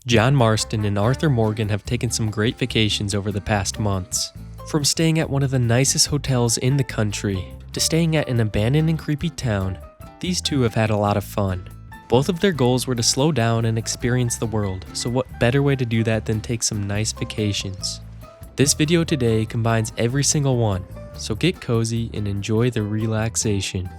John Marston and Arthur Morgan have taken some great vacations over the past months. From staying at one of the nicest hotels in the country to staying at an abandoned and creepy town, these two have had a lot of fun. Both of their goals were to slow down and experience the world, so what better way to do that than take some nice vacations? This video today combines every single one, so get cozy and enjoy the relaxation.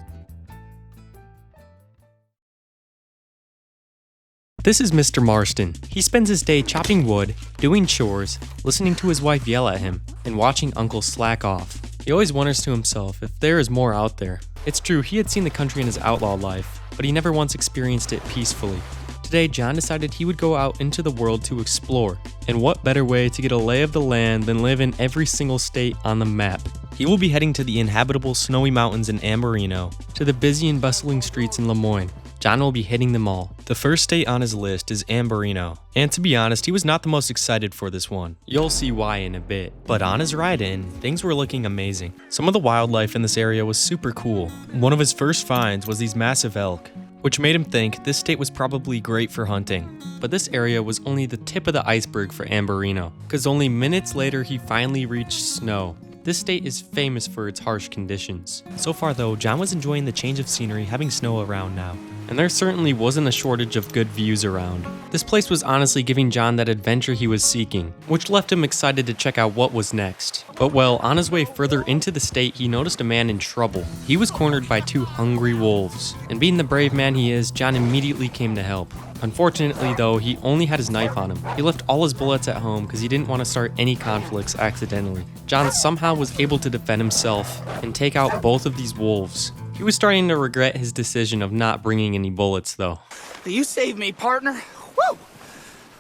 This is Mr. Marston. He spends his day chopping wood, doing chores, listening to his wife yell at him, and watching Uncle slack off. He always wonders to himself if there is more out there. It's true, he had seen the country in his outlaw life, but he never once experienced it peacefully. Today, John decided he would go out into the world to explore, and what better way to get a lay of the land than live in every single state on the map. He will be heading to the inhabitable snowy mountains in Ambarino, to the busy and bustling streets in Lemoyne. John will be hitting them all. The first state on his list is Ambarino, and to be honest, he was not the most excited for this one. You'll see why in a bit. But on his ride in, things were looking amazing. Some of the wildlife in this area was super cool. One of his first finds was these massive elk, which made him think this state was probably great for hunting. But this area was only the tip of the iceberg for Ambarino, because only minutes later he finally reached snow. This state is famous for its harsh conditions. So far though, John was enjoying the change of scenery, having snow around now. And there certainly wasn't a shortage of good views around. This place was honestly giving John that adventure he was seeking, which left him excited to check out what was next. But well, on his way further into the state, he noticed a man in trouble. He was cornered by two hungry wolves, and being the brave man he is, John immediately came to help. Unfortunately though, he only had his knife on him. He left all his bullets at home because he didn't want to start any conflicts accidentally. John somehow was able to defend himself and take out both of these wolves. He was starting to regret his decision of not bringing any bullets though. You saved me, partner. Woo!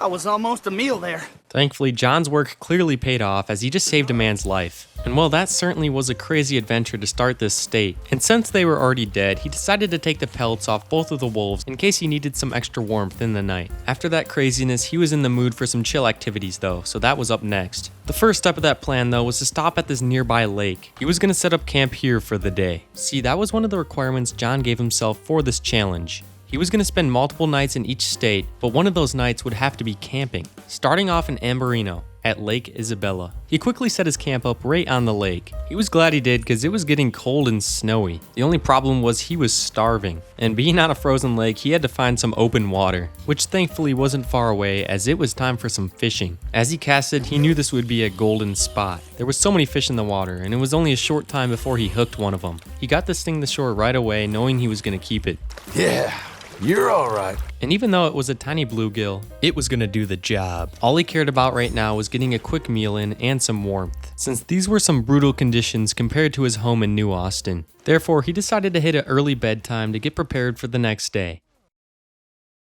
I was almost a meal there. Thankfully, John's work clearly paid off as he just saved a man's life. And well, that certainly was a crazy adventure to start this state. And since they were already dead, he decided to take the pelts off both of the wolves in case he needed some extra warmth in the night. After that craziness, he was in the mood for some chill activities though, so that was up next. The first step of that plan though was to stop at this nearby lake. He was going to set up camp here for the day. See, that was one of the requirements John gave himself for this challenge. He was going to spend multiple nights in each state, but one of those nights would have to be camping. Starting off in Ambarino, at Lake Isabella. He quickly set his camp up right on the lake. He was glad he did because it was getting cold and snowy. The only problem was he was starving, and being on a frozen lake, he had to find some open water, which thankfully wasn't far away as it was time for some fishing. As he casted, he knew this would be a golden spot. There was so many fish in the water, and it was only a short time before he hooked one of them. He got this thing to shore right away, knowing he was going to keep it. Yeah. You're all right. And even though it was a tiny bluegill, it was gonna do the job. All he cared about right now was getting a quick meal in and some warmth, since these were some brutal conditions compared to his home in New Austin. Therefore, he decided to hit an early bedtime to get prepared for the next day.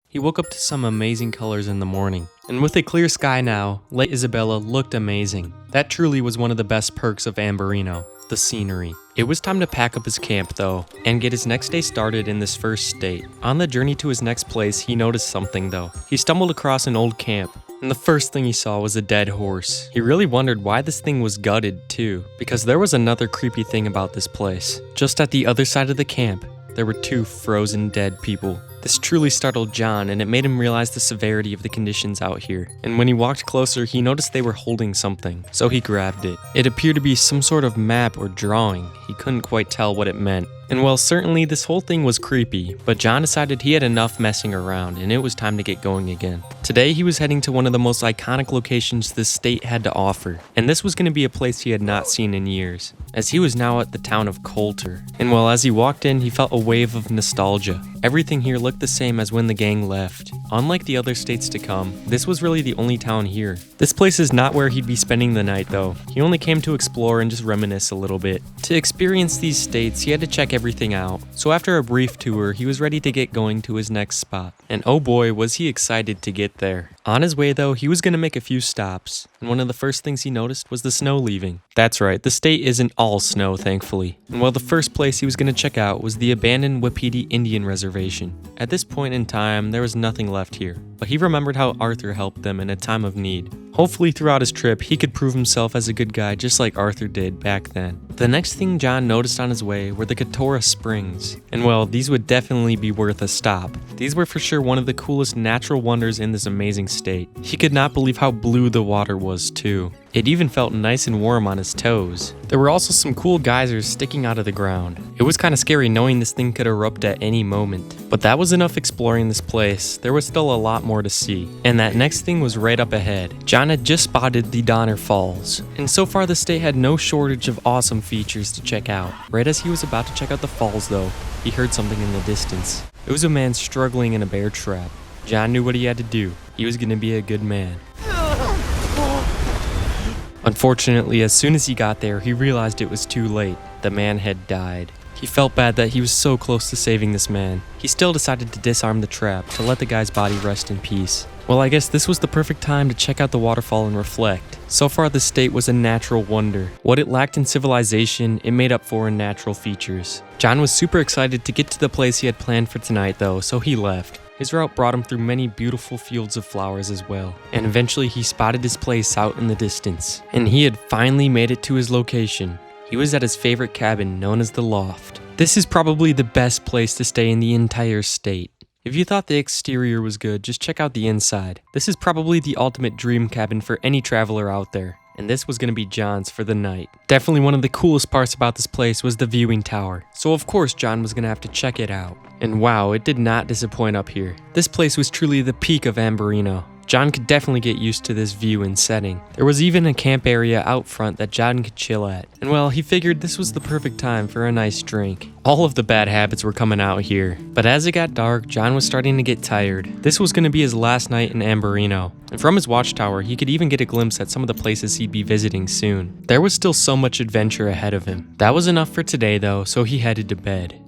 He woke up to some amazing colors in the morning, and with a clear sky now, Lake Isabella looked amazing. That truly was one of the best perks of Ambarino, the scenery. It was time to pack up his camp though, and get his next day started in this first state. On the journey to his next place, he noticed something though. He stumbled across an old camp, and the first thing he saw was a dead horse. He really wondered why this thing was gutted too, because there was another creepy thing about this place. Just at the other side of the camp, there were two frozen dead people. This truly startled John, and it made him realize the severity of the conditions out here. And when he walked closer, he noticed they were holding something, so he grabbed it. It appeared to be some sort of map or drawing. He couldn't quite tell what it meant. And well, certainly this whole thing was creepy, but John decided he had enough messing around and it was time to get going again. Today he was heading to one of the most iconic locations this state had to offer, and this was going to be a place he had not seen in years, as he was now at the town of Coulter. And well, as he walked in, he felt a wave of nostalgia. Everything here looked the same as when the gang left. Unlike the other states to come, this was really the only town here. This place is not where he'd be spending the night though. He only came to explore and just reminisce a little bit. To experience these states, he had to check everything out. So after a brief tour, he was ready to get going to his next spot. And oh boy, was he excited to get there. On his way though, he was going to make a few stops. and one of the first things he noticed was the snow leaving. That's right, the state isn't all snow, thankfully. And well, the first place he was going to check out was the abandoned Wapiti Indian Reservation. At this point in time, there was nothing left here, but he remembered how Arthur helped them in a time of need. Hopefully throughout his trip, he could prove himself as a good guy just like Arthur did back then. The next thing John noticed on his way were the Katora Springs. And well, these would definitely be worth a stop. These were for sure one of the coolest natural wonders in this amazing state. He could not believe how blue the water was too. It even felt nice and warm on his toes. There were also some cool geysers sticking out of the ground. It was kind of scary knowing this thing could erupt at any moment. But that was enough exploring this place. There was still a lot more to see. And that next thing was right up ahead. John had just spotted the Donner Falls. And so far the state had no shortage of awesome features to check out. Right as he was about to check out the falls though, he heard something in the distance. It was a man struggling in a bear trap. John knew what he had to do. He was going to be a good man. Unfortunately, as soon as he got there, he realized it was too late. The man had died. He felt bad that he was so close to saving this man. He still decided to disarm the trap to let the guy's body rest in peace. Well, I guess this was the perfect time to check out the waterfall and reflect. So far, the state was a natural wonder. What it lacked in civilization, it made up for in natural features. John was super excited to get to the place he had planned for tonight though, so he left. His route brought him through many beautiful fields of flowers as well, and eventually he spotted his place out in the distance. And he had finally made it to his location. He was at his favorite cabin known as the Loft. This is probably the best place to stay in the entire state. If you thought the exterior was good, just check out the inside. This is probably the ultimate dream cabin for any traveler out there. And this was going to be John's for the night. Definitely one of the coolest parts about this place was the viewing tower. So of course John was going to have to check it out. And wow, it did not disappoint up here. This place was truly the peak of Ambarino. John could definitely get used to this view and setting. There was even a camp area out front that John could chill at. And well, he figured this was the perfect time for a nice drink. All of the bad habits were coming out here. But as it got dark, John was starting to get tired. This was going to be his last night in Ambarino. And from his watchtower, he could even get a glimpse at some of the places he'd be visiting soon. There was still so much adventure ahead of him. That was enough for today though, so he headed to bed.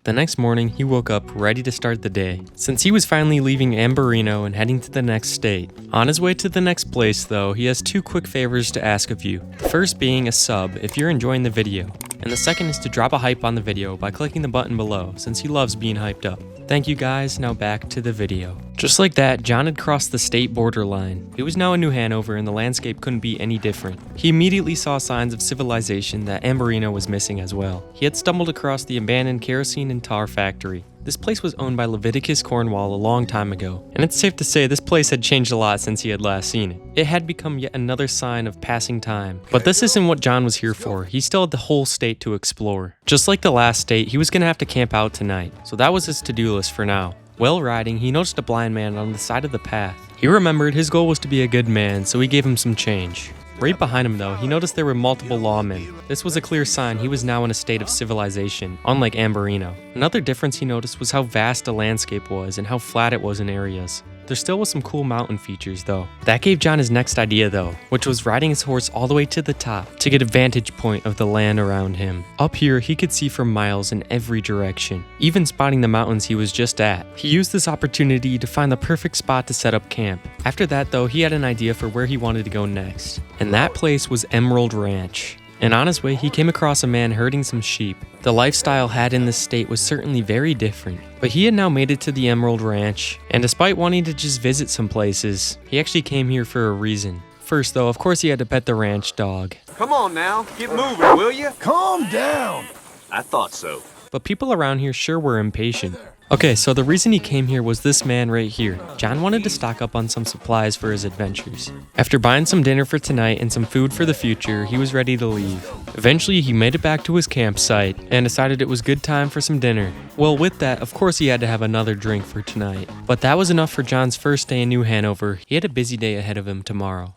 The next morning, he woke up ready to start the day, since he was finally leaving Ambarino and heading to the next state. On his way to the next place though, he has two quick favors to ask of you. The first being a sub if you're enjoying the video, and the second is to drop a hype on the video by clicking the button below, since he loves being hyped up. Thank you guys, now back to the video. Just like that, John had crossed the state borderline. It was now in New Hanover and the landscape couldn't be any different. He immediately saw signs of civilization that Ambarino was missing as well. He had stumbled across the abandoned kerosene and tar factory. This place was owned by Leviticus Cornwall a long time ago, and it's safe to say this place had changed a lot since he had last seen it. It had become yet another sign of passing time. But this isn't what John was here for. He still had the whole state to explore. Just like the last state, he was going to have to camp out tonight, so that was his to-do list for now. While riding, he noticed a blind man on the side of the path. He remembered his goal was to be a good man, so he gave him some change. Right behind him though, he noticed there were multiple lawmen. This was a clear sign he was now in a state of civilization, unlike Ambarino. Another difference he noticed was how vast the landscape was and how flat it was in areas. There still was some cool mountain features though. That gave John his next idea though, which was riding his horse all the way to the top to get a vantage point of the land around him. Up here, he could see for miles in every direction, even spotting the mountains he was just at. He used this opportunity to find the perfect spot to set up camp. After that though, he had an idea for where he wanted to go next, and that place was Emerald Ranch. And on his way, he came across a man herding some sheep. The lifestyle had in this state was certainly very different, but he had now made it to the Emerald Ranch, and despite wanting to just visit some places, he actually came here for a reason. First though, of course he had to pet the ranch dog. Come on now, get moving, will you? Calm down. I thought so. But people around here sure were impatient. Okay, so the reason he came here was this man right here. John wanted to stock up on some supplies for his adventures. After buying some dinner for tonight and some food for the future, he was ready to leave. Eventually, he made it back to his campsite and decided it was good time for some dinner. Well, with that, of course he had to have another drink for tonight. But that was enough for John's first day in New Hanover. He had a busy day ahead of him tomorrow.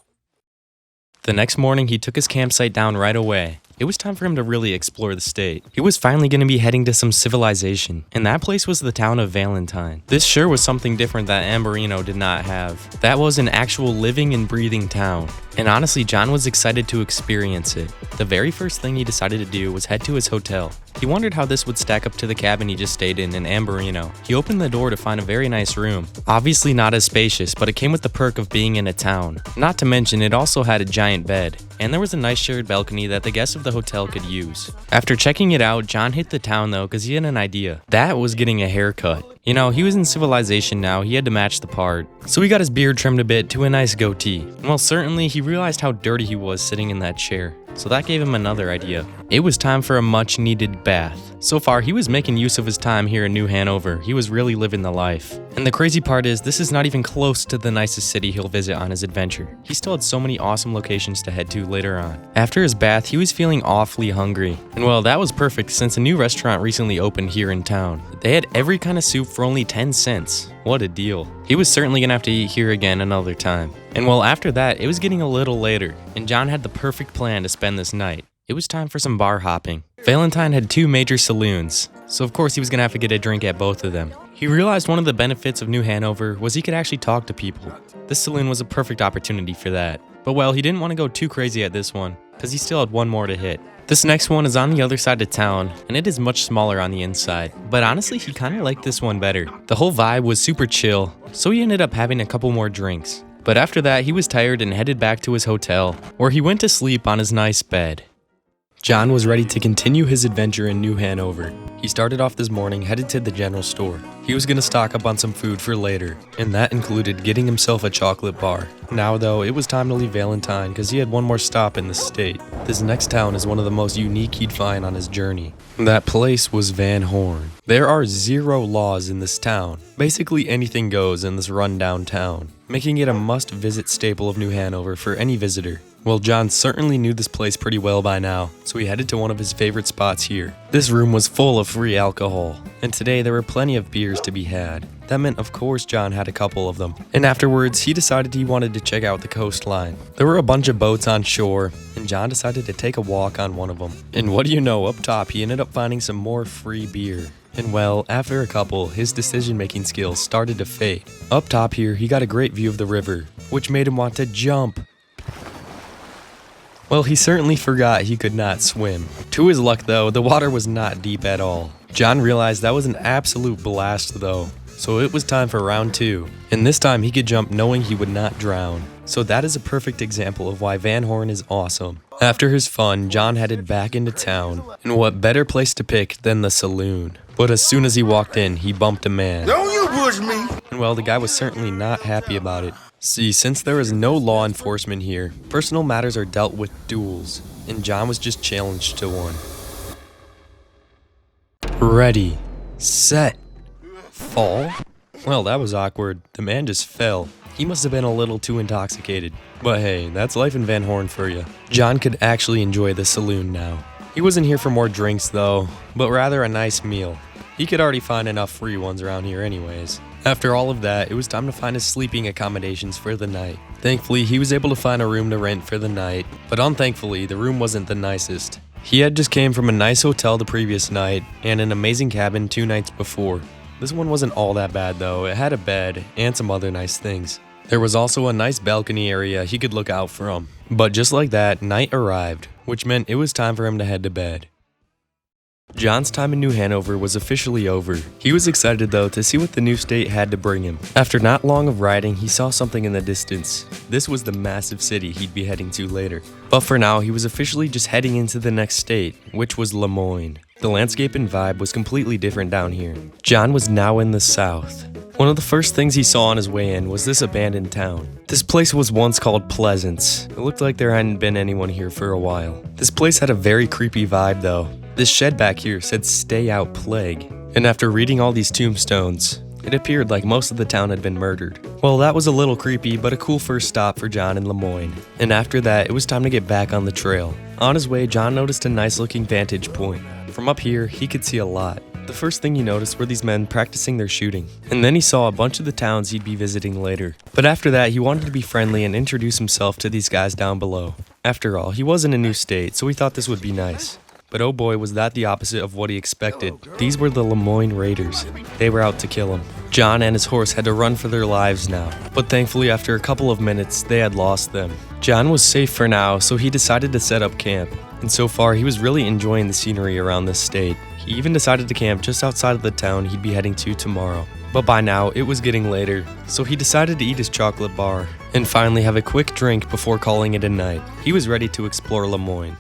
The next morning, he took his campsite down right away. it was time for him to really explore the state. He was finally going to be heading to some civilization, and that place was the town of Valentine. This sure was something different that Amberino did not have. That was an actual living and breathing town. And honestly, John was excited to experience it. The very first thing he decided to do was head to his hotel. He wondered how this would stack up to the cabin he just stayed in Amberino. He opened the door to find a very nice room. Obviously not as spacious, but it came with the perk of being in a town. Not to mention, it also had a giant bed. And there was a nice shared balcony that the guests of the hotel could use. After checking it out, John hit the town though because he had an idea. That was getting a haircut. You know, he was in civilization now, he had to match the part. So he got his beard trimmed a bit to a nice goatee. And well, certainly he realized how dirty he was sitting in that chair. So that gave him another idea. It was time for a much needed bath. So far, he was making use of his time here in New Hanover. He was really living the life. And the crazy part is, this is not even close to the nicest city he'll visit on his adventure. He still had so many awesome locations to head to later on. After his bath, he was feeling awfully hungry. And well, that was perfect since a new restaurant recently opened here in town. They had every kind of soup for only 10 cents. What a deal. He was certainly gonna have to eat here again another time. And well, after that, it was getting a little later, and John had the perfect plan to spend this night. It was time for some bar hopping. Valentine had 2 major saloons, so of course he was gonna have to get a drink at both of them. He realized one of the benefits of New Hanover was he could actually talk to people. This saloon was a perfect opportunity for that. But well, he didn't want to go too crazy at this one, because he still had one more to hit. This next one is on the other side of town, and it is much smaller on the inside. But honestly, he kind of liked this one better. The whole vibe was super chill, so he ended up having a couple more drinks. But after that, he was tired and headed back to his hotel, where he went to sleep on his nice bed. John was ready to continue his adventure in New Hanover. He started off this morning headed to the general store. He was going to stock up on some food for later, and that included getting himself a chocolate bar. Now though, it was time to leave Valentine because he had one more stop in the state. This next town is one of the most unique he'd find on his journey. That place was Van Horn. There are 0 laws in this town. Basically anything goes in this rundown town, making it a must-visit staple of New Hanover for any visitor. Well, John certainly knew this place pretty well by now, so he headed to one of his favorite spots here. This room was full of free alcohol, and today there were plenty of beers to be had. That meant, of course, John had a couple of them. And afterwards, he decided he wanted to check out the coastline. There were a bunch of boats on shore, and John decided to take a walk on one of them. And what do you know, up top, he ended up finding some more free beer. And well, after a couple, his decision-making skills started to fade. Up top here, he got a great view of the river, which made him want to jump. Well, he certainly forgot he could not swim. To his luck though, the water was not deep at all. John realized that was an absolute blast though, so it was time for round 2. And this time he could jump knowing he would not drown. So that is a perfect example of why Van Horn is awesome. After his fun, John headed back into town, and what better place to pick than the saloon. But as soon as he walked in, he bumped a man. Don't you push me! And well, the guy was certainly not happy about it. See, since there is no law enforcement here, personal matters are dealt with duels, and John was just challenged to one. Ready, set, fall? Well, that was awkward. The man just fell. He must have been a little too intoxicated. But hey, that's life in Van Horn for you. John could actually enjoy the saloon now. He wasn't here for more drinks though, but rather a nice meal. He could already find enough free ones around here anyways. After all of that, it was time to find his sleeping accommodations for the night. Thankfully, he was able to find a room to rent for the night, but unthankfully, the room wasn't the nicest. He had just came from a nice hotel the previous night, and an amazing cabin 2 nights before. This one wasn't all that bad though. It had a bed, and some other nice things. There was also a nice balcony area he could look out from. But just like that, night arrived, which meant it was time for him to head to bed. John's time in New Hanover was officially over. He was excited though to see what the new state had to bring him. After not long of riding, he saw something in the distance. This was the massive city he'd be heading to later. But for now, he was officially just heading into the next state, which was Lemoyne. The landscape and vibe was completely different down here. John was now in the south. One of the first things he saw on his way in was this abandoned town. This place was once called Pleasance. It looked like there hadn't been anyone here for a while. This place had a very creepy vibe though. This shed back here said "Stay Out Plague." And after reading all these tombstones, it appeared like most of the town had been murdered. Well, that was a little creepy, but a cool first stop for John in Lemoyne. And after that, it was time to get back on the trail. On his way, John noticed a nice looking vantage point. From up here, he could see a lot. The first thing he noticed were these men practicing their shooting. And then he saw a bunch of the towns he'd be visiting later. But after that, he wanted to be friendly and introduce himself to these guys down below. After all, he was in a new state, so he thought this would be nice. But oh boy, was that the opposite of what he expected. These were the Lemoyne Raiders. They were out to kill him. John and his horse had to run for their lives now. But thankfully, after a couple of minutes, they had lost them. John was safe for now, so he decided to set up camp. And so far, he was really enjoying the scenery around this state. He even decided to camp just outside of the town he'd be heading to tomorrow. But by now, it was getting later, so he decided to eat his chocolate bar and finally have a quick drink before calling it a night. He was ready to explore Lemoyne.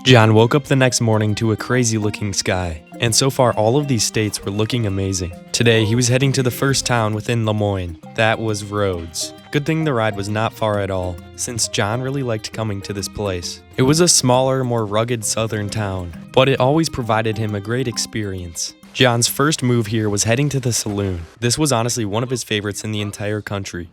John woke up the next morning to a crazy looking sky, and so far all of these states were looking amazing. Today, he was heading to the first town within Lemoyne. That was Rhodes. Good thing the ride was not far at all, since John really liked coming to this place. It was a smaller, more rugged southern town, but it always provided him a great experience. John's first move here was heading to the saloon. This was honestly one of his favorites in the entire country.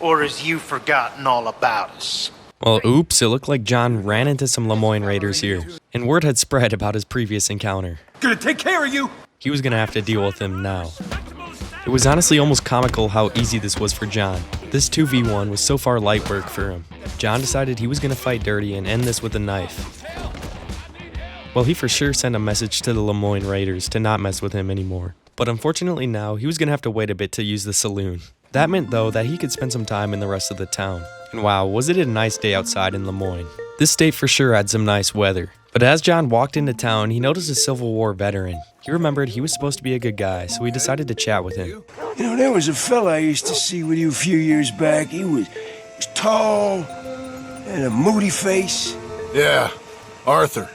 Or has you forgotten all about us? Well, oops, it looked like John ran into some Lemoyne Raiders here, and word had spread about his previous encounter. Gonna take care of you! He was gonna have to deal with him now. It was honestly almost comical how easy this was for John. This 2v1 was so far light work for him. John decided he was gonna fight dirty and end this with a knife. Well, he for sure sent a message to the Lemoyne Raiders to not mess with him anymore. But unfortunately now, he was gonna have to wait a bit to use the saloon. That meant though that he could spend some time in the rest of the town. And wow, was it a nice day outside in Lemoyne. This state for sure had some nice weather. But as John walked into town, he noticed a Civil War veteran. He remembered he was supposed to be a good guy, so he decided to chat with him. You know, there was a fella I used to see with you a few years back. He was tall and a moody face. Yeah, Arthur.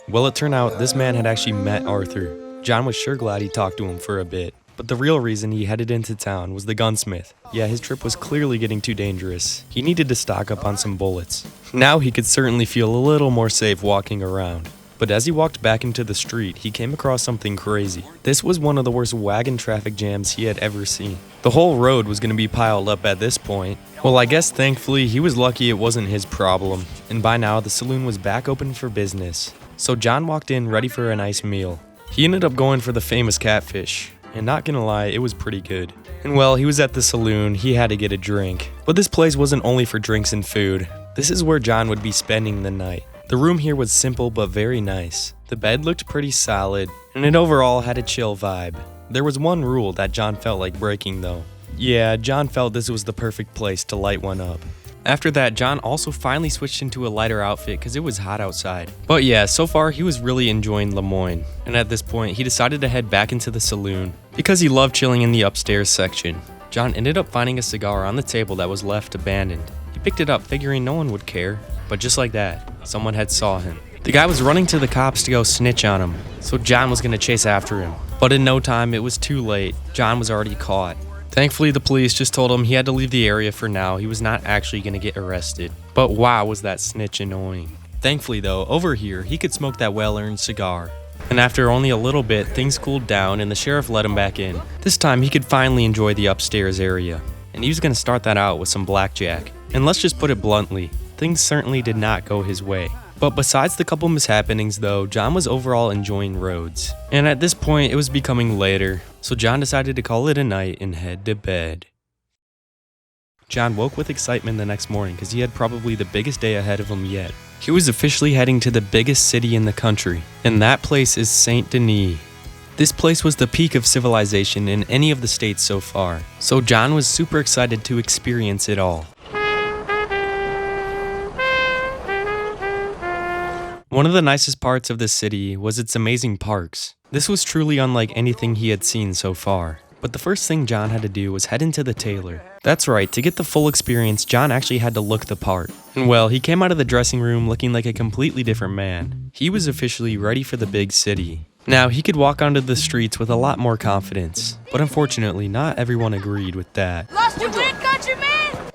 Well, it turned out this man had actually met Arthur. John was sure glad he talked to him for a bit. But the real reason he headed into town was the gunsmith. Yeah, his trip was clearly getting too dangerous. He needed to stock up on some bullets. Now he could certainly feel a little more safe walking around. But as he walked back into the street, he came across something crazy. This was one of the worst wagon traffic jams he had ever seen. The whole road was going to be piled up at this point. Well, I guess thankfully he was lucky it wasn't his problem. And by now the saloon was back open for business. So John walked in ready for a nice meal. He ended up going for the famous catfish. And not gonna lie, it was pretty good. And well, he was at the saloon, he had to get a drink. But this place wasn't only for drinks and food. This is where John would be spending the night. The room here was simple but very nice. The bed looked pretty solid, and it overall had a chill vibe. There was one rule that John felt like breaking though. Yeah, John felt this was the perfect place to light one up. After that, John also finally switched into a lighter outfit because it was hot outside. But yeah, so far he was really enjoying Lemoyne. And at this point, he decided to head back into the saloon because he loved chilling in the upstairs section. John ended up finding a cigar on the table that was left abandoned. He picked it up figuring no one would care. But just like that, someone had saw him. The guy was running to the cops to go snitch on him. So John was going to chase after him. But in no time, it was too late. John was already caught. Thankfully, the police just told him he had to leave the area for now. He was not actually going to get arrested. But wow, was that snitch annoying. Thankfully though, over here, he could smoke that well-earned cigar. And after only a little bit, things cooled down and the sheriff let him back in. This time, he could finally enjoy the upstairs area. And he was going to start that out with some blackjack. And let's just put it bluntly, things certainly did not go his way. But besides the couple mishappenings though, John was overall enjoying Rhodes. And at this point, it was becoming later, so John decided to call it a night and head to bed. John woke with excitement the next morning because he had probably the biggest day ahead of him yet. He was officially heading to the biggest city in the country, and that place is Saint Denis. This place was the peak of civilization in any of the states so far, so John was super excited to experience it all. One of the nicest parts of this city was its amazing parks. This was truly unlike anything he had seen so far. But the first thing John had to do was head into the tailor. That's right, to get the full experience, John actually had to look the part. And well, he came out of the dressing room looking like a completely different man. He was officially ready for the big city. Now, he could walk onto the streets with a lot more confidence. But unfortunately, not everyone agreed with that. Lost your win, countryman?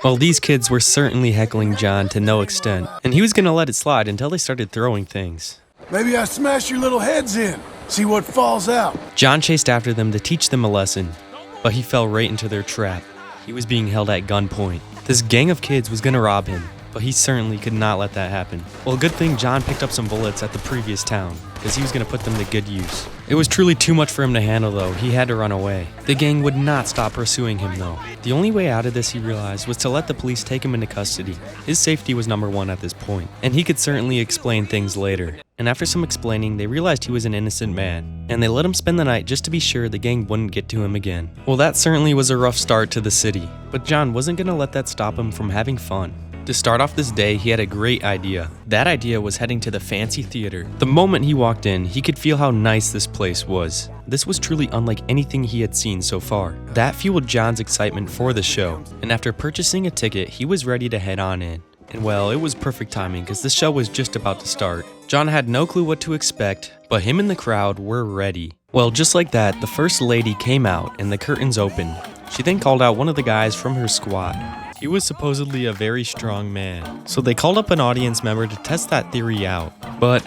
Well, these kids were certainly heckling John to no extent, and he was gonna let it slide until they started throwing things. Maybe I smash your little heads in. See what falls out. John chased after them to teach them a lesson, but he fell right into their trap. He was being held at gunpoint. This gang of kids was gonna rob him, but he certainly could not let that happen. Well, good thing John picked up some bullets at the previous town, because he was gonna put them to good use. It was truly too much for him to handle though, he had to run away. The gang would not stop pursuing him though. The only way out of this, he realized, was to let the police take him into custody. His safety was number one at this point, and he could certainly explain things later. And after some explaining, they realized he was an innocent man, and they let him spend the night just to be sure the gang wouldn't get to him again. Well, that certainly was a rough start to the city, but John wasn't gonna let that stop him from having fun. To start off this day, he had a great idea. That idea was heading to the fancy theater. The moment he walked in, he could feel how nice this place was. This was truly unlike anything he had seen so far. That fueled John's excitement for the show, and after purchasing a ticket, he was ready to head on in. And well, it was perfect timing because the show was just about to start. John had no clue what to expect, but him and the crowd were ready. Well, just like that, the first lady came out and the curtains opened. She then called out one of the guys from her squad. He was supposedly a very strong man, so they called up an audience member to test that theory out. But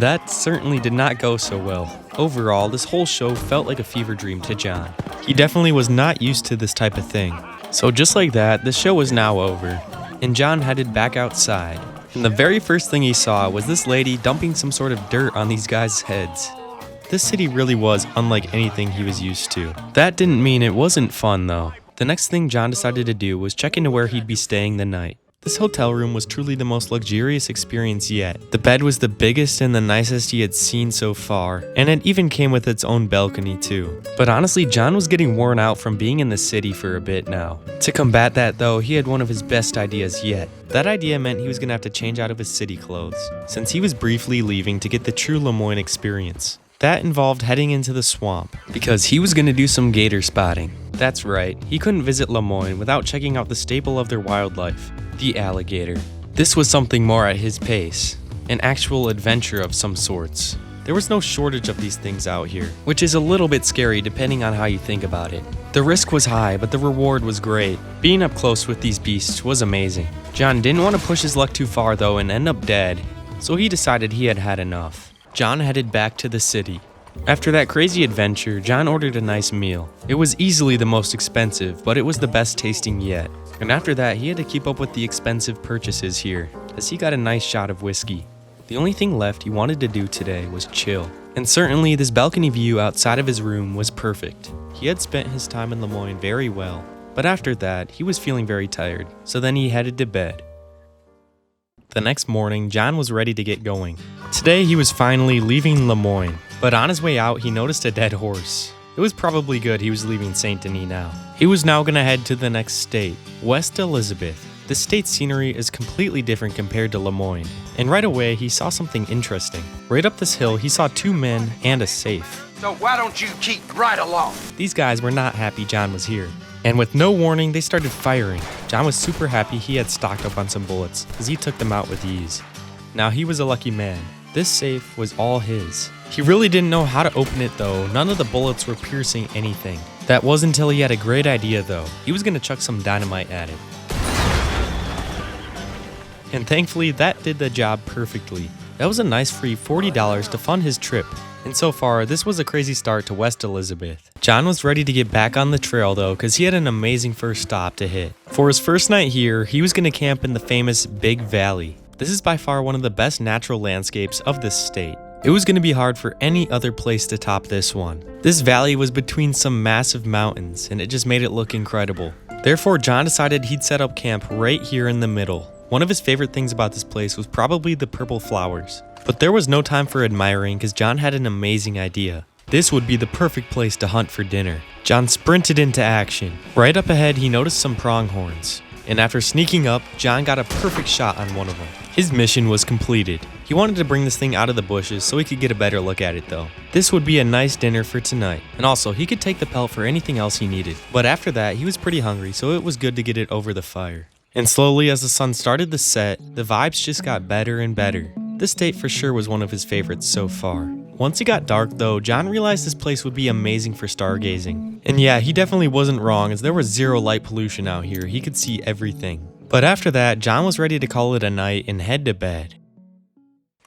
that certainly did not go so well. Overall, this whole show felt like a fever dream to John. He definitely was not used to this type of thing. So just like that, the show was now over, and John headed back outside. And the very first thing he saw was this lady dumping some sort of dirt on these guys' heads. This city really was unlike anything he was used to. That didn't mean it wasn't fun though. The next thing John decided to do was check into where he'd be staying the night. This hotel room was truly the most luxurious experience yet. The bed was the biggest and the nicest he had seen so far, and it even came with its own balcony too. But honestly, John was getting worn out from being in the city for a bit now. To combat that though, he had one of his best ideas yet. That idea meant he was gonna have to change out of his city clothes, since he was briefly leaving to get the true Lemoyne experience. That involved heading into the swamp, because he was going to do some gator spotting. That's right, he couldn't visit Lemoyne without checking out the staple of their wildlife, the alligator. This was something more at his pace, an actual adventure of some sorts. There was no shortage of these things out here, which is a little bit scary depending on how you think about it. The risk was high, but the reward was great. Being up close with these beasts was amazing. John didn't want to push his luck too far though and end up dead, so he decided he had had enough. John headed back to the city. After that crazy adventure, John ordered a nice meal. It was easily the most expensive, but it was the best tasting yet. And after that, he had to keep up with the expensive purchases here, as he got a nice shot of whiskey. The only thing left he wanted to do today was chill. And certainly, this balcony view outside of his room was perfect. He had spent his time in Lemoyne very well, but after that, he was feeling very tired, so then he headed to bed. The next morning, John was ready to get going. Today, he was finally leaving Lemoyne, but on his way out, he noticed a dead horse. It was probably good he was leaving St. Denis now. He was now going to head to the next state, West Elizabeth. The state's scenery is completely different compared to Lemoyne, and right away, he saw something interesting. Right up this hill, he saw two men and a safe. So why don't you keep right along? These guys were not happy John was here. And with no warning, they started firing. John was super happy he had stocked up on some bullets, as he took them out with ease. Now he was a lucky man. This safe was all his. He really didn't know how to open it though. None of the bullets were piercing anything. That was until he had a great idea though. He was gonna chuck some dynamite at it. And thankfully, that did the job perfectly. That was a nice free $40 to fund his trip. And so far, this was a crazy start to West Elizabeth. John was ready to get back on the trail though, because he had an amazing first stop to hit. For his first night here, he was going to camp in the famous Big Valley. This is by far one of the best natural landscapes of this state. It was going to be hard for any other place to top this one. This valley was between some massive mountains, and it just made it look incredible. Therefore, John decided he'd set up camp right here in the middle. One of his favorite things about this place was probably the purple flowers. But there was no time for admiring because John had an amazing idea. This would be the perfect place to hunt for dinner. John sprinted into action. Right up ahead, he noticed some pronghorns. And after sneaking up, John got a perfect shot on one of them. His mission was completed. He wanted to bring this thing out of the bushes so he could get a better look at it though. This would be a nice dinner for tonight. And also, he could take the pelt for anything else he needed. But after that, he was pretty hungry, so it was good to get it over the fire. And slowly as the sun started to set, the vibes just got better and better. This state for sure was one of his favorites so far. Once it got dark though, John realized this place would be amazing for stargazing. And yeah, he definitely wasn't wrong as there was zero light pollution out here. He could see everything. But after that, John was ready to call it a night and head to bed.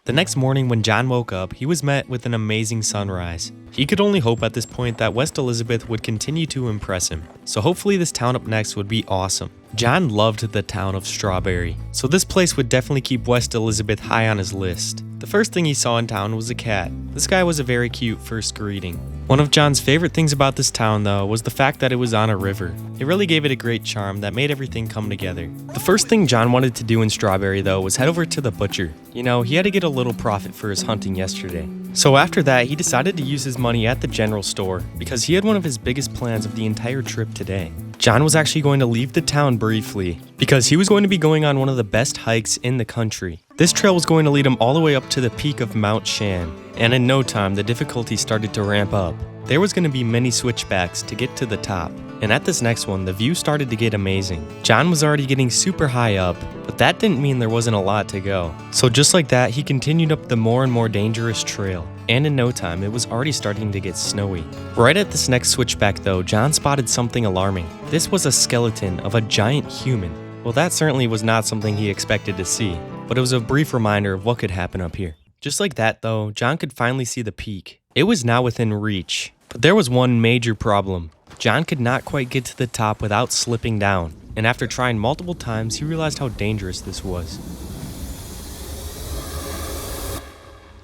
The next morning when John woke up, he was met with an amazing sunrise. He could only hope at this point that West Elizabeth would continue to impress him. So hopefully this town up next would be awesome. John loved the town of Strawberry, so this place would definitely keep West Elizabeth high on his list. The first thing he saw in town was a cat. This guy was a very cute first greeting. One of John's favorite things about this town though was the fact that it was on a river. It really gave it a great charm that made everything come together. The first thing John wanted to do in Strawberry though was head over to the butcher. You know, he had to get a little profit for his hunting yesterday. So after that, he decided to use his money at the general store because he had one of his biggest plans of the entire trip today. John was actually going to leave the town briefly because he was going to be going on one of the best hikes in the country. This trail was going to lead him all the way up to the peak of Mount Shan, and in no time the difficulty started to ramp up. There was going to be many switchbacks to get to the top, and at this next one the view started to get amazing. John was already getting super high up, but that didn't mean there wasn't a lot to go. So just like that, he continued up the more and more dangerous trail, and in no time it was already starting to get snowy. Right at this next switchback though, John spotted something alarming. This was a skeleton of a giant human. Well, that certainly was not something he expected to see, but it was a brief reminder of what could happen up here. Just like that though, John could finally see the peak. It was now within reach, but there was one major problem. John could not quite get to the top without slipping down, and after trying multiple times, he realized how dangerous this was.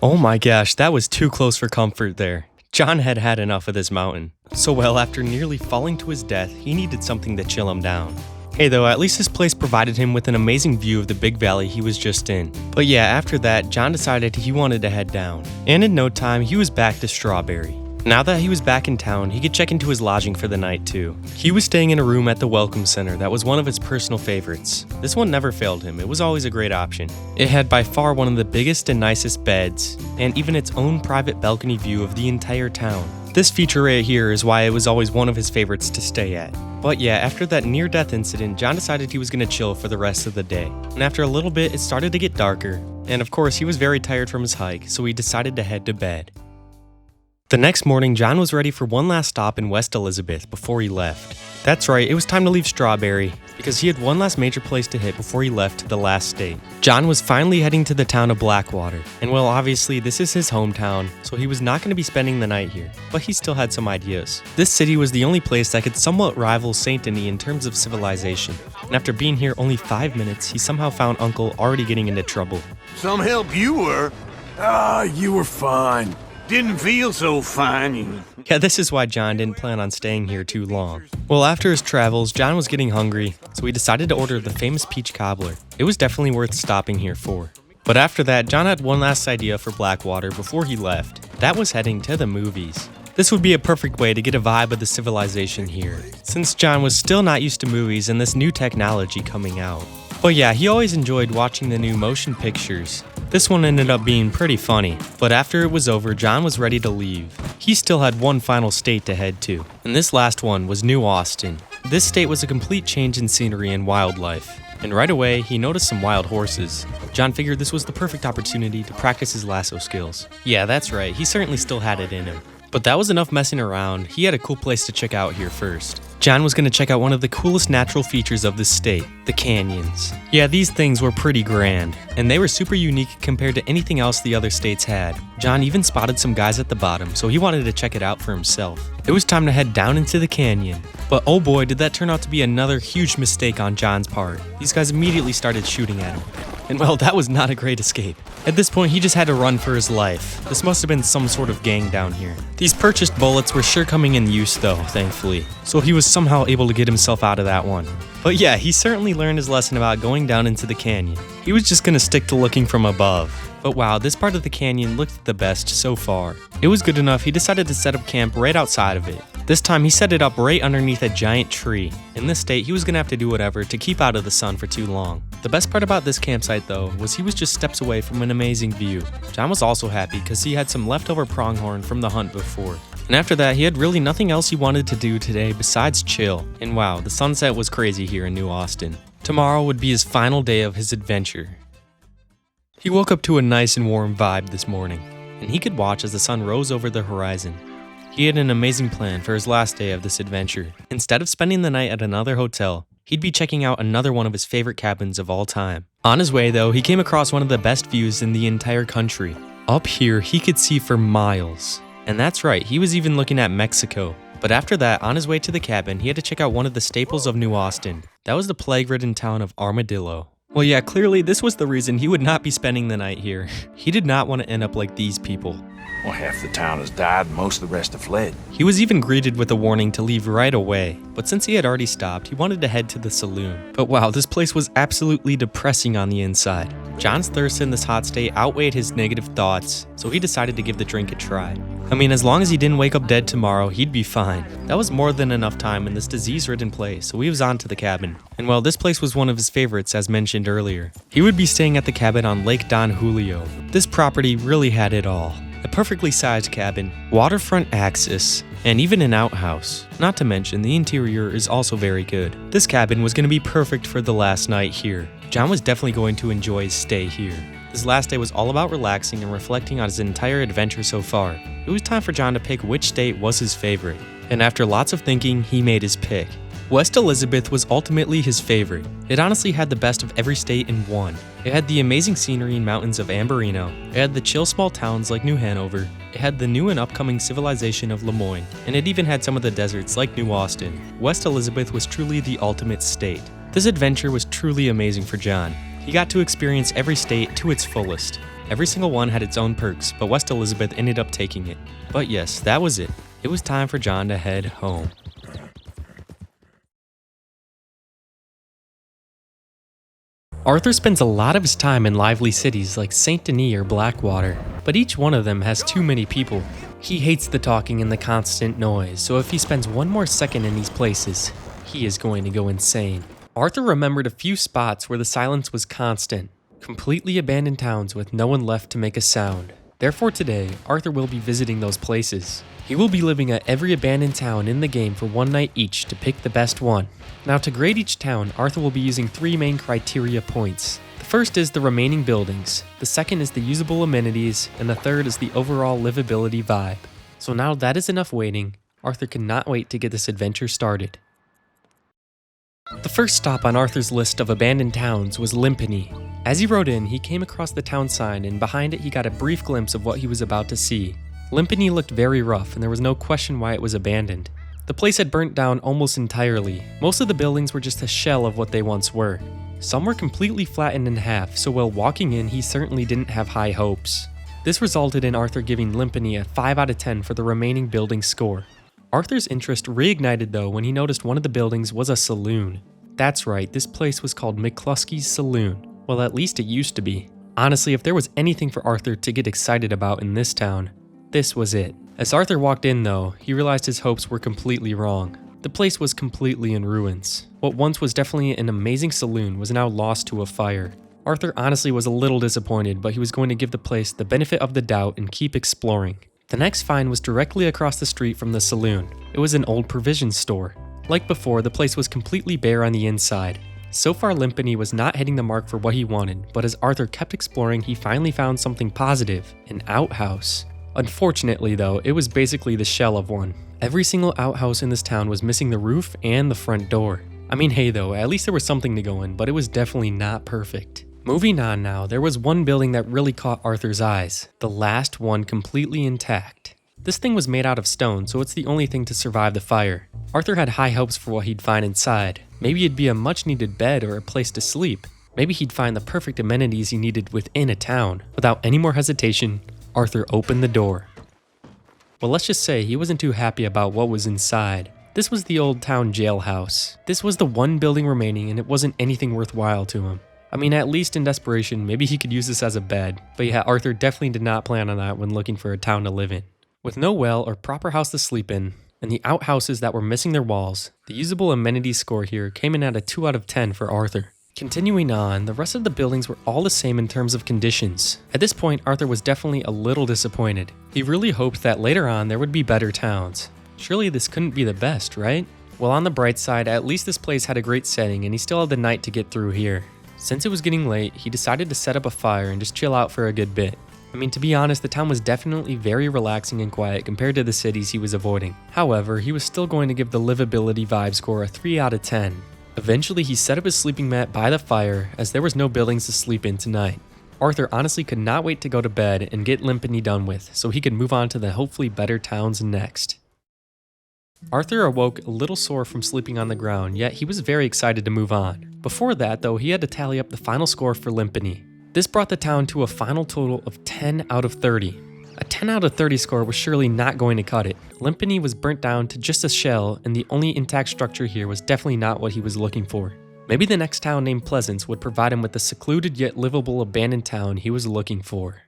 Oh my gosh, that was too close for comfort there. John had had enough of this mountain. So well, after nearly falling to his death, he needed something to chill him down. Hey though, at least this place provided him with an amazing view of the big valley he was just in. But yeah, after that, John decided he wanted to head down. And in no time, he was back to Strawberry. Now that he was back in town, he could check into his lodging for the night too. He was staying in a room at the Welcome Center that was one of his personal favorites. This one never failed him, it was always a great option. It had by far one of the biggest and nicest beds, and even its own private balcony view of the entire town. This feature right here is why it was always one of his favorites to stay at. But yeah, after that near-death incident, John decided he was going to chill for the rest of the day. And after a little bit, it started to get darker. And of course, he was very tired from his hike, so he decided to head to bed. The next morning, John was ready for one last stop in West Elizabeth before he left. That's right, it was time to leave Strawberry, because he had one last major place to hit before he left to the last state. John was finally heading to the town of Blackwater, and well, obviously this is his hometown, so he was not going to be spending the night here, but he still had some ideas. This city was the only place that could somewhat rival Saint Denis in terms of civilization, and after being here only 5 minutes, he somehow found Uncle already getting into trouble. Some help you were. You were fine. Didn't feel so fine. Yeah, this is why John didn't plan on staying here too long. Well, after his travels, John was getting hungry, so he decided to order the famous peach cobbler. It was definitely worth stopping here for. But after that, John had one last idea for Blackwater before he left. That was heading to the movies. This would be a perfect way to get a vibe of the civilization here, since John was still not used to movies and this new technology coming out. But yeah, he always enjoyed watching the new motion pictures. This one ended up being pretty funny, but after it was over, John was ready to leave. He still had one final state to head to, and this last one was New Austin. This state was a complete change in scenery and wildlife, and right away, he noticed some wild horses. John figured this was the perfect opportunity to practice his lasso skills. Yeah, that's right, he certainly still had it in him. But that was enough messing around, he had a cool place to check out here first. John was going to check out one of the coolest natural features of this state, the canyons. Yeah, these things were pretty grand, and they were super unique compared to anything else the other states had. John even spotted some guys at the bottom, so he wanted to check it out for himself. It was time to head down into the canyon. But oh boy, did that turn out to be another huge mistake on John's part. These guys immediately started shooting at him. And well, that was not a great escape. At this point, he just had to run for his life. This must have been some sort of gang down here. These purchased bullets were sure coming in use though, thankfully. So he was somehow able to get himself out of that one. But yeah, he certainly learned his lesson about going down into the canyon. He was just gonna stick to looking from above. But wow, this part of the canyon looked the best so far. It was good enough, he decided to set up camp right outside of it. This time he set it up right underneath a giant tree. In this state, he was gonna have to do whatever to keep out of the sun for too long. The best part about this campsite though, was he was just steps away from an amazing view. John was also happy because he had some leftover pronghorn from the hunt before. And after that, he had really nothing else he wanted to do today besides chill. And wow, the sunset was crazy here in New Austin. Tomorrow would be his final day of his adventure. He woke up to a nice and warm vibe this morning, and he could watch as the sun rose over the horizon. He had an amazing plan for his last day of this adventure. Instead of spending the night at another hotel, he'd be checking out another one of his favorite cabins of all time. On his way though, he came across one of the best views in the entire country. Up here, he could see for miles. And that's right, he was even looking at Mexico. But after that, on his way to the cabin, he had to check out one of the staples of New Austin, That was the plague-ridden town of Armadillo. Well, yeah, clearly this was the reason he would not be spending the night here. He did not want to end up like these people. Well, half the town has died and most of the rest have fled. He was even greeted with a warning to leave right away, but since he had already stopped, he wanted to head to the saloon. But wow, this place was absolutely depressing on the inside. John's thirst in this hot state outweighed his negative thoughts, so he decided to give the drink a try. I mean, as long as he didn't wake up dead tomorrow, he'd be fine. That was more than enough time in this disease-ridden place, so he was on to the cabin. And well, this place was one of his favorites, as mentioned earlier. He would be staying at the cabin on Lake Don Julio. This property really had it all. A perfectly sized cabin, waterfront access, and even an outhouse. Not to mention, the interior is also very good. This cabin was going to be perfect for the last night here. John was definitely going to enjoy his stay here. This last day was all about relaxing and reflecting on his entire adventure so far. It was time for John to pick which state was his favorite. And after lots of thinking, he made his pick. West Elizabeth was ultimately his favorite. It honestly had the best of every state in one. It had the amazing scenery and mountains of Amberino. It had the chill small towns like New Hanover. It had the new and upcoming civilization of Lemoyne. And it even had some of the deserts like New Austin. West Elizabeth was truly the ultimate state. This adventure was truly amazing for John. He got to experience every state to its fullest. Every single one had its own perks, but West Elizabeth ended up taking it. But yes, that was it. It was time for John to head home. Arthur spends a lot of his time in lively cities like Saint Denis or Blackwater, but each one of them has too many people. He hates the talking and the constant noise, so if he spends one more second in these places, he is going to go insane. Arthur remembered a few spots where the silence was constant, completely abandoned towns with no one left to make a sound. Therefore today, Arthur will be visiting those places. He will be living at every abandoned town in the game for one night each to pick the best one. Now to grade each town, Arthur will be using 3 main criteria points. The first is the remaining buildings, the second is the usable amenities, and the third is the overall livability vibe. So now that is enough waiting, Arthur cannot wait to get this adventure started. The first stop on Arthur's list of abandoned towns was Limpany. As he rode in, he came across the town sign and behind it he got a brief glimpse of what he was about to see. Limpany looked very rough and there was no question why it was abandoned. The place had burnt down almost entirely. Most of the buildings were just a shell of what they once were. Some were completely flattened in half, so while walking in he certainly didn't have high hopes. This resulted in Arthur giving Limpany a 5 out of 10 for the remaining building score. Arthur's interest reignited though when he noticed one of the buildings was a saloon. That's right, this place was called McCluskey's Saloon. Well, at least it used to be. Honestly, if there was anything for Arthur to get excited about in this town, this was it. As Arthur walked in though, he realized his hopes were completely wrong. The place was completely in ruins. What once was definitely an amazing saloon was now lost to a fire. Arthur honestly was a little disappointed, but he was going to give the place the benefit of the doubt and keep exploring. The next find was directly across the street from the saloon. It was an old provision store. Like before, the place was completely bare on the inside. So far, Limpany was not hitting the mark for what he wanted, but as Arthur kept exploring, he finally found something positive, an outhouse. Unfortunately though, it was basically the shell of one. Every single outhouse in this town was missing the roof and the front door. I mean, hey though, at least there was something to go in, but it was definitely not perfect. Moving on now, there was one building that really caught Arthur's eyes. The last one completely intact. This thing was made out of stone, so it's the only thing to survive the fire. Arthur had high hopes for what he'd find inside. Maybe it'd be a much needed bed or a place to sleep. Maybe he'd find the perfect amenities he needed within a town. Without any more hesitation, Arthur opened the door. Well, let's just say he wasn't too happy about what was inside. This was the old town jailhouse. This was the one building remaining and it wasn't anything worthwhile to him. I mean, at least in desperation, maybe he could use this as a bed. But yeah, Arthur definitely did not plan on that when looking for a town to live in. With no well or proper house to sleep in, and the outhouses that were missing their walls, the usable amenities score here came in at a 2 out of 10 for Arthur. Continuing on, the rest of the buildings were all the same in terms of conditions. At this point, Arthur was definitely a little disappointed. He really hoped that later on there would be better towns. Surely this couldn't be the best, right? Well, on the bright side, at least this place had a great setting and he still had the night to get through here. Since it was getting late, he decided to set up a fire and just chill out for a good bit. I mean, to be honest, the town was definitely very relaxing and quiet compared to the cities he was avoiding. However, he was still going to give the livability vibe score a 3 out of 10. Eventually, he set up his sleeping mat by the fire as there was no buildings to sleep in tonight. Arthur honestly could not wait to go to bed and get Limpany done with so he could move on to the hopefully better towns next. Arthur awoke a little sore from sleeping on the ground, yet he was very excited to move on. Before that, though, he had to tally up the final score for Limpany. This brought the town to a final total of 10 out of 30. A 10 out of 30 score was surely not going to cut it. Limpany was burnt down to just a shell, and the only intact structure here was definitely not what he was looking for. Maybe the next town named Pleasance would provide him with the secluded yet livable abandoned town he was looking for.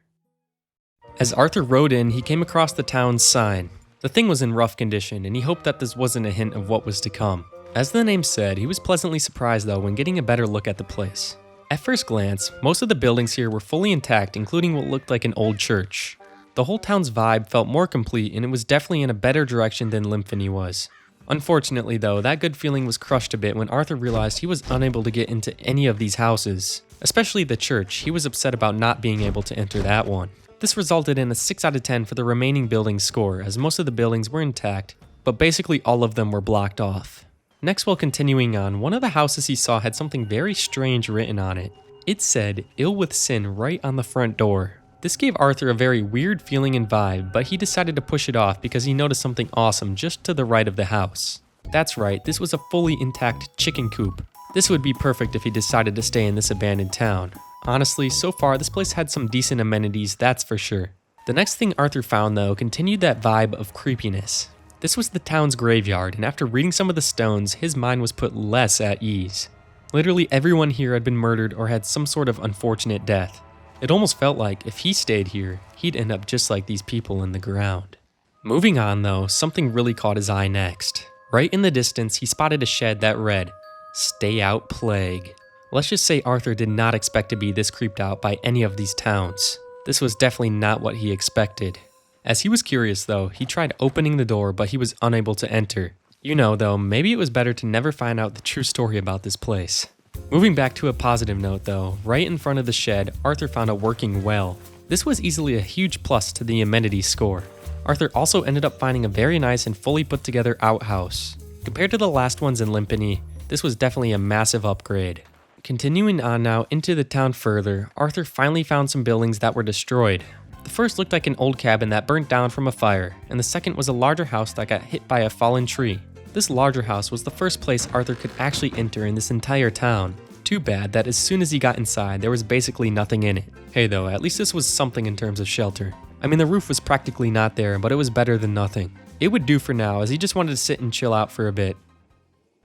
As Arthur rode in, he came across the town's sign. The thing was in rough condition, and he hoped that this wasn't a hint of what was to come. As the name said, he was pleasantly surprised though when getting a better look at the place. At first glance, most of the buildings here were fully intact, including what looked like an old church. The whole town's vibe felt more complete, and it was definitely in a better direction than Limpany was. Unfortunately though, that good feeling was crushed a bit when Arthur realized he was unable to get into any of these houses. Especially the church, he was upset about not being able to enter that one. This resulted in a 6 out of 10 for the remaining buildings score, as most of the buildings were intact, but basically all of them were blocked off. Next, while continuing on, one of the houses he saw had something very strange written on it. It said, "Ill with sin," right on the front door. This gave Arthur a very weird feeling and vibe, but he decided to push it off because he noticed something awesome just to the right of the house. That's right, this was a fully intact chicken coop. This would be perfect if he decided to stay in this abandoned town. Honestly, so far this place had some decent amenities, that's for sure. The next thing Arthur found though continued that vibe of creepiness. This was the town's graveyard, and after reading some of the stones, his mind was put less at ease. Literally everyone here had been murdered or had some sort of unfortunate death. It almost felt like if he stayed here, he'd end up just like these people in the ground. Moving on though, something really caught his eye next. Right in the distance, he spotted a shed that read, "Stay out plague." Let's just say Arthur did not expect to be this creeped out by any of these towns. This was definitely not what he expected. As he was curious though, he tried opening the door, but he was unable to enter. You know though, maybe it was better to never find out the true story about this place. Moving back to a positive note though, right in front of the shed, Arthur found a working well. This was easily a huge plus to the amenity score. Arthur also ended up finding a very nice and fully put together outhouse. Compared to the last ones in Limpany, this was definitely a massive upgrade. Continuing on now into the town further, Arthur finally found some buildings that were destroyed. The first looked like an old cabin that burnt down from a fire, and the second was a larger house that got hit by a fallen tree. This larger house was the first place Arthur could actually enter in this entire town. Too bad that as soon as he got inside, there was basically nothing in it. Hey though, at least this was something in terms of shelter. I mean, the roof was practically not there, but it was better than nothing. It would do for now, as he just wanted to sit and chill out for a bit.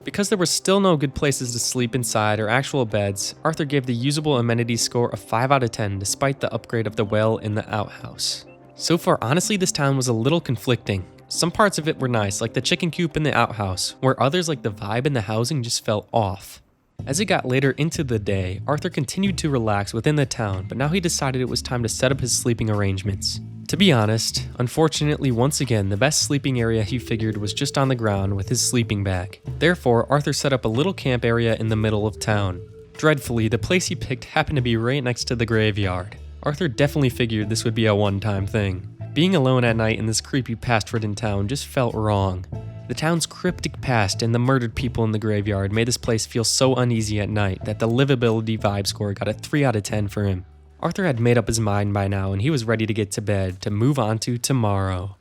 Because there were still no good places to sleep inside or actual beds, Arthur gave the usable amenities score a 5 out of 10 despite the upgrade of the well in the outhouse. So far, honestly, this town was a little conflicting. Some parts of it were nice, like the chicken coop in the outhouse, where others like the vibe in the housing just felt off. As it got later into the day, Arthur continued to relax within the town, but now he decided it was time to set up his sleeping arrangements. To be honest, unfortunately once again, the best sleeping area he figured was just on the ground with his sleeping bag. Therefore, Arthur set up a little camp area in the middle of town. Dreadfully, the place he picked happened to be right next to the graveyard. Arthur definitely figured this would be a one-time thing. Being alone at night in this creepy past-ridden town just felt wrong. The town's cryptic past and the murdered people in the graveyard made this place feel so uneasy at night that the livability vibe score got a 3 out of 10 for him. Arthur had made up his mind by now and he was ready to get to bed to move on to tomorrow.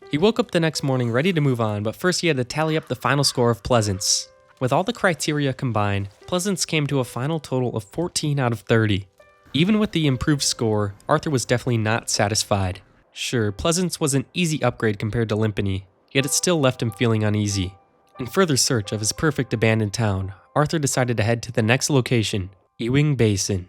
He woke up the next morning ready to move on, but first he had to tally up the final score of Pleasance. With all the criteria combined, Pleasance came to a final total of 14 out of 30. Even with the improved score, Arthur was definitely not satisfied. Sure, Pleasance was an easy upgrade compared to Limpany, yet it still left him feeling uneasy. In further search of his perfect abandoned town, Arthur decided to head to the next location, Ewing Basin.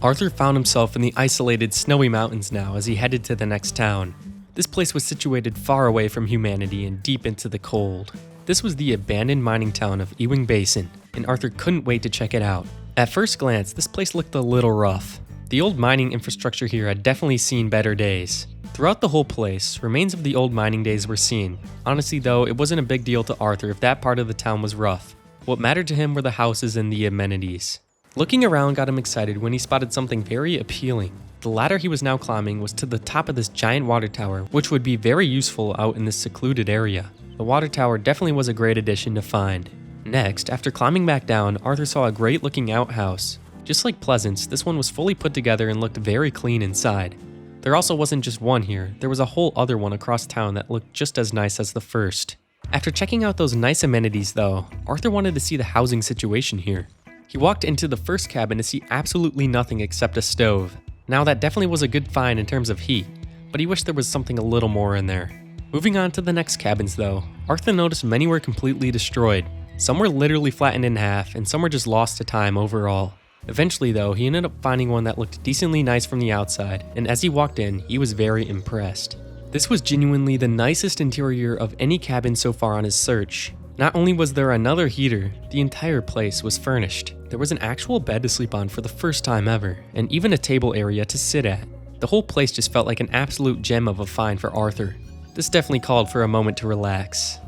Arthur found himself in the isolated snowy mountains now as he headed to the next town. This place was situated far away from humanity and deep into the cold. This was the abandoned mining town of Ewing Basin, and Arthur couldn't wait to check it out. At first glance, this place looked a little rough. The old mining infrastructure here had definitely seen better days. Throughout the whole place, remains of the old mining days were seen. Honestly though, it wasn't a big deal to Arthur if that part of the town was rough. What mattered to him were the houses and the amenities. Looking around got him excited when he spotted something very appealing. The ladder he was now climbing was to the top of this giant water tower, which would be very useful out in this secluded area. The water tower definitely was a great addition to find. Next, after climbing back down, Arthur saw a great looking outhouse. Just like Pleasance, this one was fully put together and looked very clean inside. There also wasn't just one here, there was a whole other one across town that looked just as nice as the first. After checking out those nice amenities though, Arthur wanted to see the housing situation here. He walked into the first cabin to see absolutely nothing except a stove. Now that definitely was a good find in terms of heat, but he wished there was something a little more in there. Moving on to the next cabins though, Arthur noticed many were completely destroyed. Some were literally flattened in half, and some were just lost to time overall. Eventually though, he ended up finding one that looked decently nice from the outside, and as he walked in, he was very impressed. This was genuinely the nicest interior of any cabin so far on his search. Not only was there another heater, the entire place was furnished. There was an actual bed to sleep on for the first time ever, and even a table area to sit at. The whole place just felt like an absolute gem of a find for Arthur. This definitely called for a moment to relax.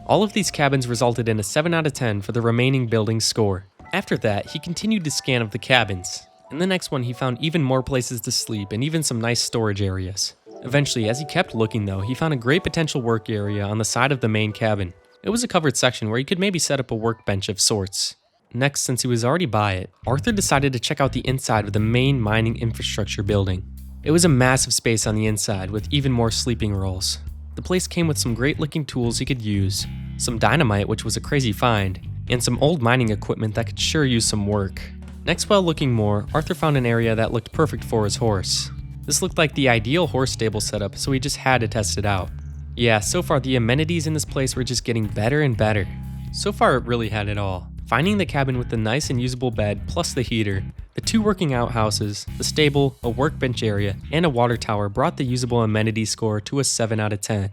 All of these cabins resulted in a 7 out of 10 for the remaining building's score. After that, he continued to scan of the cabins. In the next one, he found even more places to sleep and even some nice storage areas. Eventually, as he kept looking though, he found a great potential work area on the side of the main cabin. It was a covered section where he could maybe set up a workbench of sorts. Next, since he was already by it, Arthur decided to check out the inside of the main mining infrastructure building. It was a massive space on the inside with even more sleeping rolls. The place came with some great looking tools he could use, some dynamite which was a crazy find, and some old mining equipment that could sure use some work. Next, while looking more, Arthur found an area that looked perfect for his horse. This looked like the ideal horse stable setup, so he just had to test it out. Yeah, so far the amenities in this place were just getting better and better. So far it really had it all. Finding the cabin with the nice and usable bed plus the heater, the 2 working outhouses, the stable, a workbench area, and a water tower brought the usable amenities score to a 7 out of 10.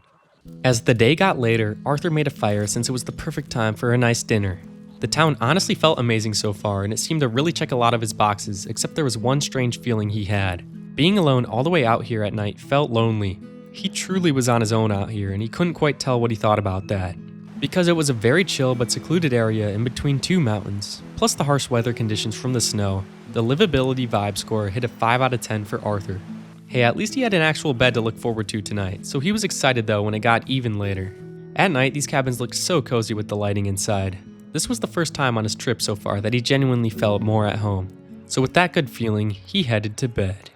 As the day got later, Arthur made a fire since it was the perfect time for a nice dinner. The town honestly felt amazing so far, and it seemed to really check a lot of his boxes, except there was one strange feeling he had. Being alone all the way out here at night felt lonely. He truly was on his own out here, and he couldn't quite tell what he thought about that. Because it was a very chill but secluded area in between 2 mountains, plus the harsh weather conditions from the snow, the livability vibe score hit a 5 out of 10 for Arthur. Hey, at least he had an actual bed to look forward to tonight, so he was excited though when it got even later. At night, these cabins looked so cozy with the lighting inside. This was the first time on his trip so far that he genuinely felt more at home. So with that good feeling, he headed to bed.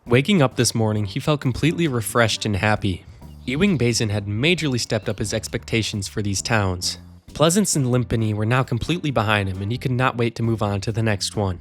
Waking up this morning, he felt completely refreshed and happy. Ewing Basin had majorly stepped up his expectations for these towns. Pleasance and Limpany were now completely behind him, and he could not wait to move on to the next one.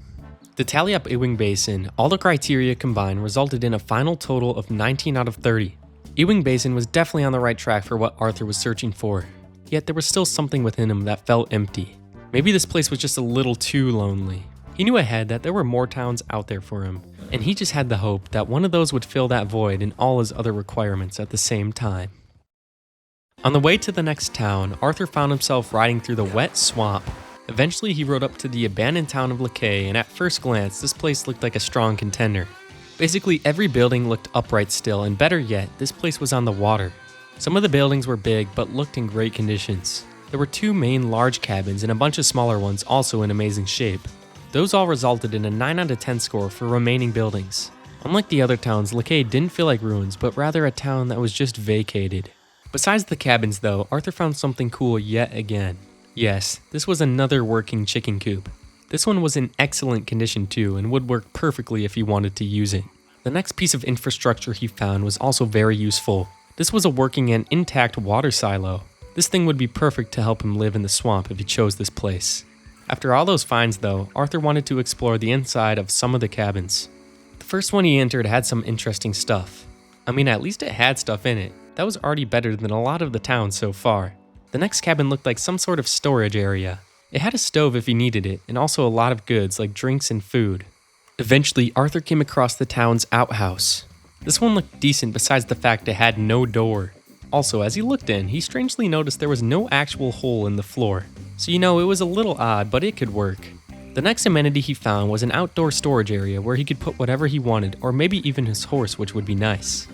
To tally up Ewing Basin, all the criteria combined resulted in a final total of 19 out of 30. Ewing Basin was definitely on the right track for what Arthur was searching for, yet there was still something within him that felt empty. Maybe this place was just a little too lonely. He knew ahead that there were more towns out there for him, and he just had the hope that one of those would fill that void and all his other requirements at the same time. On the way to the next town, Arthur found himself riding through the wet swamp. Eventually, he rode up to the abandoned town of Lakay, and at first glance, this place looked like a strong contender. Basically, every building looked upright still, and better yet, this place was on the water. Some of the buildings were big, but looked in great conditions. There were 2 main large cabins and a bunch of smaller ones also in amazing shape. Those all resulted in a 9 out of 10 score for remaining buildings. Unlike the other towns, Lakay didn't feel like ruins, but rather a town that was just vacated. Besides the cabins though, Arthur found something cool yet again. Yes, this was another working chicken coop. This one was in excellent condition too, and would work perfectly if he wanted to use it. The next piece of infrastructure he found was also very useful. This was a working and intact water silo. This thing would be perfect to help him live in the swamp if he chose this place. After all those finds though, Arthur wanted to explore the inside of some of the cabins. The first one he entered had some interesting stuff. I mean, at least it had stuff in it. That was already better than a lot of the towns so far. The next cabin looked like some sort of storage area. It had a stove if he needed it, and also a lot of goods like drinks and food. Eventually, Arthur came across the town's outhouse. This one looked decent besides the fact it had no door. Also, as he looked in, he strangely noticed there was no actual hole in the floor. So it was a little odd, but it could work. The next amenity he found was an outdoor storage area where he could put whatever he wanted, or maybe even his horse, which would be nice.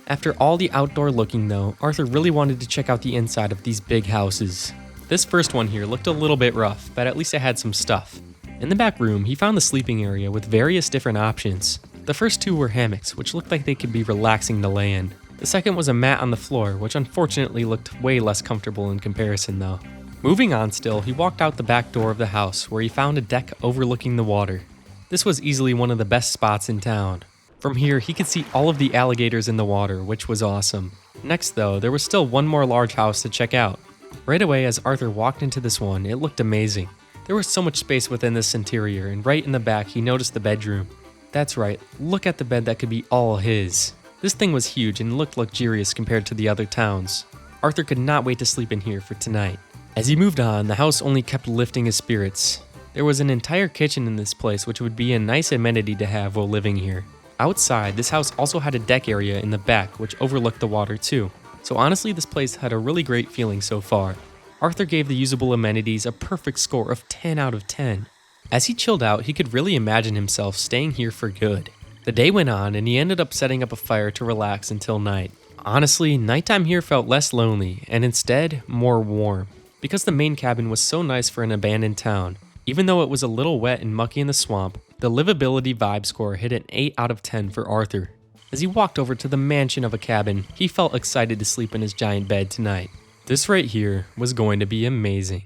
After all the outdoor looking though, Arthur really wanted to check out the inside of these big houses. This first one here looked a little bit rough, but at least it had some stuff. In the back room, he found the sleeping area with various different options. The first 2 were hammocks, which looked like they could be relaxing to lay in. The second was a mat on the floor, which unfortunately looked way less comfortable in comparison though. Moving on still, he walked out the back door of the house where he found a deck overlooking the water. This was easily one of the best spots in town. From here, he could see all of the alligators in the water, which was awesome. Next though, there was still one more large house to check out. Right away as Arthur walked into this one, it looked amazing. There was so much space within this interior, and right in the back he noticed the bedroom. That's right, look at the bed that could be all his. This thing was huge and looked luxurious compared to the other towns. Arthur could not wait to sleep in here for tonight. As he moved on, the house only kept lifting his spirits. There was an entire kitchen in this place, which would be a nice amenity to have while living here. Outside, this house also had a deck area in the back which overlooked the water too. So honestly, this place had a really great feeling so far. Arthur gave the usable amenities a perfect score of 10 out of 10. As he chilled out, he could really imagine himself staying here for good. The day went on and he ended up setting up a fire to relax until night. Honestly, nighttime here felt less lonely and instead more warm, because the main cabin was so nice for an abandoned town. Even though it was a little wet and mucky in the swamp, the livability vibe score hit an 8 out of 10 for Arthur. As he walked over to the mansion of a cabin, he felt excited to sleep in his giant bed tonight. This right here was going to be amazing.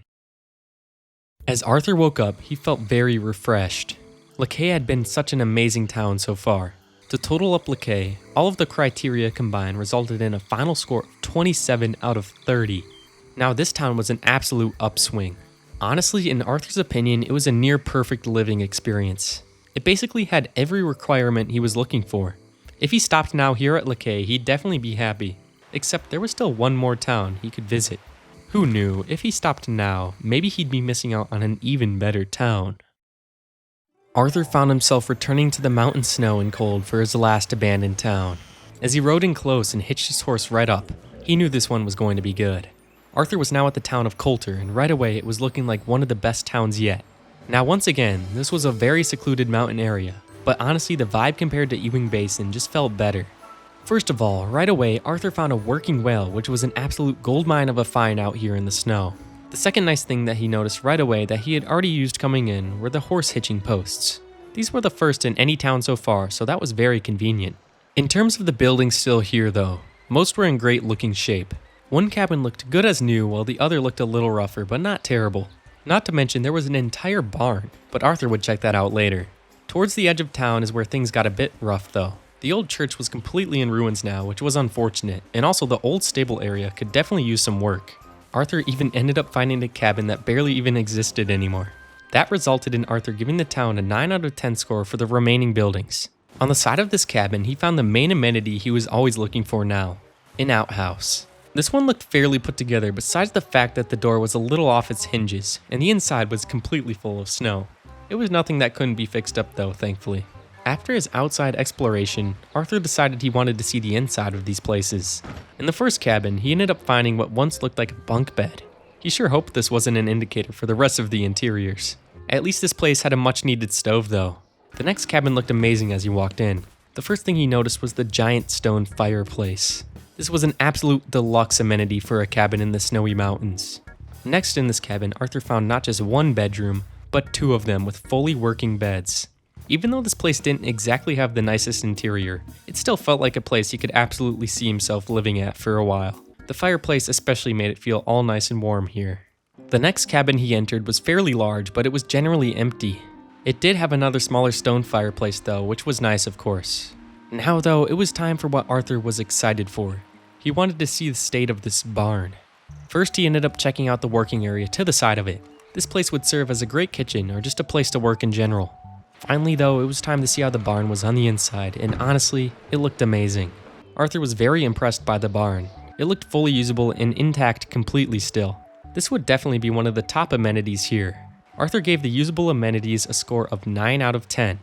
As Arthur woke up, he felt very refreshed. Lakay had been such an amazing town so far. To total up Lakay, all of the criteria combined resulted in a final score of 27 out of 30. Now this town was an absolute upswing. Honestly, in Arthur's opinion, it was a near perfect living experience. It basically had every requirement he was looking for. If he stopped now here at Lakay, he'd definitely be happy. Except there was still one more town he could visit. Who knew, if he stopped now, maybe he'd be missing out on an even better town. Arthur found himself returning to the mountain snow and cold for his last abandoned town. As he rode in close and hitched his horse right up, he knew this one was going to be good. Arthur was now at the town of Coulter, and right away it was looking like one of the best towns yet. Now once again, this was a very secluded mountain area, but honestly the vibe compared to Ewing Basin just felt better. First of all, right away Arthur found a working well, which was an absolute goldmine of a find out here in the snow. The second nice thing that he noticed right away that he had already used coming in were the horse hitching posts. These were the first in any town so far, so that was very convenient. In terms of the buildings still here though, most were in great looking shape. One cabin looked good as new while the other looked a little rougher, but not terrible. Not to mention there was an entire barn, but Arthur would check that out later. Towards the edge of town is where things got a bit rough though. The old church was completely in ruins now, which was unfortunate, and also the old stable area could definitely use some work. Arthur even ended up finding a cabin that barely even existed anymore. That resulted in Arthur giving the town a 9 out of 10 score for the remaining buildings. On the side of this cabin, he found the main amenity he was always looking for now, an outhouse. This one looked fairly put together besides the fact that the door was a little off its hinges, and the inside was completely full of snow. It was nothing that couldn't be fixed up though, thankfully. After his outside exploration, Arthur decided he wanted to see the inside of these places. In the first cabin, he ended up finding what once looked like a bunk bed. He sure hoped this wasn't an indicator for the rest of the interiors. At least this place had a much needed stove though. The next cabin looked amazing as he walked in. The first thing he noticed was the giant stone fireplace. This was an absolute deluxe amenity for a cabin in the snowy mountains. Next in this cabin, Arthur found not just one bedroom, but 2 of them with fully working beds. Even though this place didn't exactly have the nicest interior, it still felt like a place he could absolutely see himself living at for a while. The fireplace especially made it feel all nice and warm here. The next cabin he entered was fairly large, but it was generally empty. It did have another smaller stone fireplace though, which was nice of course. Now though, it was time for what Arthur was excited for. He wanted to see the state of this barn. First he ended up checking out the working area to the side of it. This place would serve as a great kitchen or just a place to work in general. Finally though, it was time to see how the barn was on the inside, and honestly, it looked amazing. Arthur was very impressed by the barn. It looked fully usable and intact completely still. This would definitely be one of the top amenities here. Arthur gave the usable amenities a score of 9 out of 10.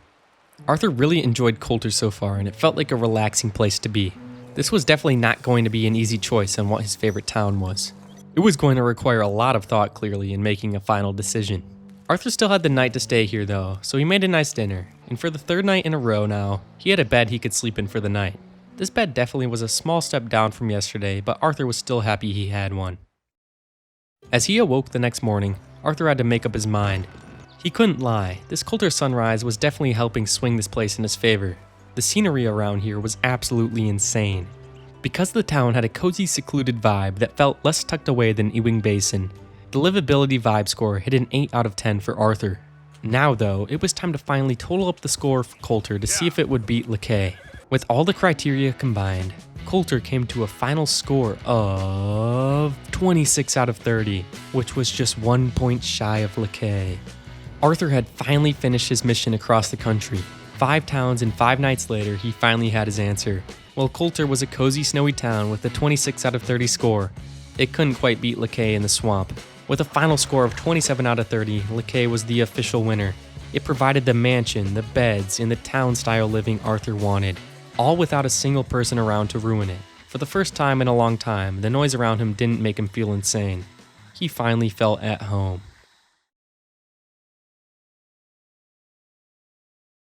Arthur really enjoyed Coulter so far, and it felt like a relaxing place to be. This was definitely not going to be an easy choice on what his favorite town was. It was going to require a lot of thought clearly in making a final decision. Arthur still had the night to stay here though, so he made a nice dinner, and for the 3rd night in a row now, he had a bed he could sleep in for the night. This bed definitely was a small step down from yesterday, but Arthur was still happy he had one. As he awoke the next morning, Arthur had to make up his mind. He couldn't lie, this Coulter sunrise was definitely helping swing this place in his favor. The scenery around here was absolutely insane. Because the town had a cozy, secluded vibe that felt less tucked away than Ewing Basin, the livability vibe score hit an 8 out of 10 for Arthur. Now though, it was time to finally total up the score for Coulter to see if it would beat LeKay. With all the criteria combined, Coulter came to a final score of 26 out of 30, which was just 1 point shy of LeKay. Arthur had finally finished his mission across the country. 5 towns and 5 nights later, he finally had his answer. While Coulter was a cozy snowy town with a 26 out of 30 score, it couldn't quite beat LeKay in the swamp. With a final score of 27 out of 30, LeKay was the official winner. It provided the mansion, the beds, and the town-style living Arthur wanted, all without a single person around to ruin it. For the first time in a long time, the noise around him didn't make him feel insane. He finally felt at home.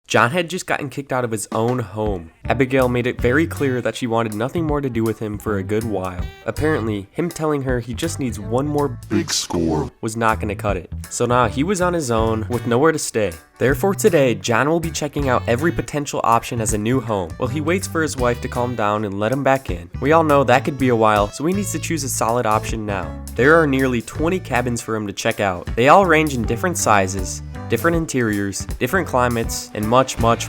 John had just gotten kicked out of his own home. Abigail made it very clear that she wanted nothing more to do with him for a good while. Apparently, him telling her he just needs one more big score was not going to cut it. So now he was on his own with nowhere to stay. Therefore today, John will be checking out every potential option as a new home while he waits for his wife to calm down and let him back in. We all know that could be a while, so he needs to choose a solid option now. There are nearly 20 cabins for him to check out. They all range in different sizes, different interiors, different climates, and much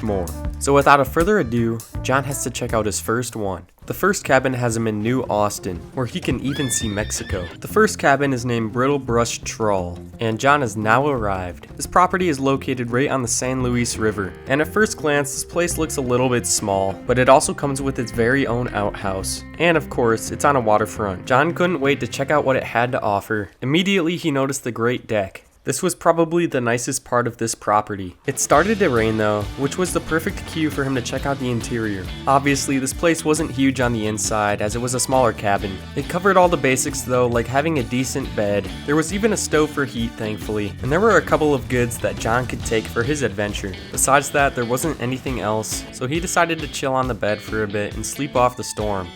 more. So without a further ado, John has to check out his first one. The first cabin has him in New Austin, where he can even see Mexico. The first cabin is named Brittle Brush Trawl, and John has now arrived. This property is located right on the San Luis River, and at first glance this place looks a little bit small, but it also comes with its very own outhouse. And of course, it's on a waterfront. John couldn't wait to check out what it had to offer. Immediately he noticed the great deck. This was probably the nicest part of this property. It started to rain though, which was the perfect cue for him to check out the interior. Obviously, this place wasn't huge on the inside as it was a smaller cabin. It covered all the basics though, like having a decent bed. There was even a stove for heat, thankfully, and there were a couple of goods that John could take for his adventure. Besides that, there wasn't anything else, so he decided to chill on the bed for a bit and sleep off the storm.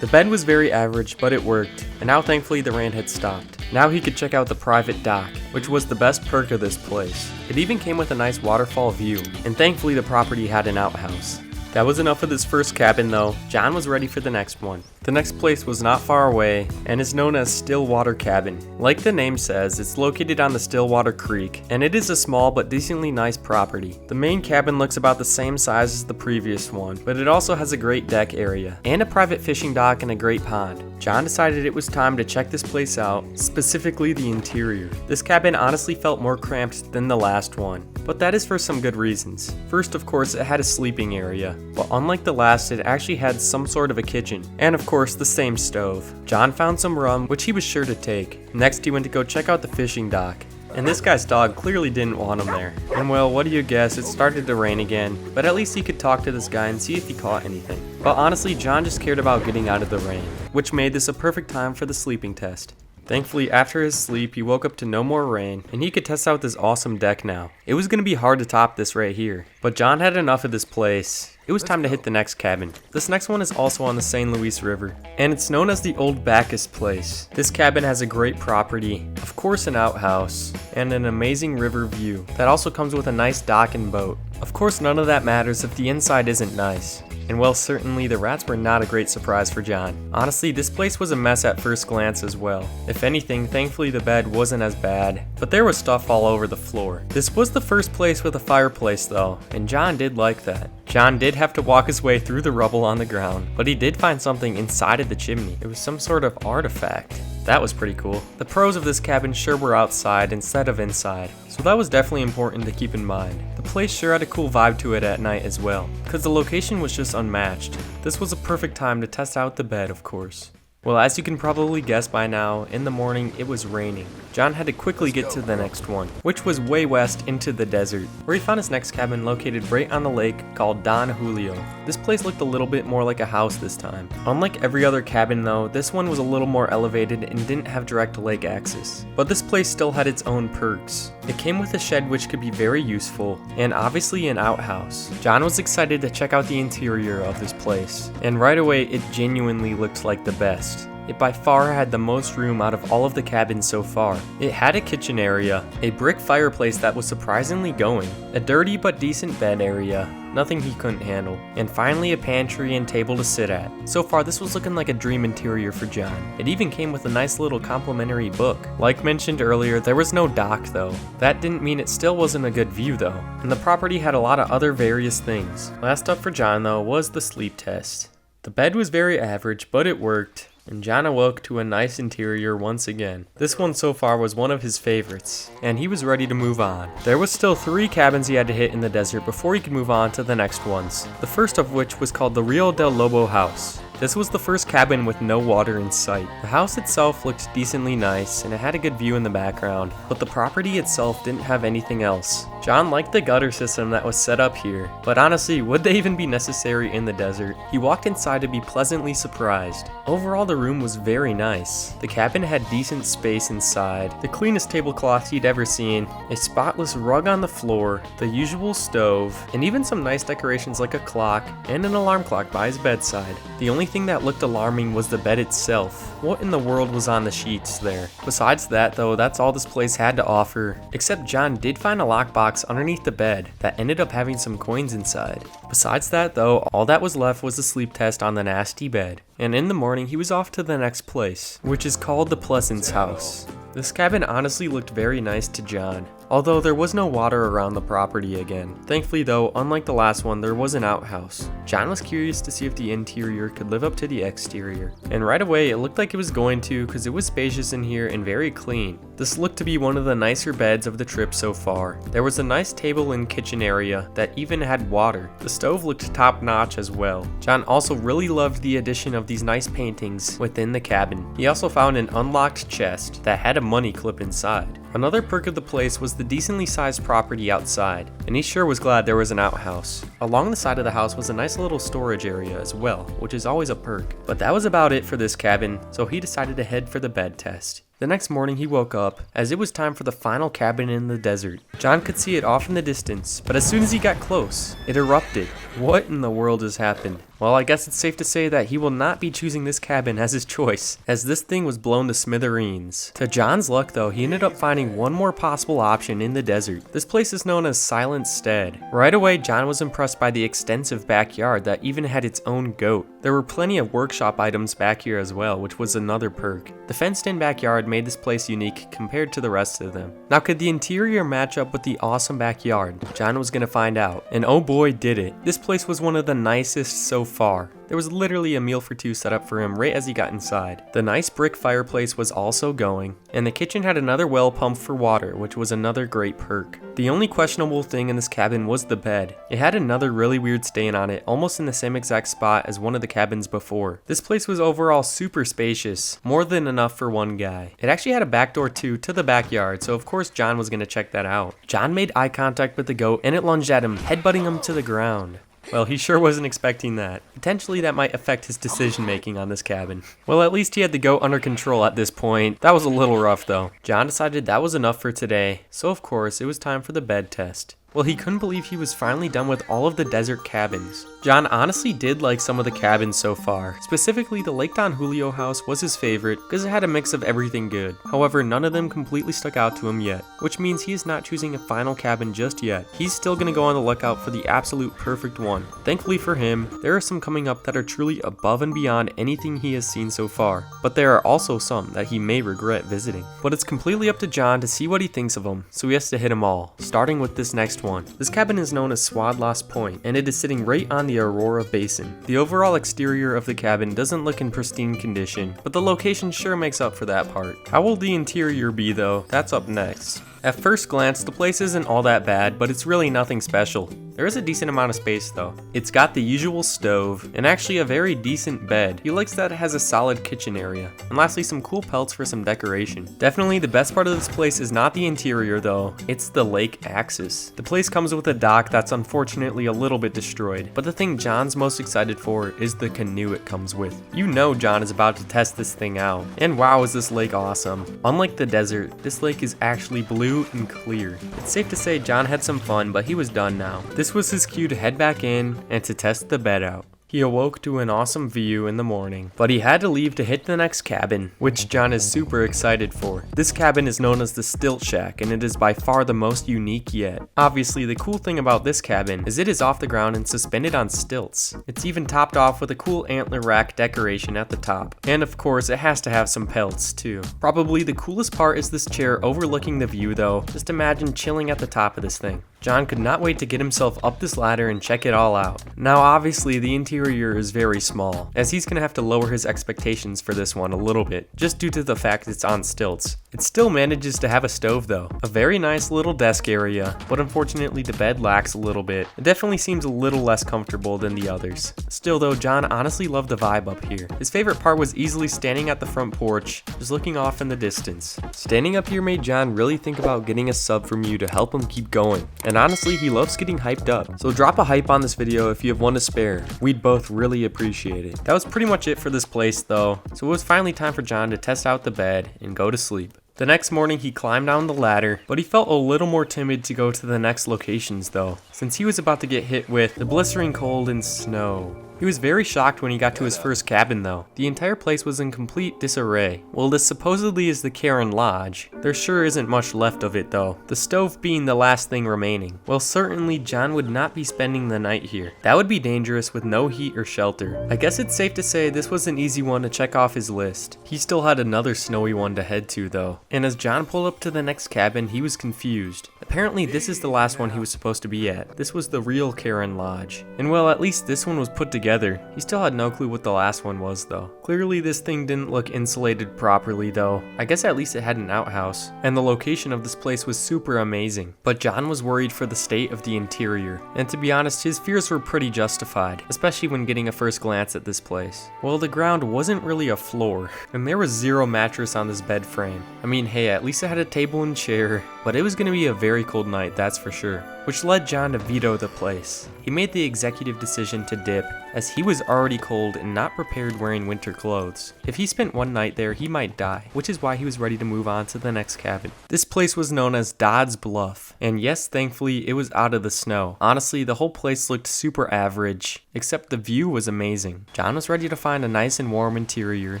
The bed was very average, but it worked, and now thankfully the rain had stopped. Now he could check out the private dock, which was the best perk of this place. It even came with a nice waterfall view, and thankfully the property had an outhouse. That was enough of this first cabin though. John was ready for the next one. The next place was not far away and is known as Stillwater Cabin. Like the name says, it's located on the Stillwater Creek, and it is a small but decently nice property. The main cabin looks about the same size as the previous one, but it also has a great deck area, and a private fishing dock and a great pond. John decided it was time to check this place out, specifically the interior. This cabin honestly felt more cramped than the last one, but that is for some good reasons. First, of course, it had a sleeping area, but unlike the last, it actually had some sort of a kitchen, and of course the same stove. John found some rum, which he was sure to take. Next, he went to go check out the fishing dock, and this guy's dog clearly didn't want him there. And well, what do you guess, it started to rain again, but at least he could talk to this guy and see if he caught anything. But honestly, John just cared about getting out of the rain, which made this a perfect time for the sleeping test. Thankfully, after his sleep, he woke up to no more rain, and he could test out this awesome deck now. It was going to be hard to top this right here, but John had enough of this place. It was time to hit the next cabin. This next one is also on the San Luis River, and it's known as the Old Bacchus Place. This cabin has a great property, of course an outhouse, and an amazing river view that also comes with a nice dock and boat. Of course, none of that matters if the inside isn't nice. And well, certainly the rats were not a great surprise for John. Honestly, this place was a mess at first glance as well. If anything, thankfully the bed wasn't as bad, but there was stuff all over the floor. This was the first place with a fireplace though, and John did like that. John did have to walk his way through the rubble on the ground, but he did find something inside of the chimney. It was some sort of artifact. That was pretty cool. The pros of this cabin sure were outside instead of inside, so that was definitely important to keep in mind. The place sure had a cool vibe to it at night as well, because the location was just unmatched. This was a perfect time to test out the bed, of course. Well, as you can probably guess by now, in the morning it was raining. John had to quickly get to the next one, which was way west into the desert, where he found his next cabin located right on the lake called Don Julio. This place looked a little bit more like a house this time. Unlike every other cabin though, this one was a little more elevated and didn't have direct lake access. But this place still had its own perks. It came with a shed which could be very useful, and obviously an outhouse. John was excited to check out the interior of this place, and right away it genuinely looked like the best. It by far had the most room out of all of the cabins so far. It had a kitchen area, a brick fireplace that was surprisingly going, a dirty but decent bed area, nothing he couldn't handle. And finally a pantry and table to sit at. So far this was looking like a dream interior for John. It even came with a nice little complimentary book. Like mentioned earlier, there was no dock though. That didn't mean it still wasn't a good view though. And the property had a lot of other various things. Last up for John though was the sleep test. The bed was very average, but it worked. And John awoke to a nice interior once again. This one so far was one of his favorites, and he was ready to move on. There was still 3 cabins he had to hit in the desert before he could move on to the next ones. The first of which was called the Rio del Lobo house. This was the first cabin with no water in sight. The house itself looked decently nice, and it had a good view in the background, but the property itself didn't have anything else. John liked the gutter system that was set up here, but honestly, would they even be necessary in the desert? He walked inside to be pleasantly surprised. Overall, the room was very nice. The cabin had decent space inside, the cleanest tablecloth he'd ever seen, a spotless rug on the floor, the usual stove, and even some nice decorations like a clock and an alarm clock by his bedside. The only thing that looked alarming was the bed itself. What in the world was on the sheets there? Besides that though, that's all this place had to offer. Except John did find a lockbox underneath the bed that ended up having some coins inside. Besides that though, all that was left was a sleep test on the nasty bed. And in the morning he was off to the next place, which is called the Pleasance House. This cabin honestly looked very nice to John, although there was no water around the property again. Thankfully though, unlike the last one, there was an outhouse. John was curious to see if the interior could live up to the exterior, and right away it looked like it was going to, because it was spacious in here and very clean. This looked to be one of the nicer beds of the trip so far. There was a nice table and kitchen area that even had water. The stove looked top notch as well. John also really loved the addition of these nice paintings within the cabin. He also found an unlocked chest that had a money clip inside. Another perk of the place was the decently sized property outside, and he sure was glad there was an outhouse. Along the side of the house was a nice little storage area as well, which is always a perk. But that was about it for this cabin, so he decided to head for the bed test. The next morning he woke up, as it was time for the final cabin in the desert. John could see it off in the distance, but as soon as he got close, it erupted. What in the world has happened? Well, I guess it's safe to say that he will not be choosing this cabin as his choice, as this thing was blown to smithereens. To John's luck though, he ended up finding one more possible option in the desert. This place is known as Silent Stead. Right away, John was impressed by the extensive backyard that even had its own goat. There were plenty of workshop items back here as well, which was another perk. The fenced-in backyard made this place unique compared to the rest of them. Now, could the interior match up with the awesome backyard? John was gonna find out, and oh boy did it. This place was one of the nicest so far. There was literally a meal for 2 set up for him right as he got inside. The nice brick fireplace was also going, and the kitchen had another well pump for water, which was another great perk. The only questionable thing in this cabin was the bed. It had another really weird stain on it, almost in the same exact spot as one of the cabins before. This place was overall super spacious, more than enough for one guy. It actually had a back door too to the backyard, so of course John was gonna check that out. John made eye contact with the goat and it lunged at him, headbutting him to the ground. Well, he sure wasn't expecting that. Potentially that might affect his decision making on this cabin. Well, at least he had the goat under control at this point. That was a little rough though. John decided that was enough for today, so of course it was time for the bed test. Well, he couldn't believe he was finally done with all of the desert cabins. John honestly did like some of the cabins so far. Specifically, the Lake Don Julio house was his favorite because it had a mix of everything good. However, none of them completely stuck out to him yet, which means he is not choosing a final cabin just yet. He's still gonna go on the lookout for the absolute perfect one. Thankfully for him, there are some coming up that are truly above and beyond anything he has seen so far, but there are also some that he may regret visiting. But it's completely up to John to see what he thinks of them, so he has to hit them all, starting with this next one. This cabin is known as Swadlost Point, and it is sitting right on the Aurora Basin. The overall exterior of the cabin doesn't look in pristine condition, but the location sure makes up for that part. How will the interior be though? That's up next. At first glance, the place isn't all that bad, but it's really nothing special. There is a decent amount of space though. It's got the usual stove, and actually a very decent bed. He likes that it has a solid kitchen area. And lastly, some cool pelts for some decoration. Definitely the best part of this place is not the interior though, it's the lake axis. The place comes with a dock that's unfortunately a little bit destroyed, but the thing John's most excited for is the canoe it comes with. You know John is about to test this thing out. And wow, is this lake awesome. Unlike the desert, this lake is actually blue and clear. It's safe to say John had some fun, but he was done now. This was his cue to head back in and to test the bed out. He awoke to an awesome view in the morning, but he had to leave to hit the next cabin, which John is super excited for. This cabin is known as the Stilt Shack, and it is by far the most unique yet. Obviously, the cool thing about this cabin is it is off the ground and suspended on stilts. It's even topped off with a cool antler rack decoration at the top. And of course, it has to have some pelts too. Probably the coolest part is this chair overlooking the view though. Just imagine chilling at the top of this thing. John could not wait to get himself up this ladder and check it all out. Now obviously the interior is very small, as he's gonna have to lower his expectations for this one a little bit, just due to the fact it's on stilts. It still manages to have a stove though, a very nice little desk area, but unfortunately the bed lacks a little bit. It definitely seems a little less comfortable than the others. Still though, John honestly loved the vibe up here. His favorite part was easily standing at the front porch, just looking off in the distance. Standing up here made John really think about getting a sub from you to help him keep going. And honestly, he loves getting hyped up. So drop a hype on this video if you have one to spare. We'd both really appreciate it. That was pretty much it for this place though. So it was finally time for John to test out the bed and go to sleep. The next morning he climbed down the ladder, but he felt a little more timid to go to the next locations though, since he was about to get hit with the blistering cold and snow. He was very shocked when he got to his first cabin though. The entire place was in complete disarray. Well, this supposedly is the Karen Lodge. There sure isn't much left of it though, the stove being the last thing remaining. Well, certainly John would not be spending the night here. That would be dangerous with no heat or shelter. I guess it's safe to say this was an easy one to check off his list. He still had another snowy one to head to though. And as John pulled up to the next cabin, he was confused. Apparently this is the last one he was supposed to be at. This was the real Karen Lodge. And well, at least this one was put together. He still had no clue what the last one was though. Clearly this thing didn't look insulated properly though. I guess at least it had an outhouse. And the location of this place was super amazing. But John was worried for the state of the interior. And to be honest, his fears were pretty justified, especially when getting a first glance at this place. Well, the ground wasn't really a floor, and there was zero mattress on this bed frame. I mean, hey, at least it had a table and chair, but it was gonna be a very cold night, that's for sure. Which led John to veto the place. He made the executive decision to dip, as he was already cold and not prepared wearing winter clothes. If he spent one night there, he might die, which is why he was ready to move on to the next cabin. This place was known as Dodd's Bluff, and yes, thankfully, it was out of the snow. Honestly, the whole place looked super average, except the view was amazing. John was ready to find a nice and warm interior,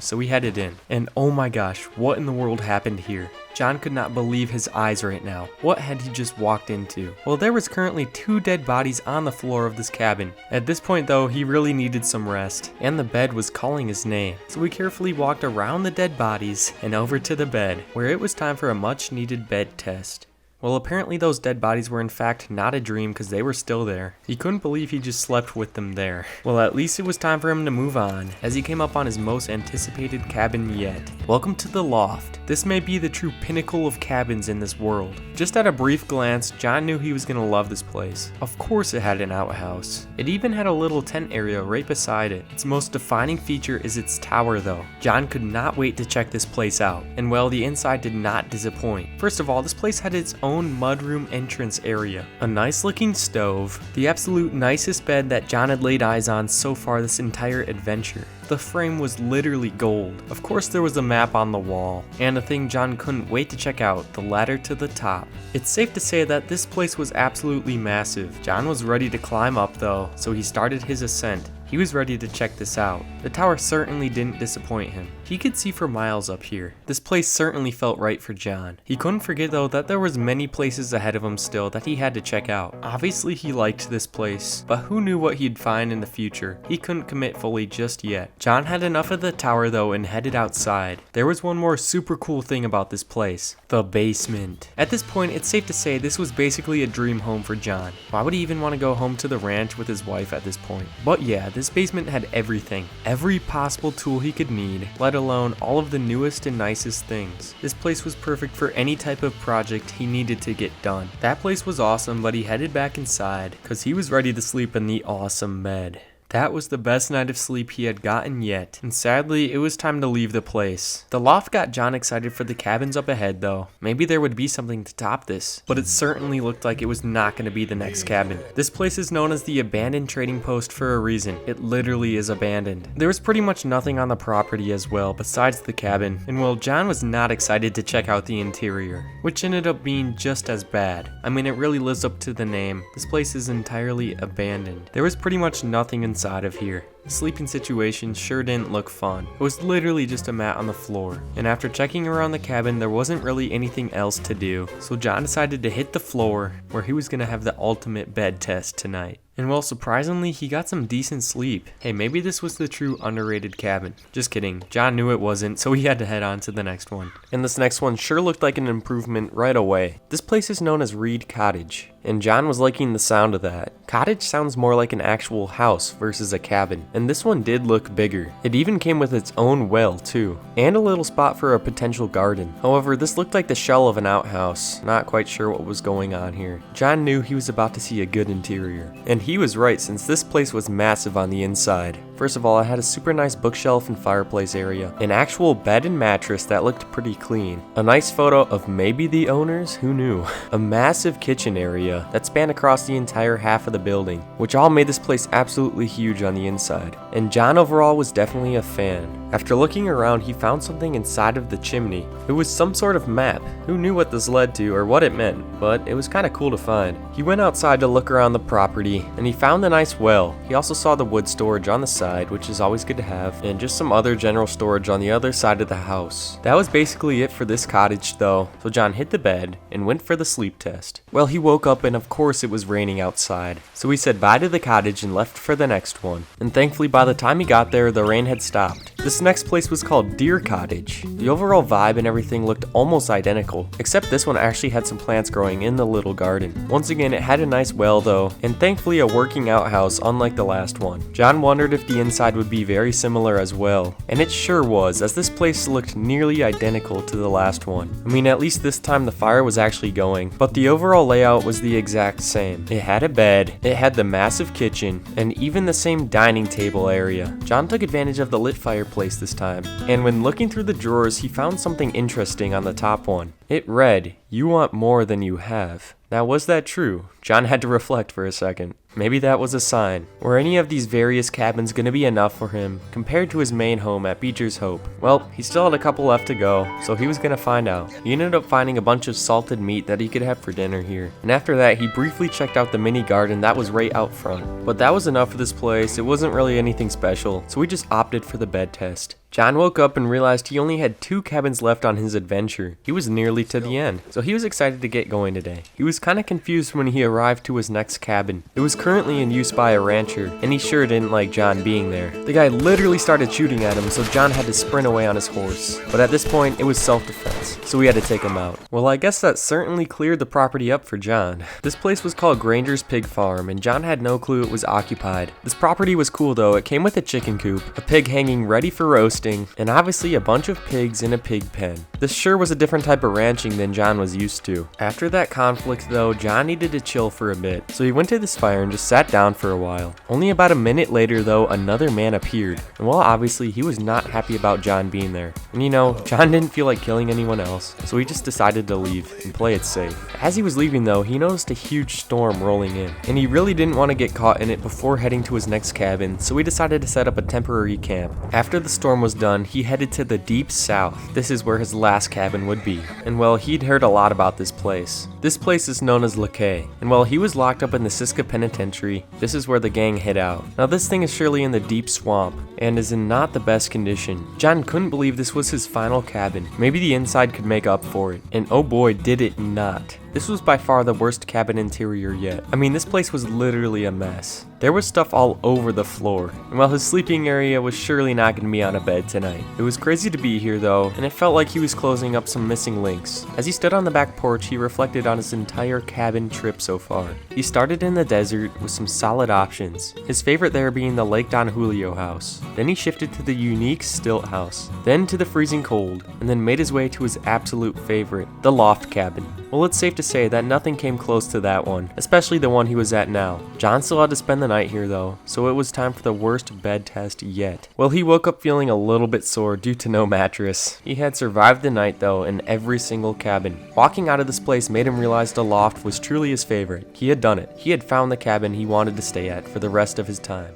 so we headed in. And oh my gosh, what in the world happened here? John could not believe his eyes right now. What had he just walked into? Well, there was currently 2 dead bodies on the floor of this cabin. At this point though, he really needed some rest, and the bed was calling his name. So we carefully walked around the dead bodies and over to the bed, where it was time for a much needed bed test. Well, apparently those dead bodies were in fact not a dream because they were still there. He couldn't believe he just slept with them there. Well, at least it was time for him to move on, as he came up on his most anticipated cabin yet. Welcome to the Loft. This may be the true pinnacle of cabins in this world. Just at a brief glance, John knew he was gonna love this place. Of course it had an outhouse. It even had a little tent area right beside it. Its most defining feature is its tower though. John could not wait to check this place out. And well, the inside did not disappoint. First of all, this place had its own mudroom entrance area, a nice looking stove, the absolute nicest bed that John had laid eyes on so far this entire adventure. The frame was literally gold. Of course there was a map on the wall, and a thing John couldn't wait to check out, the ladder to the top. It's safe to say that this place was absolutely massive. John was ready to climb up though, so he started his ascent. He was ready to check this out. The tower certainly didn't disappoint him. He could see for miles up here. This place certainly felt right for John. He couldn't forget though that there was many places ahead of him still that he had to check out. Obviously he liked this place, but who knew what he'd find in the future? He couldn't commit fully just yet. John had enough of the tower though and headed outside. There was one more super cool thing about this place: the basement. At this point, it's safe to say this was basically a dream home for John. Why would he even want to go home to the ranch with his wife at this point? But yeah, this basement had everything. Every possible tool he could need, let alone all of the newest and nicest things. This place was perfect for any type of project he needed to get done. That place was awesome, but he headed back inside because he was ready to sleep in the awesome bed. That was the best night of sleep he had gotten yet, and sadly, it was time to leave the place. The loft got John excited for the cabins up ahead though. Maybe there would be something to top this, but it certainly looked like it was not going to be the next cabin. This place is known as the abandoned trading post for a reason. It literally is abandoned. There was pretty much nothing on the property as well besides the cabin, and well, John was not excited to check out the interior, which ended up being just as bad. I mean, it really lives up to the name. This place is entirely abandoned. There was pretty much nothing inside inside of here. The sleeping situation sure didn't look fun. It was literally just a mat on the floor, and after checking around the cabin there wasn't really anything else to do, so John decided to hit the floor where he was going to have the ultimate bed test tonight. And well, surprisingly, he got some decent sleep. Hey, maybe this was the true underrated cabin. Just kidding, John knew it wasn't, so he had to head on to the next one. And this next one sure looked like an improvement right away. This place is known as Reed Cottage, and John was liking the sound of that. Cottage sounds more like an actual house versus a cabin, and this one did look bigger. It even came with its own well too, and a little spot for a potential garden. However, this looked like the shell of an outhouse. Not quite sure what was going on here. John knew he was about to see a good interior, and he was right since this place was massive on the inside. First of all, it had a super nice bookshelf and fireplace area, an actual bed and mattress that looked pretty clean, a nice photo of maybe the owners, who knew, a massive kitchen area that spanned across the entire half of the building, which all made this place absolutely huge on the inside, and John overall was definitely a fan. After looking around, he found something inside of the chimney. It was some sort of map. Who knew what this led to or what it meant, but it was kind of cool to find. He went outside to look around the property, and he found a nice well. He also saw the wood storage on the side, which is always good to have, and just some other general storage on the other side of the house. That was basically it for this cottage though, so John hit the bed and went for the sleep test. Well, he woke up and of course it was raining outside, so he said bye to the cottage and left for the next one. And thankfully by the time he got there, the rain had stopped. This next place was called Deer Cottage. The overall vibe and everything looked almost identical, except this one actually had some plants growing in the little garden. Once again, it had a nice well though, and thankfully a working outhouse unlike the last one. John wondered if the inside would be very similar as well, and it sure was, as this place looked nearly identical to the last one. I mean, at least this time the fire was actually going, but the overall layout was the exact same. It had a bed, it had the massive kitchen, and even the same dining table area. John took advantage of the lit fireplace this time, and when looking through the drawers, he found something interesting on the top one. It read, "You want more than you have." Now, was that true? John had to reflect for a second. Maybe that was a sign. Were any of these various cabins going to be enough for him compared to his main home at Beecher's Hope? Well, he still had a couple left to go, so he was going to find out. He ended up finding a bunch of salted meat that he could have for dinner here. And after that, he briefly checked out the mini garden that was right out front. But that was enough for this place. It wasn't really anything special, so he just opted for the bed test. John woke up and realized he only had 2 cabins left on his adventure. He was nearly to the end, so he was excited to get going today. He was kind of confused when he arrived to his next cabin. It was currently in use by a rancher, and he sure didn't like John being there. The guy literally started shooting at him, so John had to sprint away on his horse. But at this point, it was self-defense, so we had to take him out. Well, I guess that certainly cleared the property up for John. This place was called Granger's Pig Farm, and John had no clue it was occupied. This property was cool though. It came with a chicken coop, a pig hanging ready for roasting, and obviously a bunch of pigs in a pig pen. This sure was a different type of ranching than John was used to. After that conflict though, John needed to chill for a bit, so he went to this fire and just sat down for a while. Only about a minute later though, another man appeared, and well, obviously he was not happy about John being there. And you know, John didn't feel like killing anyone else, so he just decided to leave and play it safe. As he was leaving though, he noticed a huge storm rolling in, and he really didn't want to get caught in it before heading to his next cabin, so he decided to set up a temporary camp. After the storm was done, he headed to the deep south. This is where his last cabin would be. And well, he'd heard a lot about this place. This place is known as LeCay, and while he was locked up in the Sitka Penitentiary, this is where the gang hid out. Now this thing is surely in the deep swamp, and is in not the best condition. John couldn't believe this was his final cabin. Maybe the inside could make up for it, and oh boy did it not. This was by far the worst cabin interior yet. I mean, this place was literally a mess. There was stuff all over the floor, and while his sleeping area was surely not going to be on a bed tonight. It was crazy to be here though, and it felt like he was closing up some missing links. As he stood on the back porch, he reflected on his entire cabin trip so far. He started in the desert with some solid options, his favorite there being the Lake Don Julio house. Then he shifted to the unique Stilt house, then to the freezing cold, and then made his way to his absolute favorite, the loft cabin. Well, it's safe to say that nothing came close to that one, especially the one he was at now. John still had to spend the night here though, so it was time for the worst bed test yet. Well, he woke up feeling a little bit sore due to no mattress. He had survived the night though in every single cabin. Walking out of this place made him realize the loft was truly his favorite. He had done it. He had found the cabin he wanted to stay at for the rest of his time.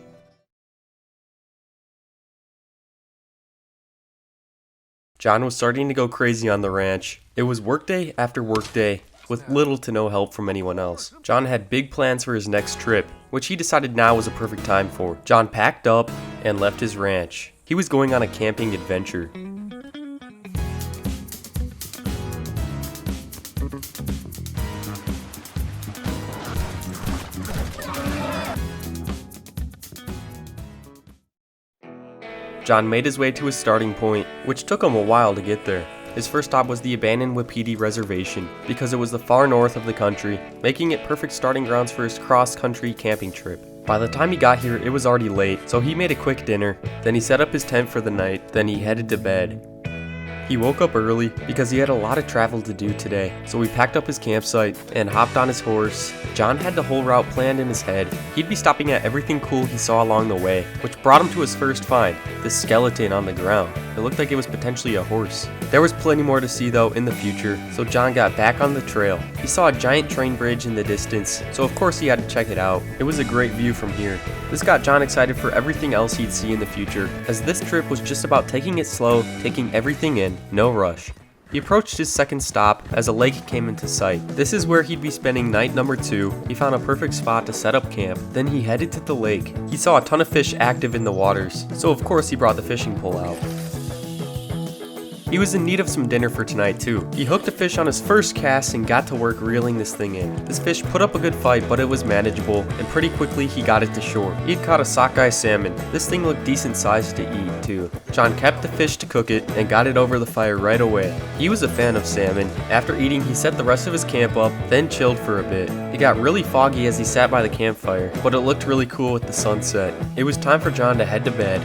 John was starting to go crazy on the ranch. It was workday after workday with little to no help from anyone else. John had big plans for his next trip, which he decided now was a perfect time for. John packed up and left his ranch. He was going on a camping adventure. John made his way to his starting point, which took him a while to get there. His first stop was the abandoned Wapiti Reservation, because it was the far north of the country, making it perfect starting grounds for his cross-country camping trip. By the time he got here, it was already late, so he made a quick dinner, then he set up his tent for the night, then he headed to bed. He woke up early because he had a lot of travel to do today, so he packed up his campsite and hopped on his horse. John had the whole route planned in his head. He'd be stopping at everything cool he saw along the way, which brought him to his first find, this skeleton on the ground. It looked like it was potentially a horse. There was plenty more to see though in the future, so John got back on the trail. He saw a giant train bridge in the distance, so of course he had to check it out. It was a great view from here. This got John excited for everything else he'd see in the future, as this trip was just about taking it slow, taking everything in, no rush. He approached his second stop as a lake came into sight. This is where he'd be spending night number 2. He found a perfect spot to set up camp, then he headed to the lake. He saw a ton of fish active in the waters, so of course he brought the fishing pole out. He was in need of some dinner for tonight too. He hooked a fish on his first cast and got to work reeling this thing in. This fish put up a good fight, but it was manageable, and pretty quickly he got it to shore. He'd caught a sockeye salmon. This thing looked decent sized to eat too. John kept the fish to cook it and got it over the fire right away. He was a fan of salmon. After eating, he set the rest of his camp up, then chilled for a bit. It got really foggy as he sat by the campfire, but it looked really cool with the sunset. It was time for John to head to bed.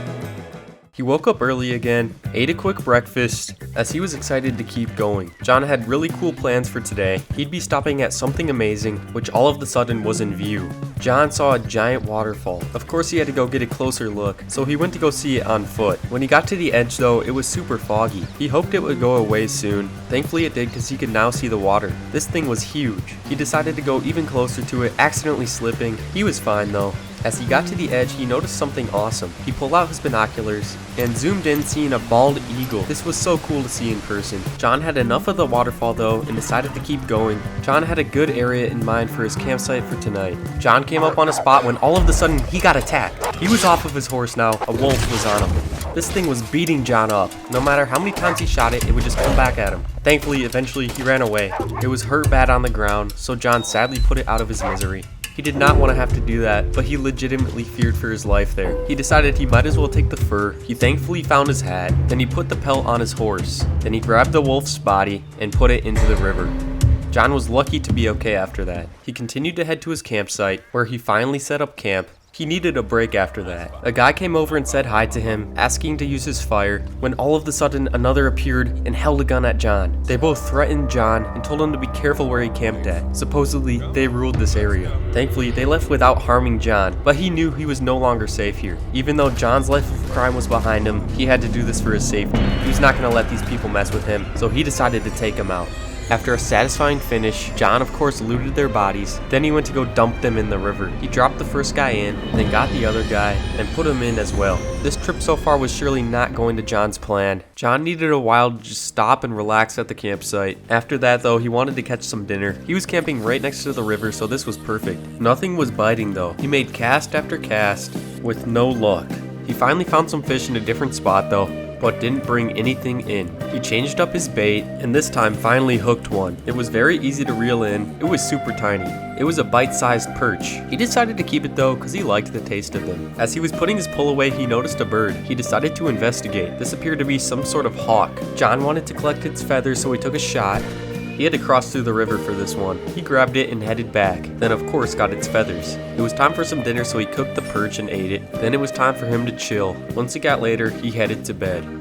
He woke up early again, ate a quick breakfast, as he was excited to keep going. John had really cool plans for today. He'd be stopping at something amazing, which all of a sudden was in view. John saw a giant waterfall. Of course he had to go get a closer look, so he went to go see it on foot. When he got to the edge though, it was super foggy. He hoped it would go away soon. Thankfully it did, because he could now see the water. This thing was huge. He decided to go even closer to it, accidentally slipping. He was fine though. As he got to the edge, he noticed something awesome. He pulled out his binoculars and zoomed in, seeing a bald eagle. This was so cool to see in person. John had enough of the waterfall though and decided to keep going. John had a good area in mind for his campsite for tonight. John came up on a spot when all of a sudden he got attacked. He was off of his horse now. A wolf was on him. This thing was beating John up. No matter how many times he shot it, it would just come back at him. Thankfully, eventually he ran away. It was hurt bad on the ground, so John sadly put it out of his misery. He did not want to have to do that, but he legitimately feared for his life there. He decided he might as well take the fur. He thankfully found his hat, then he put the pelt on his horse. Then he grabbed the wolf's body and put it into the river. John was lucky to be okay after that. He continued to head to his campsite, where he finally set up camp. He needed a break after that. A guy came over and said hi to him, asking to use his fire, when all of a sudden another appeared and held a gun at John. They both threatened John and told him to be careful where he camped at. Supposedly, they ruled this area. Thankfully, they left without harming John, but he knew he was no longer safe here. Even though John's life of crime was behind him, he had to do this for his safety. He was not going to let these people mess with him, so he decided to take him out. After a satisfying finish, John of course looted their bodies, then he went to go dump them in the river. He dropped the first guy in, then got the other guy, and put him in as well. This trip so far was surely not going to John's plan. John needed a while to just stop and relax at the campsite. After that though, he wanted to catch some dinner. He was camping right next to the river, so this was perfect. Nothing was biting though. He made cast after cast, with no luck. He finally found some fish in a different spot though, but didn't bring anything in. He changed up his bait, and this time finally hooked one. It was very easy to reel in. It was super tiny. It was a bite-sized perch. He decided to keep it though, because he liked the taste of them. As he was putting his pole away, he noticed a bird. He decided to investigate. This appeared to be some sort of hawk. John wanted to collect its feathers, so he took a shot. He had to cross through the river for this one. He grabbed it and headed back, then of course got its feathers. It was time for some dinner, so he cooked the perch and ate it. Then it was time for him to chill. Once it got later, he headed to bed.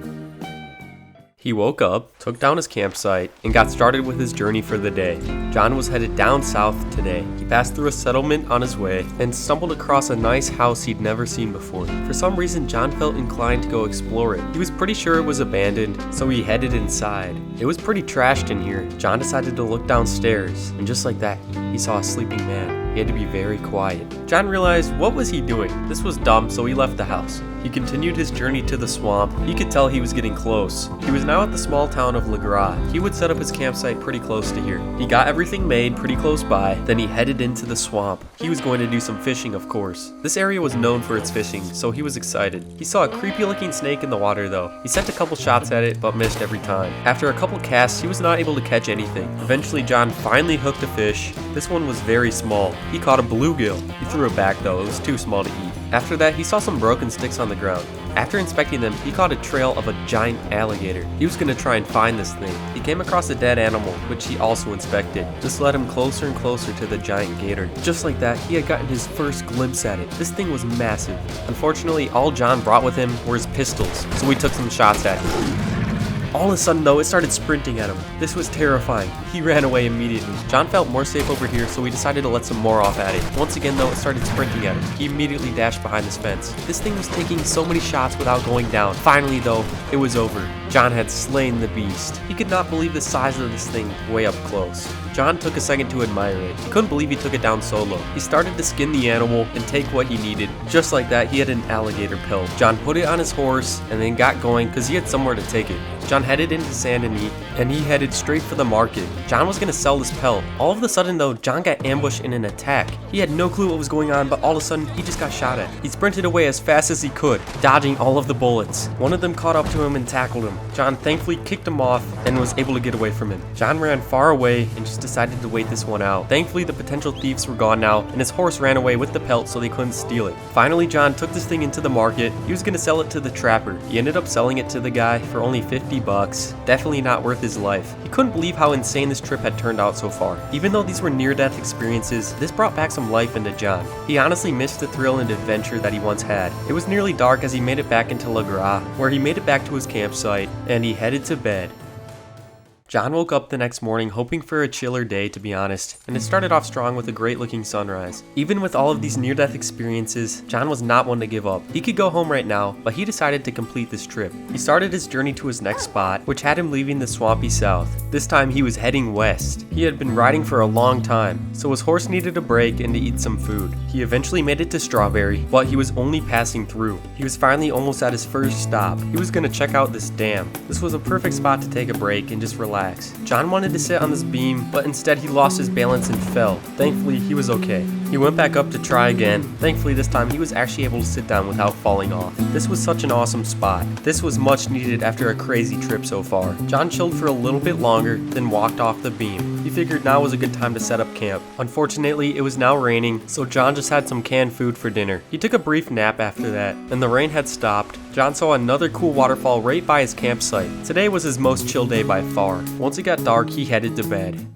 He woke up, took down his campsite, and got started with his journey for the day. John was headed down south today. He passed through a settlement on his way and stumbled across a nice house he'd never seen before. For some reason, John felt inclined to go explore it. He was pretty sure it was abandoned, so he headed inside. It was pretty trashed in here. John decided to look downstairs, and just like that, he saw a sleeping man. He had to be very quiet. John realized, what was he doing? This was dumb, so he left the house. He continued his journey to the swamp. He could tell he was getting close. He was now at the small town of LeGras. He would set up his campsite pretty close to here. He got everything made pretty close by, then he headed into the swamp. He was going to do some fishing, of course. This area was known for its fishing, so he was excited. He saw a creepy looking snake in the water though. He sent a couple shots at it, but missed every time. After a couple casts, he was not able to catch anything. Eventually, John finally hooked a fish. This one was very small. He caught a bluegill. He threw it back though, it was too small to eat. After that, he saw some broken sticks on the ground. After inspecting them, he caught a trail of a giant alligator. He was going to try and find this thing. He came across a dead animal, which he also inspected. This led him closer and closer to the giant gator. Just like that, he had gotten his first glimpse at it. This thing was massive. Unfortunately, all John brought with him were his pistols, so he took some shots at it. All of a sudden though, it started sprinting at him. This was terrifying. He ran away immediately. John felt more safe over here, so he decided to let some more off at it. Once again though, it started sprinting at him. He immediately dashed behind this fence. This thing was taking so many shots without going down. Finally though, it was over. John had slain the beast. He could not believe the size of this thing way up close. John took a second to admire it. He couldn't believe he took it down solo. He started to skin the animal and take what he needed. Just like that, he had an alligator pelt. John put it on his horse and then got going because he had somewhere to take it. John headed into Saint Denis and he headed straight for the market. John was going to sell this pelt. All of a sudden though, John got ambushed in an attack. He had no clue what was going on, but all of a sudden he just got shot at. He sprinted away as fast as he could, dodging all of the bullets. One of them caught up to him and tackled him. John thankfully kicked him off and was able to get away from him. John ran far away and just decided to wait this one out. Thankfully the potential thieves were gone now and his horse ran away with the pelt so they couldn't steal it. Finally John took this thing into the market. He was going to sell it to the trapper. He ended up selling it to the guy for only 50 bucks. Definitely not worth his life. He couldn't believe how insane this trip had turned out so far. Even though these were near-death experiences, this brought back some life into John. He honestly missed the thrill and adventure that he once had. It was nearly dark as he made it back into LeGras, where he made it back to his campsite, and he headed to bed. John woke up the next morning hoping for a chiller day, to be honest, and it started off strong with a great looking sunrise. Even with all of these near-death experiences, John was not one to give up. He could go home right now, but he decided to complete this trip. He started his journey to his next spot, which had him leaving the swampy south. This time he was heading west. He had been riding for a long time, so his horse needed a break and to eat some food. He eventually made it to Strawberry, but he was only passing through. He was finally almost at his first stop. He was going to check out this dam. This was a perfect spot to take a break and just relax. John wanted to sit on this beam, but instead he lost his balance and fell. Thankfully, he was okay. He went back up to try again. Thankfully, this time he was actually able to sit down without falling off. This was such an awesome spot. This was much needed after a crazy trip so far. John chilled for a little bit longer, then walked off the beam. He figured now was a good time to set up camp. Unfortunately, it was now raining, so John just had some canned food for dinner. He took a brief nap after that, and the rain had stopped. John saw another cool waterfall right by his campsite. Today was his most chill day by far. Once it got dark, he headed to bed.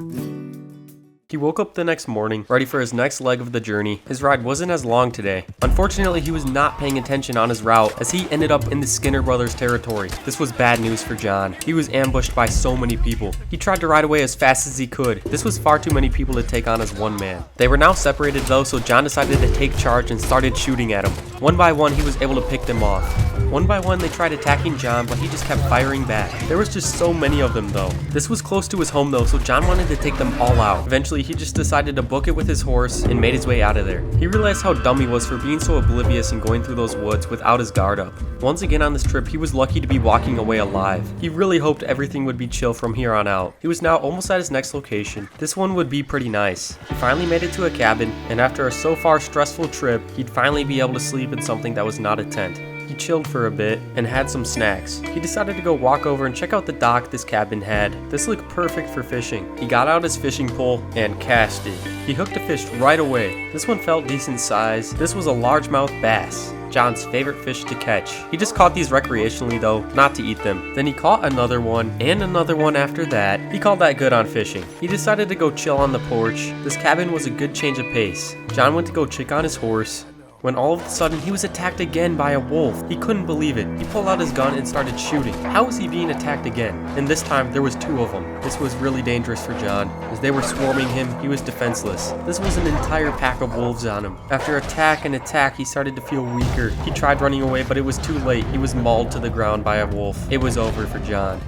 He woke up the next morning, ready for his next leg of the journey. His ride wasn't as long today. Unfortunately, he was not paying attention on his route as he ended up in the Skinner Brothers territory. This was bad news for John. He was ambushed by so many people. He tried to ride away as fast as he could. This was far too many people to take on as one man. They were now separated though, so John decided to take charge and started shooting at them. One by one, he was able to pick them off. One by one, they tried attacking John, but he just kept firing back. There was just so many of them though. This was close to his home though, so John wanted to take them all out. Eventually, he just decided to book it with his horse and made his way out of there. He realized how dumb he was for being so oblivious and going through those woods without his guard up. Once again on this trip, he was lucky to be walking away alive. He really hoped everything would be chill from here on out. He was now almost at his next location. This one would be pretty nice. He finally made it to a cabin, and after a so far stressful trip, he'd finally be able to sleep in something that was not a tent. He chilled for a bit and had some snacks. He decided to go walk over and check out the dock this cabin had. This looked perfect for fishing. He got out his fishing pole and cast it. He hooked a fish right away. This one felt decent size. This was a largemouth bass, John's favorite fish to catch. He just caught these recreationally though, not to eat them. Then he caught another one and another one after that. He called that good on fishing. He decided to go chill on the porch. This cabin was a good change of pace. John went to go check on his horse, when all of a sudden he was attacked again by a wolf. He couldn't believe it. He pulled out his gun and started shooting. How was he being attacked again? And this time there was two of them. This was really dangerous for John. As they were swarming him, he was defenseless. This was an entire pack of wolves on him. After attack and attack, he started to feel weaker. He tried running away, but it was too late. He was mauled to the ground by a wolf. It was over for John.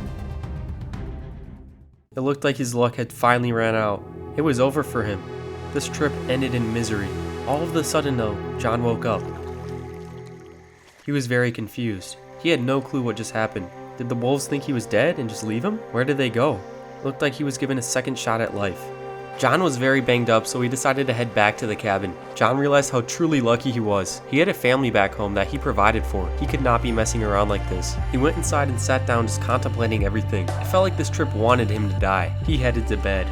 It looked like his luck had finally ran out. It was over for him. This trip ended in misery. All of a sudden though, John woke up. He was very confused. He had no clue what just happened. Did the wolves think he was dead and just leave him? Where did they go? Looked like he was given a second shot at life. John was very banged up, so he decided to head back to the cabin. John realized how truly lucky he was. He had a family back home that he provided for. He could not be messing around like this. He went inside and sat down just contemplating everything. It felt like this trip wanted him to die. He headed to bed.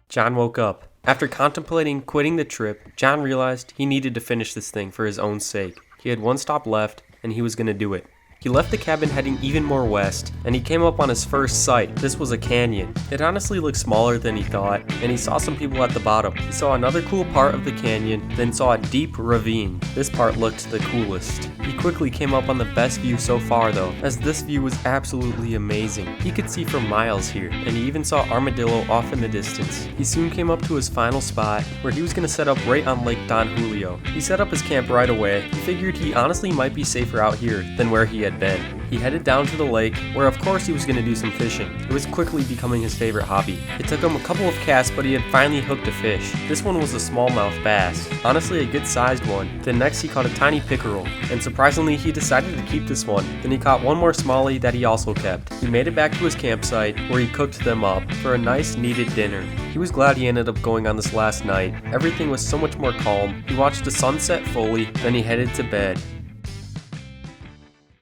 John woke up. After contemplating quitting the trip, John realized he needed to finish this thing for his own sake. He had one stop left, and he was going to do it. He left the cabin heading even more west, and he came up on his first sight. This was a canyon. It honestly looked smaller than he thought, and he saw some people at the bottom. He saw another cool part of the canyon, then saw a deep ravine. This part looked the coolest. He quickly came up on the best view so far though, as this view was absolutely amazing. He could see for miles here, and he even saw Armadillo off in the distance. He soon came up to his final spot, where he was going to set up right on Lake Don Julio. He set up his camp right away. He figured he honestly might be safer out here than where he had been. He headed down to the lake, where of course he was going to do some fishing. It was quickly becoming his favorite hobby. It took him a couple of casts, but he had finally hooked a fish. This one was a smallmouth bass, honestly a good sized one. Then next he caught a tiny pickerel, and surprisingly he decided to keep this one. Then he caught one more smallie that he also kept. He made it back to his campsite, where he cooked them up for a nice needed dinner. He was glad he ended up going on this last night. Everything was so much more calm. He watched the sunset fully, then he headed to bed.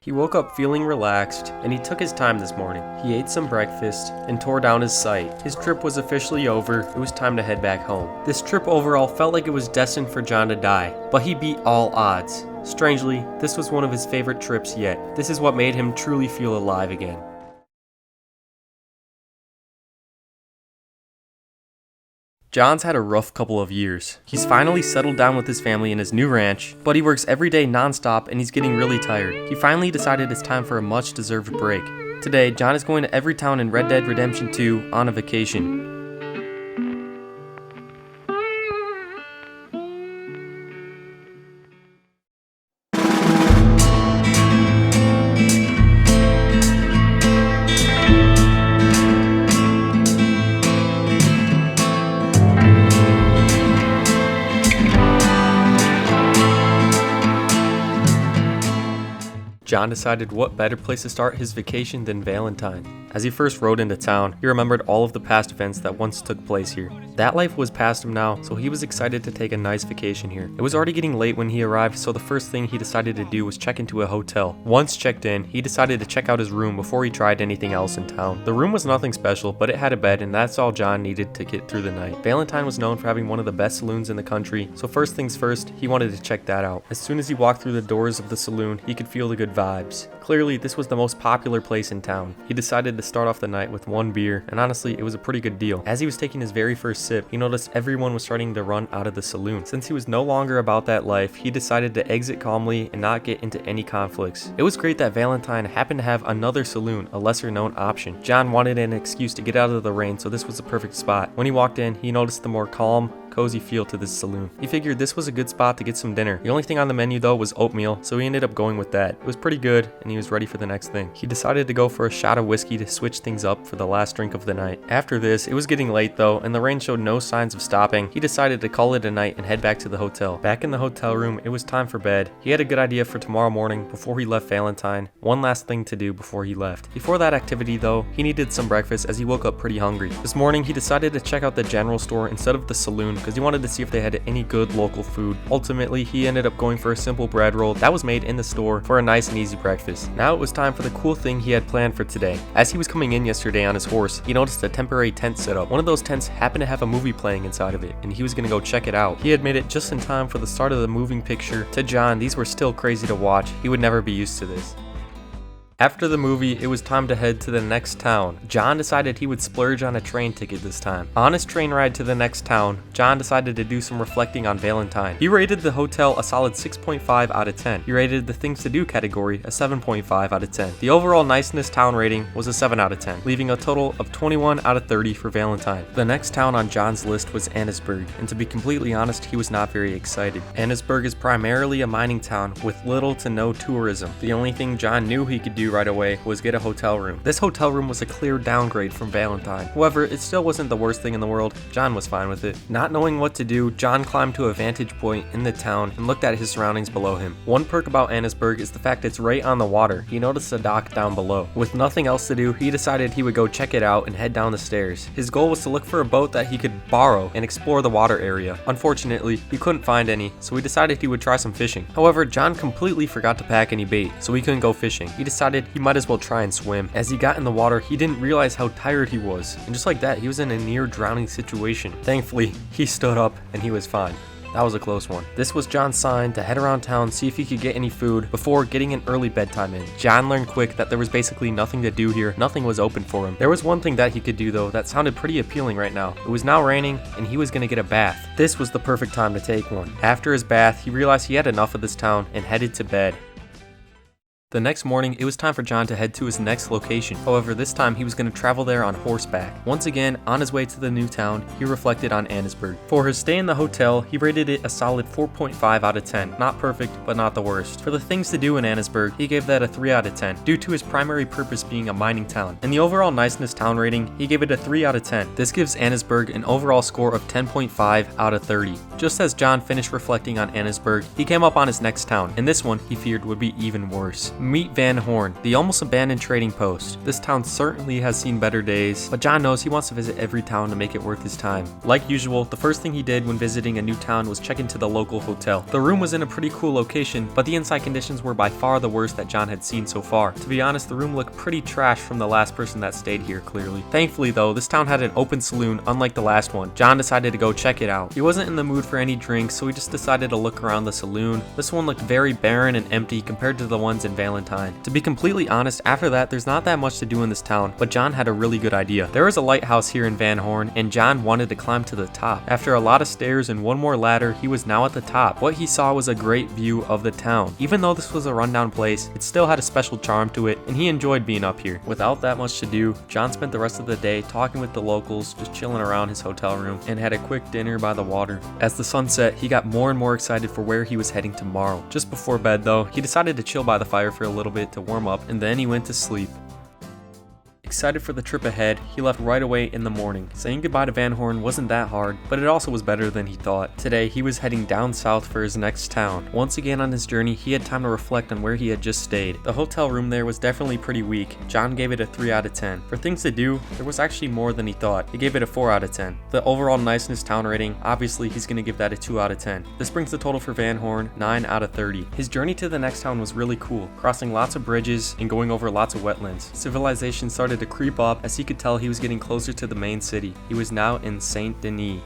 He woke up feeling relaxed, and he took his time this morning. He ate some breakfast and tore down his site. His trip was officially over. It was time to head back home. This trip overall felt like it was destined for John to die, but he beat all odds. Strangely, this was one of his favorite trips yet. This is what made him truly feel alive again. John's had a rough couple of years. He's finally settled down with his family in his new ranch, but he works every day non-stop and he's getting really tired. He finally decided it's time for a much-deserved break. Today, John is going to every town in Red Dead Redemption 2 on a vacation. John decided what better place to start his vacation than Valentine. As he first rode into town, he remembered all of the past events that once took place here. That life was past him now, so he was excited to take a nice vacation here. It was already getting late when he arrived, so the first thing he decided to do was check into a hotel. Once checked in, he decided to check out his room before he tried anything else in town. The room was nothing special, but it had a bed and that's all John needed to get through the night. Valentine was known for having one of the best saloons in the country, so first things first, he wanted to check that out. As soon as he walked through the doors of the saloon, he could feel the good vibes. Clearly, this was the most popular place in town. He decided to start off the night with one beer, and honestly, it was a pretty good deal. As he was taking his very first sip, he noticed everyone was starting to run out of the saloon. Since he was no longer about that life, he decided to exit calmly and not get into any conflicts. It was great that Valentine happened to have another saloon, a lesser known option. John wanted an excuse to get out of the rain, so this was a perfect spot. When he walked in, he noticed the more calm, cozy feel to this saloon. He figured this was a good spot to get some dinner. The only thing on the menu though was oatmeal, so he ended up going with that. It was pretty good, and he was ready for the next thing. He decided to go for a shot of whiskey to switch things up for the last drink of the night. After this, it was getting late though, and the rain showed no signs of stopping. He decided to call it a night and head back to the hotel. Back in the hotel room, it was time for bed. He had a good idea for tomorrow morning before he left Valentine. One last thing to do before he left. Before that activity though, he needed some breakfast as he woke up pretty hungry. This morning, he decided to check out the general store instead of the saloon because he wanted to see if they had any good local food. Ultimately, he ended up going for a simple bread roll that was made in the store for a nice and easy breakfast. Now it was time for the cool thing he had planned for today. As he was coming in yesterday on his horse, he noticed a temporary tent set up. One of those tents happened to have a movie playing inside of it, and he was gonna go check it out. He had made it just in time for the start of the moving picture. To John, these were still crazy to watch. He would never be used to this. After the movie, it was time to head to the next town. John decided he would splurge on a train ticket this time. On his train ride to the next town, John decided to do some reflecting on Valentine. He rated the hotel a solid 6.5 out of 10. He rated the things to do category a 7.5 out of 10. The overall niceness town rating was a 7 out of 10, leaving a total of 21 out of 30 for Valentine. The next town on John's list was Annisburg, and to be completely honest, he was not very excited. Annisburg is primarily a mining town with little to no tourism. The only thing John knew he could do right away was get a hotel room. This hotel room was a clear downgrade from Valentine. However, it still wasn't the worst thing in the world. John was fine with it. Not knowing what to do, John climbed to a vantage point in the town and looked at his surroundings below him. One perk about Annesburg is the fact it's right on the water. He noticed a dock down below. With nothing else to do, he decided he would go check it out and head down the stairs. His goal was to look for a boat that he could borrow and explore the water area. Unfortunately, he couldn't find any, so he decided he would try some fishing. However, John completely forgot to pack any bait, so he couldn't go fishing. He decided he might as well try and swim. As he got in the water, he didn't realize how tired he was, and just like that, he was in a near drowning situation. Thankfully, he stood up and he was fine. That was a close one. This was John's sign to head around town, see if he could get any food before getting an early bedtime in. John learned quick that there was basically nothing to do here. Nothing was open for him. There was one thing that he could do though that sounded pretty appealing right now. It was now raining and he was gonna get a bath. This was the perfect time to take one. After his bath, he realized he had enough of this town and headed to bed. The next morning, it was time for John to head to his next location. However, this time he was going to travel there on horseback. Once again, on his way to the new town, he reflected on Annesburg. For his stay in the hotel, he rated it a solid 4.5 out of 10. Not perfect, but not the worst. For the things to do in Annesburg, he gave that a 3 out of 10, due to his primary purpose being a mining town. And the overall niceness town rating, he gave it a 3 out of 10. This gives Annesburg an overall score of 10.5 out of 30. Just as John finished reflecting on Annesburg, he came up on his next town, and this one he feared would be even worse. Meet Van Horn, the almost abandoned trading post. This town certainly has seen better days, but John knows he wants to visit every town to make it worth his time. Like usual, the first thing he did when visiting a new town was check into the local hotel. The room was in a pretty cool location, but the inside conditions were by far the worst that John had seen so far. To be honest, the room looked pretty trash from the last person that stayed here, clearly. Thankfully though, this town had an open saloon unlike the last one. John decided to go check it out. He wasn't in the mood for any drinks, so he just decided to look around the saloon. This one looked very barren and empty compared to the ones in Valentine. To be completely honest, after that, there's not that much to do in this town, but John had a really good idea. There is a lighthouse here in Van Horn, and John wanted to climb to the top. After a lot of stairs and one more ladder, he was now at the top. What he saw was a great view of the town. Even though this was a rundown place, it still had a special charm to it, and he enjoyed being up here. Without that much to do, John spent the rest of the day talking with the locals, just chilling around his hotel room, and had a quick dinner by the water. As the sun set, he got more and more excited for where he was heading tomorrow. Just before bed though, he decided to chill by the fire for a little bit to warm up, and then he went to sleep. Excited for the trip ahead, he left right away in the morning. Saying goodbye to Van Horn wasn't that hard, but it also was better than he thought. Today, he was heading down south for his next town. Once again on his journey, he had time to reflect on where he had just stayed. The hotel room there was definitely pretty weak. John gave it a 3 out of 10. For things to do, there was actually more than he thought. He gave it a 4 out of 10. The overall niceness town rating, obviously he's going to give that a 2 out of 10. This brings the total for Van Horn 9 out of 30. His journey to the next town was really cool, crossing lots of bridges and going over lots of wetlands. Civilization started to creep up as he could tell he was getting closer to the main city. He was now in Saint Denis.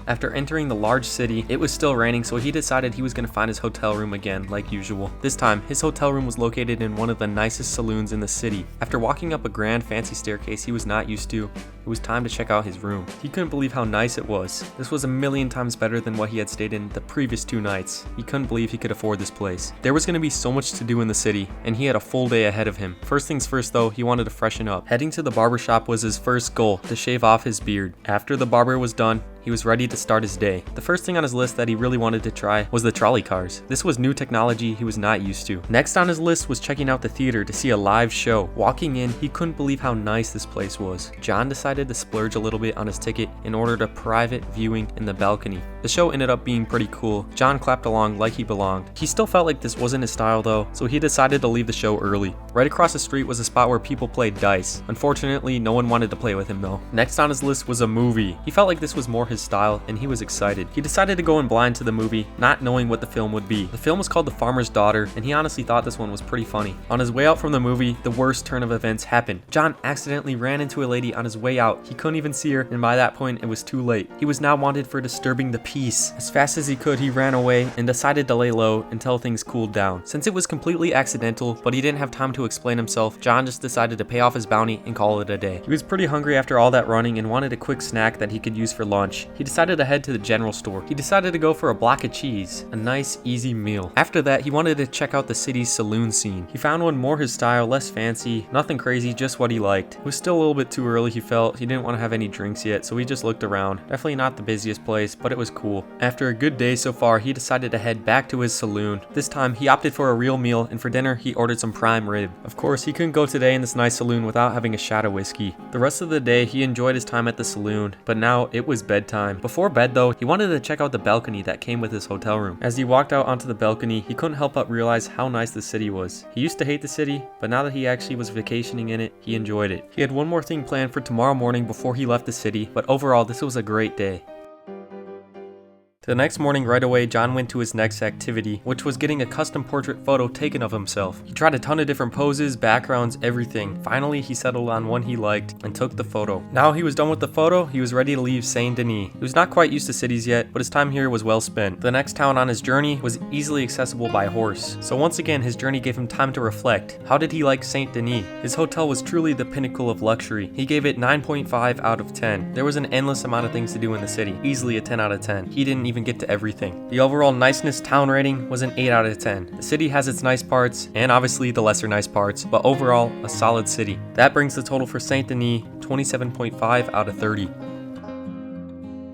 After entering the large city, it was still raining, so he decided he was going to find his hotel room again, like usual. This time, his hotel room was located in one of the nicest saloons in the city. After walking up a grand fancy staircase he was not used to, it was time to check out his room. He couldn't believe how nice it was. This was a million times better than what he had stayed in the previous 2 nights. He couldn't believe he could afford this place. There was going to be so much to do in the city, and he had a full day ahead of him. First things first though, he wanted to freshen up. Heading to the barber shop was his first goal, to shave off his beard. After the barber was done, he was ready to start his day. The first thing on his list that he really wanted to try was the trolley cars. This was new technology he was not used to. Next on his list was checking out the theater to see a live show. Walking in, he couldn't believe how nice this place was. John decided to splurge a little bit on his ticket and ordered a private viewing in the balcony. The show ended up being pretty cool. John clapped along like he belonged. He still felt like this wasn't his style though, so he decided to leave the show early. Right across the street was a spot where people played dice. Unfortunately, no one wanted to play with him though. Next on his list was a movie. He felt like this was more his style, and he was excited. He decided to go in blind to the movie, not knowing what the film would be. The film was called The Farmer's Daughter, and he honestly thought this one was pretty funny. On his way out from the movie, the worst turn of events happened. John accidentally ran into a lady on his way out. He couldn't even see her, and by that point, it was too late. He was now wanted for disturbing the peace. As fast as he could, he ran away and decided to lay low until things cooled down. Since it was completely accidental, but he didn't have time to explain himself, John just decided to pay off his bounty and call it a day. He was pretty hungry after all that running and wanted a quick snack that he could use for lunch. lunch, he decided to head to the general store. He decided to go for a block of cheese, a nice, easy meal. After that, he wanted to check out the city's saloon scene. He found one more his style, less fancy, nothing crazy, just what he liked. It was still a little bit too early, he felt. He didn't want to have any drinks yet, so he just looked around. Definitely not the busiest place, but it was cool. After a good day so far, he decided to head back to his saloon. This time, he opted for a real meal, and for dinner, he ordered some prime rib. Of course, he couldn't go today in this nice saloon without having a shot of whiskey. The rest of the day, he enjoyed his time at the saloon, but now it was bedtime. Before bed though, he wanted to check out the balcony that came with his hotel room. As he walked out onto the balcony, he couldn't help but realize how nice the city was. He used to hate the city, but now that he actually was vacationing in it, he enjoyed it. He had one more thing planned for tomorrow morning before he left the city, but overall this was a great day. The next morning right away, John went to his next activity, which was getting a custom portrait photo taken of himself. He tried a ton of different poses, backgrounds, everything. Finally, he settled on one he liked and took the photo. Now he was done with the photo, he was ready to leave Saint Denis. He was not quite used to cities yet, but his time here was well spent. The next town on his journey was easily accessible by horse. So once again, his journey gave him time to reflect. How did he like Saint Denis? His hotel was truly the pinnacle of luxury. He gave it 9.5 out of 10. There was an endless amount of things to do in the city, easily a 10 out of 10. He didn't even get to everything. The overall niceness town rating was an 8 out of 10. The city has its nice parts, and obviously the lesser nice parts, but overall, a solid city. That brings the total for Saint Denis 27.5 out of 30.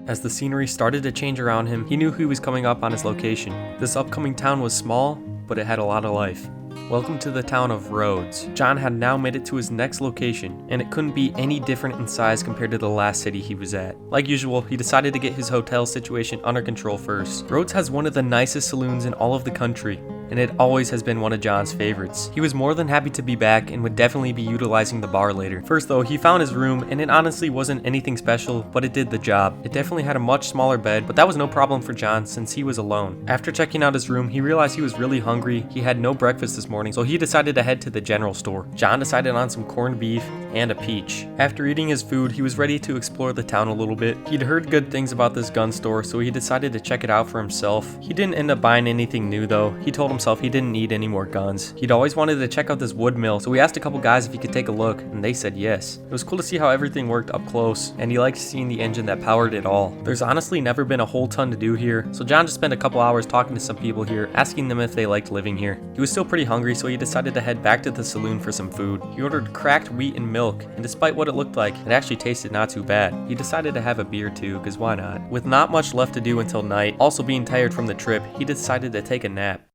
As the scenery started to change around him, he knew he was coming up on his location. This upcoming town was small, but it had a lot of life. Welcome to the town of Rhodes. John had now made it to his next location, and it couldn't be any different in size compared to the last city he was at. Like usual, he decided to get his hotel situation under control first. Rhodes has one of the nicest saloons in all of the country, and it always has been one of John's favorites. He was more than happy to be back and would definitely be utilizing the bar later. First though, he found his room, and it honestly wasn't anything special, but it did the job. It definitely had a much smaller bed, but that was no problem for John since he was alone. After checking out his room, he realized he was really hungry. He had no breakfast this morning, so he decided to head to the general store. John decided on some corned beef and a peach. After eating his food, he was ready to explore the town a little bit. He'd heard good things about this gun store, so he decided to check it out for himself. He didn't end up buying anything new though. He told himself he didn't need any more guns. He'd always wanted to check out this wood mill, so he asked a couple guys if he could take a look, and they said yes. It was cool to see how everything worked up close, and he liked seeing the engine that powered it all. There's honestly never been a whole ton to do here, so John just spent a couple hours talking to some people here, asking them if they liked living here. He was still pretty hungry, so he decided to head back to the saloon for some food. He ordered cracked wheat and milk, and despite what it looked like, it actually tasted not too bad. He decided to have a beer too, cause why not? With not much left to do until night, also being tired from the trip, he decided to take a nap.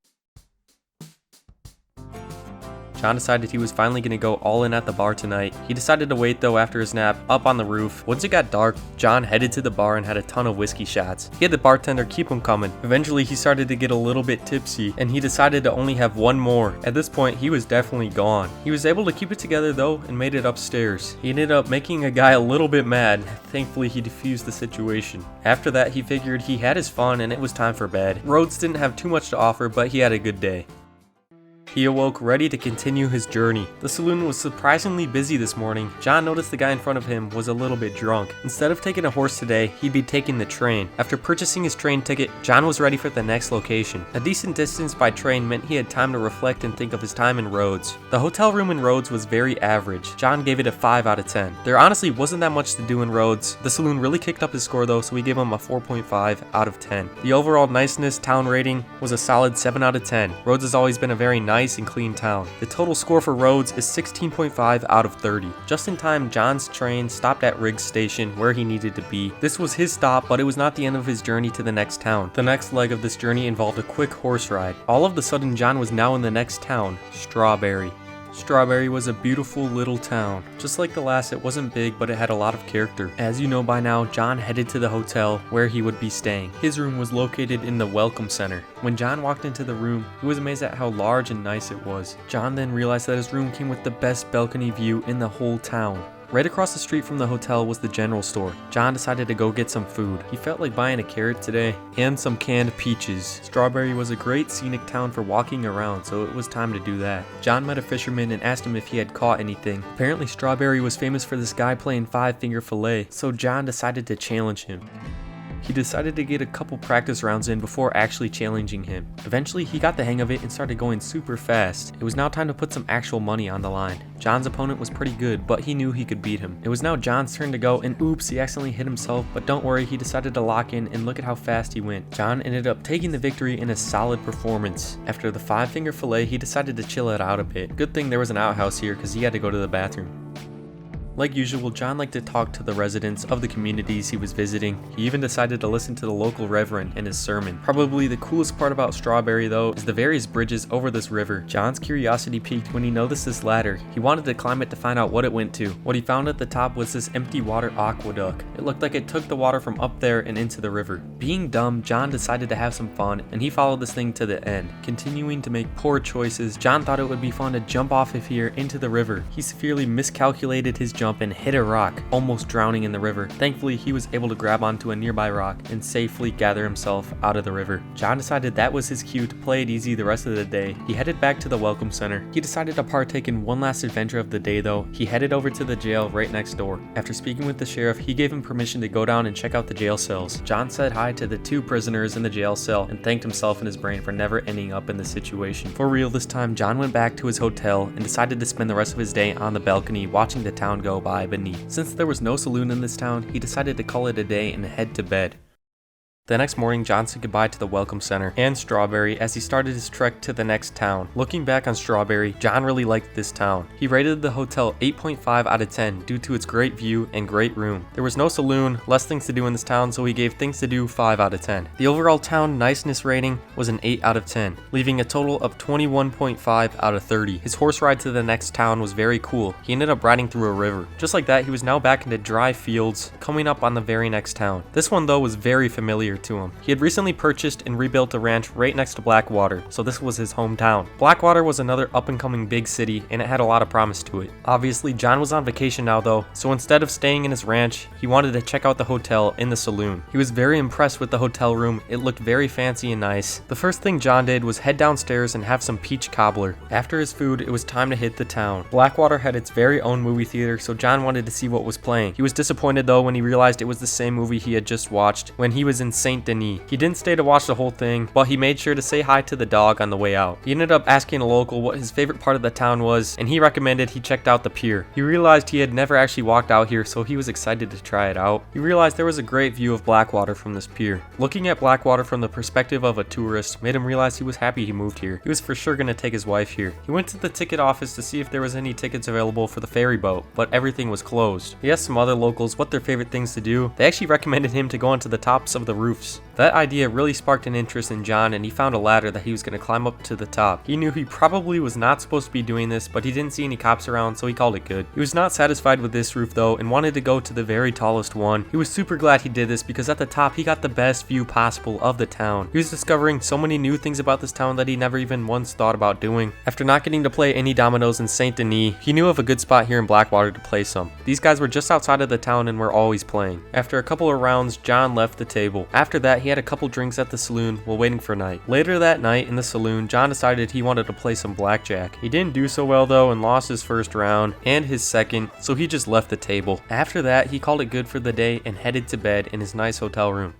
John decided he was finally going to go all in at the bar tonight. He decided to wait though after his nap up on the roof. Once it got dark, John headed to the bar and had a ton of whiskey shots. He had the bartender keep them coming. Eventually he started to get a little bit tipsy and he decided to only have one more. At this point he was definitely gone. He was able to keep it together though and made it upstairs. He ended up making a guy a little bit mad. Thankfully he diffused the situation. After that he figured he had his fun and it was time for bed. Rhodes didn't have too much to offer, but he had a good day. He awoke ready to continue his journey. The saloon was surprisingly busy this morning. John noticed the guy in front of him was a little bit drunk. Instead of taking a horse today, he'd be taking the train. After purchasing his train ticket, John was ready for the next location. A decent distance by train meant he had time to reflect and think of his time in Rhodes. The hotel room in Rhodes was very average. John gave it a 5 out of 10. There honestly wasn't that much to do in Rhodes. The saloon really kicked up his score though, so we gave him a 4.5 out of 10. The overall niceness town rating was a solid 7 out of 10. Rhodes has always been a very nice and clean town. The total score for Rhodes is 16.5 out of 30. Just in time, John's train stopped at Riggs Station where he needed to be. This was his stop, but it was not the end of his journey to the next town. The next leg of this journey involved a quick horse ride. All of a sudden, John was now in the next town, Strawberry. Strawberry was a beautiful little town. Just like the last, it wasn't big, but it had a lot of character. As you know by now, John headed to the hotel where he would be staying. His room was located in the Welcome Center. When John walked into the room, he was amazed at how large and nice it was. John then realized that his room came with the best balcony view in the whole town. Right across the street from the hotel was the general store. John decided to go get some food. He felt like buying a carrot today and some canned peaches. Strawberry was a great scenic town for walking around, so it was time to do that. John met a fisherman and asked him if he had caught anything. Apparently Strawberry was famous for this guy playing 5-finger fillet, so John decided to challenge him. He decided to get a couple practice rounds in before actually challenging him. Eventually, he got the hang of it and started going super fast. It was now time to put some actual money on the line. John's opponent was pretty good, but he knew he could beat him. It was now John's turn to go, and oops, he accidentally hit himself, but don't worry, he decided to lock in, and look at how fast he went. John ended up taking the victory in a solid performance. After the 5-finger fillet, he decided to chill it out a bit. Good thing there was an outhouse here, because he had to go to the bathroom. Like usual, John liked to talk to the residents of the communities he was visiting. He even decided to listen to the local reverend and his sermon. Probably the coolest part about Strawberry though is the various bridges over this river. John's curiosity peaked when he noticed this ladder. He wanted to climb it to find out what it went to. What he found at the top was this empty water aqueduct. It looked like it took the water from up there and into the river. Being dumb, John decided to have some fun and he followed this thing to the end. Continuing to make poor choices, John thought it would be fun to jump off of here into the river. He severely miscalculated his jump and hit a rock, almost drowning in the river. Thankfully, he was able to grab onto a nearby rock and safely gather himself out of the river. John decided that was his cue to play it easy the rest of the day. He headed back to the welcome center. He decided to partake in one last adventure of the day though. He headed over to the jail right next door. After speaking with the sheriff, he gave him permission to go down and check out the jail cells. John said hi to the 2 prisoners in the jail cell and thanked himself and his brain for never ending up in this situation. For real this time, John went back to his hotel and decided to spend the rest of his day on the balcony watching the town go by beneath. Since there was no saloon in this town, he decided to call it a day and head to bed. The next morning, John said goodbye to the Welcome Center and Strawberry as he started his trek to the next town. Looking back on Strawberry, John really liked this town. He rated the hotel 8.5 out of 10 due to its great view and great room. There was no saloon, less things to do in this town, so he gave things to do 5 out of 10. The overall town niceness rating was an 8 out of 10, leaving a total of 21.5 out of 30. His horse ride to the next town was very cool. He ended up riding through a river. Just like that, he was now back into dry fields, coming up on the very next town. This one though was very familiar to him. He had recently purchased and rebuilt a ranch right next to Blackwater, so this was his hometown. Blackwater was another up-and-coming big city, and it had a lot of promise to it. Obviously, John was on vacation now though, so instead of staying in his ranch, he wanted to check out the hotel in the saloon. He was very impressed with the hotel room. It looked very fancy and nice. The first thing John did was head downstairs and have some peach cobbler. After his food, it was time to hit the town. Blackwater had its very own movie theater, so John wanted to see what was playing. He was disappointed though when he realized it was the same movie he had just watched when he was in Saint Denis. He didn't stay to watch the whole thing, but he made sure to say hi to the dog on the way out. He ended up asking a local what his favorite part of the town was, and he recommended he checked out the pier. He realized he had never actually walked out here, so he was excited to try it out. He realized there was a great view of Blackwater from this pier. Looking at Blackwater from the perspective of a tourist made him realize he was happy he moved here. He was for sure going to take his wife here. He went to the ticket office to see if there was any tickets available for the ferry boat, but everything was closed. He asked some other locals what their favorite things to do. They actually recommended him to go onto the tops of the roofs. That idea really sparked an interest in John, and he found a ladder that he was going to climb up to the top. He knew he probably was not supposed to be doing this, but he didn't see any cops around, so he called it good. He was not satisfied with this roof though and wanted to go to the very tallest one. He was super glad he did this because at the top he got the best view possible of the town. He was discovering so many new things about this town that he never even once thought about doing. After not getting to play any dominoes in Saint Denis, he knew of a good spot here in Blackwater to play some. These guys were just outside of the town and were always playing. After a couple of rounds, John left the table. After that, he had a couple drinks at the saloon while waiting for night. Later that night in the saloon, John decided he wanted to play some blackjack. He didn't do so well though and lost his first round and his second, so he just left the table. After that, he called it good for the day and headed to bed in his nice hotel room.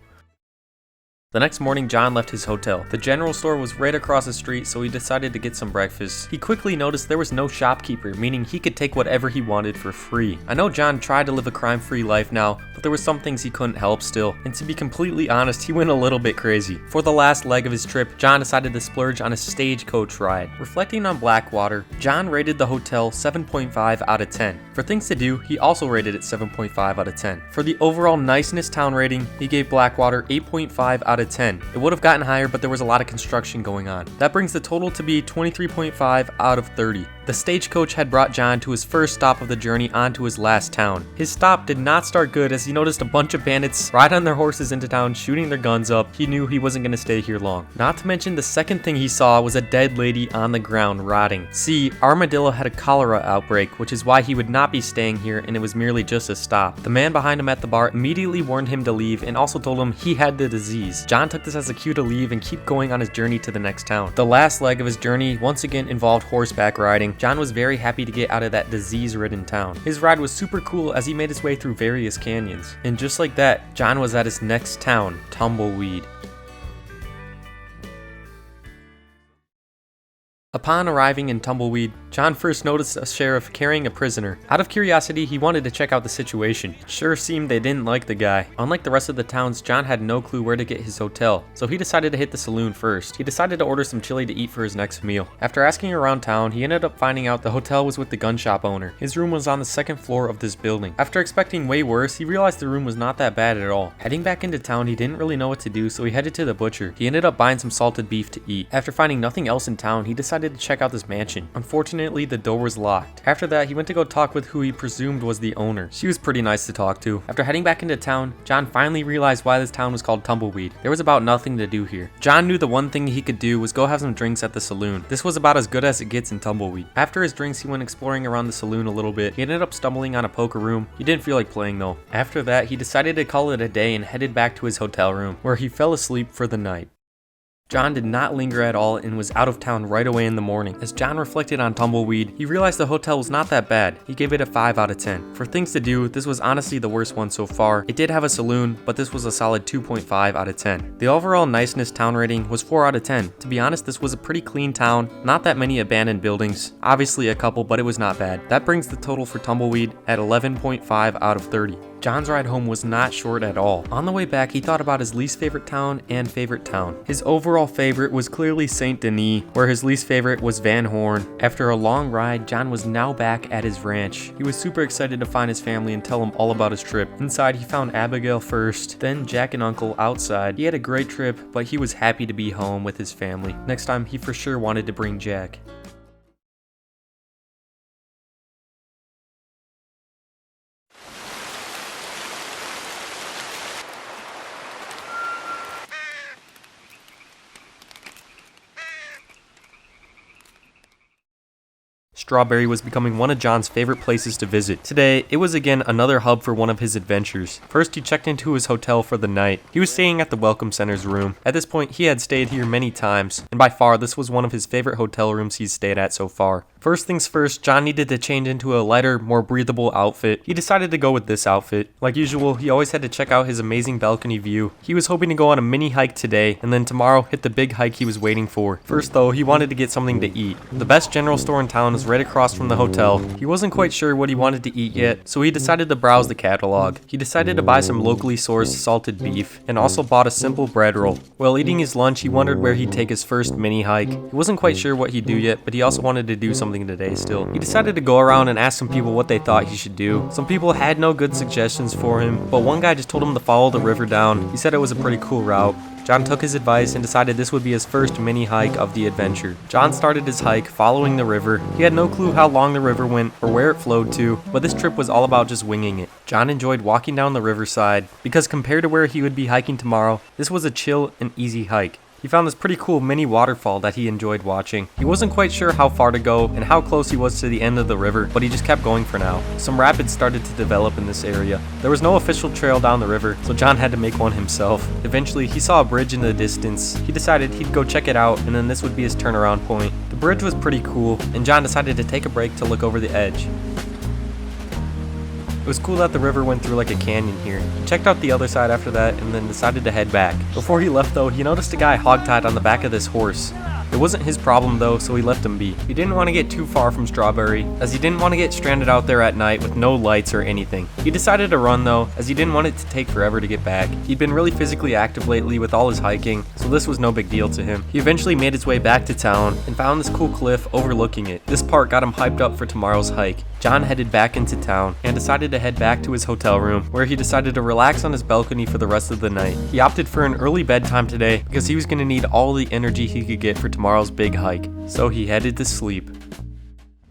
The next morning, John left his hotel. The general store was right across the street, so he decided to get some breakfast. He quickly noticed there was no shopkeeper, meaning he could take whatever he wanted for free. I know John tried to live a crime-free life now, but there were some things he couldn't help still. And to be completely honest, he went a little bit crazy. For the last leg of his trip, John decided to splurge on a stagecoach ride. Reflecting on Blackwater, John rated the hotel 7.5 out of 10. For things to do, he also rated it 7.5 out of 10. For the overall niceness town rating, he gave Blackwater 8.5 out of 10. It would have gotten higher, but there was a lot of construction going on. That brings the total to be 23.5 out of 30. The stagecoach had brought John to his first stop of the journey onto his last town. His stop did not start good as he noticed a bunch of bandits ride on their horses into town shooting their guns up. He knew he wasn't going to stay here long. Not to mention the second thing he saw was a dead lady on the ground rotting. See, Armadillo had a cholera outbreak, which is why he would not be staying here and it was merely just a stop. The man behind him at the bar immediately warned him to leave and also told him he had the disease. John took this as a cue to leave and keep going on his journey to the next town. The last leg of his journey once again involved horseback riding. John was very happy to get out of that disease-ridden town. His ride was super cool as he made his way through various canyons. And just like that, John was at his next town, Tumbleweed. Upon arriving in Tumbleweed, John first noticed a sheriff carrying a prisoner. Out of curiosity, he wanted to check out the situation. It sure seemed they didn't like the guy. Unlike the rest of the towns, John had no clue where to get his hotel, so he decided to hit the saloon first. He decided to order some chili to eat for his next meal. After asking around town, he ended up finding out the hotel was with the gun shop owner. His room was on the second floor of this building. After expecting way worse, he realized the room was not that bad at all. Heading back into town, he didn't really know what to do, so he headed to the butcher. He ended up buying some salted beef to eat. After finding nothing else in town, he decided to check out this mansion. Unfortunately, the door was locked. After that, he went to go talk with who he presumed was the owner. She was pretty nice to talk to. After heading back into town, John finally realized why this town was called Tumbleweed. There was about nothing to do here. John knew the one thing he could do was go have some drinks at the saloon. This was about as good as it gets in Tumbleweed. After his drinks, he went exploring around the saloon a little bit. He ended up stumbling on a poker room. He didn't feel like playing though. After that, he decided to call it a day and headed back to his hotel room, where he fell asleep for the night. John did not linger at all and was out of town right away in the morning. As John reflected on Tumbleweed, he realized the hotel was not that bad. He gave it a 5 out of 10. For things to do, this was honestly the worst one so far. It did have a saloon, but this was a solid 2.5 out of 10. The overall niceness town rating was 4 out of 10. To be honest, this was a pretty clean town, not that many abandoned buildings, obviously a couple, but it was not bad. That brings the total for Tumbleweed at 11.5 out of 30. John's ride home was not short at all. On the way back, he thought about his least favorite town and favorite town. His overall favorite was clearly Saint Denis, where his least favorite was Van Horn. After a long ride, John was now back at his ranch. He was super excited to find his family and tell them all about his trip. Inside, he found Abigail first, then Jack and Uncle outside. He had a great trip, but he was happy to be home with his family. Next time, he for sure wanted to bring Jack. Strawberry was becoming one of John's favorite places to visit. Today, it was again another hub for one of his adventures. First, he checked into his hotel for the night. He was staying at the Welcome Center's room. At this point, he had stayed here many times, and by far, this was one of his favorite hotel rooms he's stayed at so far. First things first, John needed to change into a lighter, more breathable outfit. He decided to go with this outfit. Like usual, he always had to check out his amazing balcony view. He was hoping to go on a mini hike today, and then tomorrow hit the big hike he was waiting for. First though, he wanted to get something to eat. The best general store in town is right across from the hotel. He wasn't quite sure what he wanted to eat yet, so he decided to browse the catalog. He decided to buy some locally sourced salted beef, and also bought a simple bread roll. While eating his lunch, he wondered where he'd take his first mini hike. He wasn't quite sure what he'd do yet, but he also wanted to do something today still. He decided to go around and ask some people what they thought he should do. Some people had no good suggestions for him, but one guy just told him to follow the river down. He said it was a pretty cool route. John took his advice and decided this would be his first mini hike of the adventure. John started his hike following the river. He had no clue how long the river went or where it flowed to, but this trip was all about just winging it. John enjoyed walking down the riverside because compared to where he would be hiking tomorrow, this was a chill and easy hike. He found this pretty cool mini waterfall that he enjoyed watching. He wasn't quite sure how far to go and how close he was to the end of the river, but he just kept going for now. Some rapids started to develop in this area. There was no official trail down the river, so John had to make one himself. Eventually, he saw a bridge in the distance. He decided he'd go check it out, and then this would be his turnaround point. The bridge was pretty cool, and John decided to take a break to look over the edge. It was cool that the river went through like a canyon here. He checked out the other side after that and then decided to head back. Before he left though, he noticed a guy hogtied on the back of this horse. It wasn't his problem though, so he left him be. He didn't want to get too far from Strawberry, as he didn't want to get stranded out there at night with no lights or anything. He decided to run though, as he didn't want it to take forever to get back. He'd been really physically active lately with all his hiking, so this was no big deal to him. He eventually made his way back to town and found this cool cliff overlooking it. This part got him hyped up for tomorrow's hike. John headed back into town and decided to head back to his hotel room, where he decided to relax on his balcony for the rest of the night. He opted for an early bedtime today because he was going to need all the energy he could get for tomorrow's big hike, so he headed to sleep.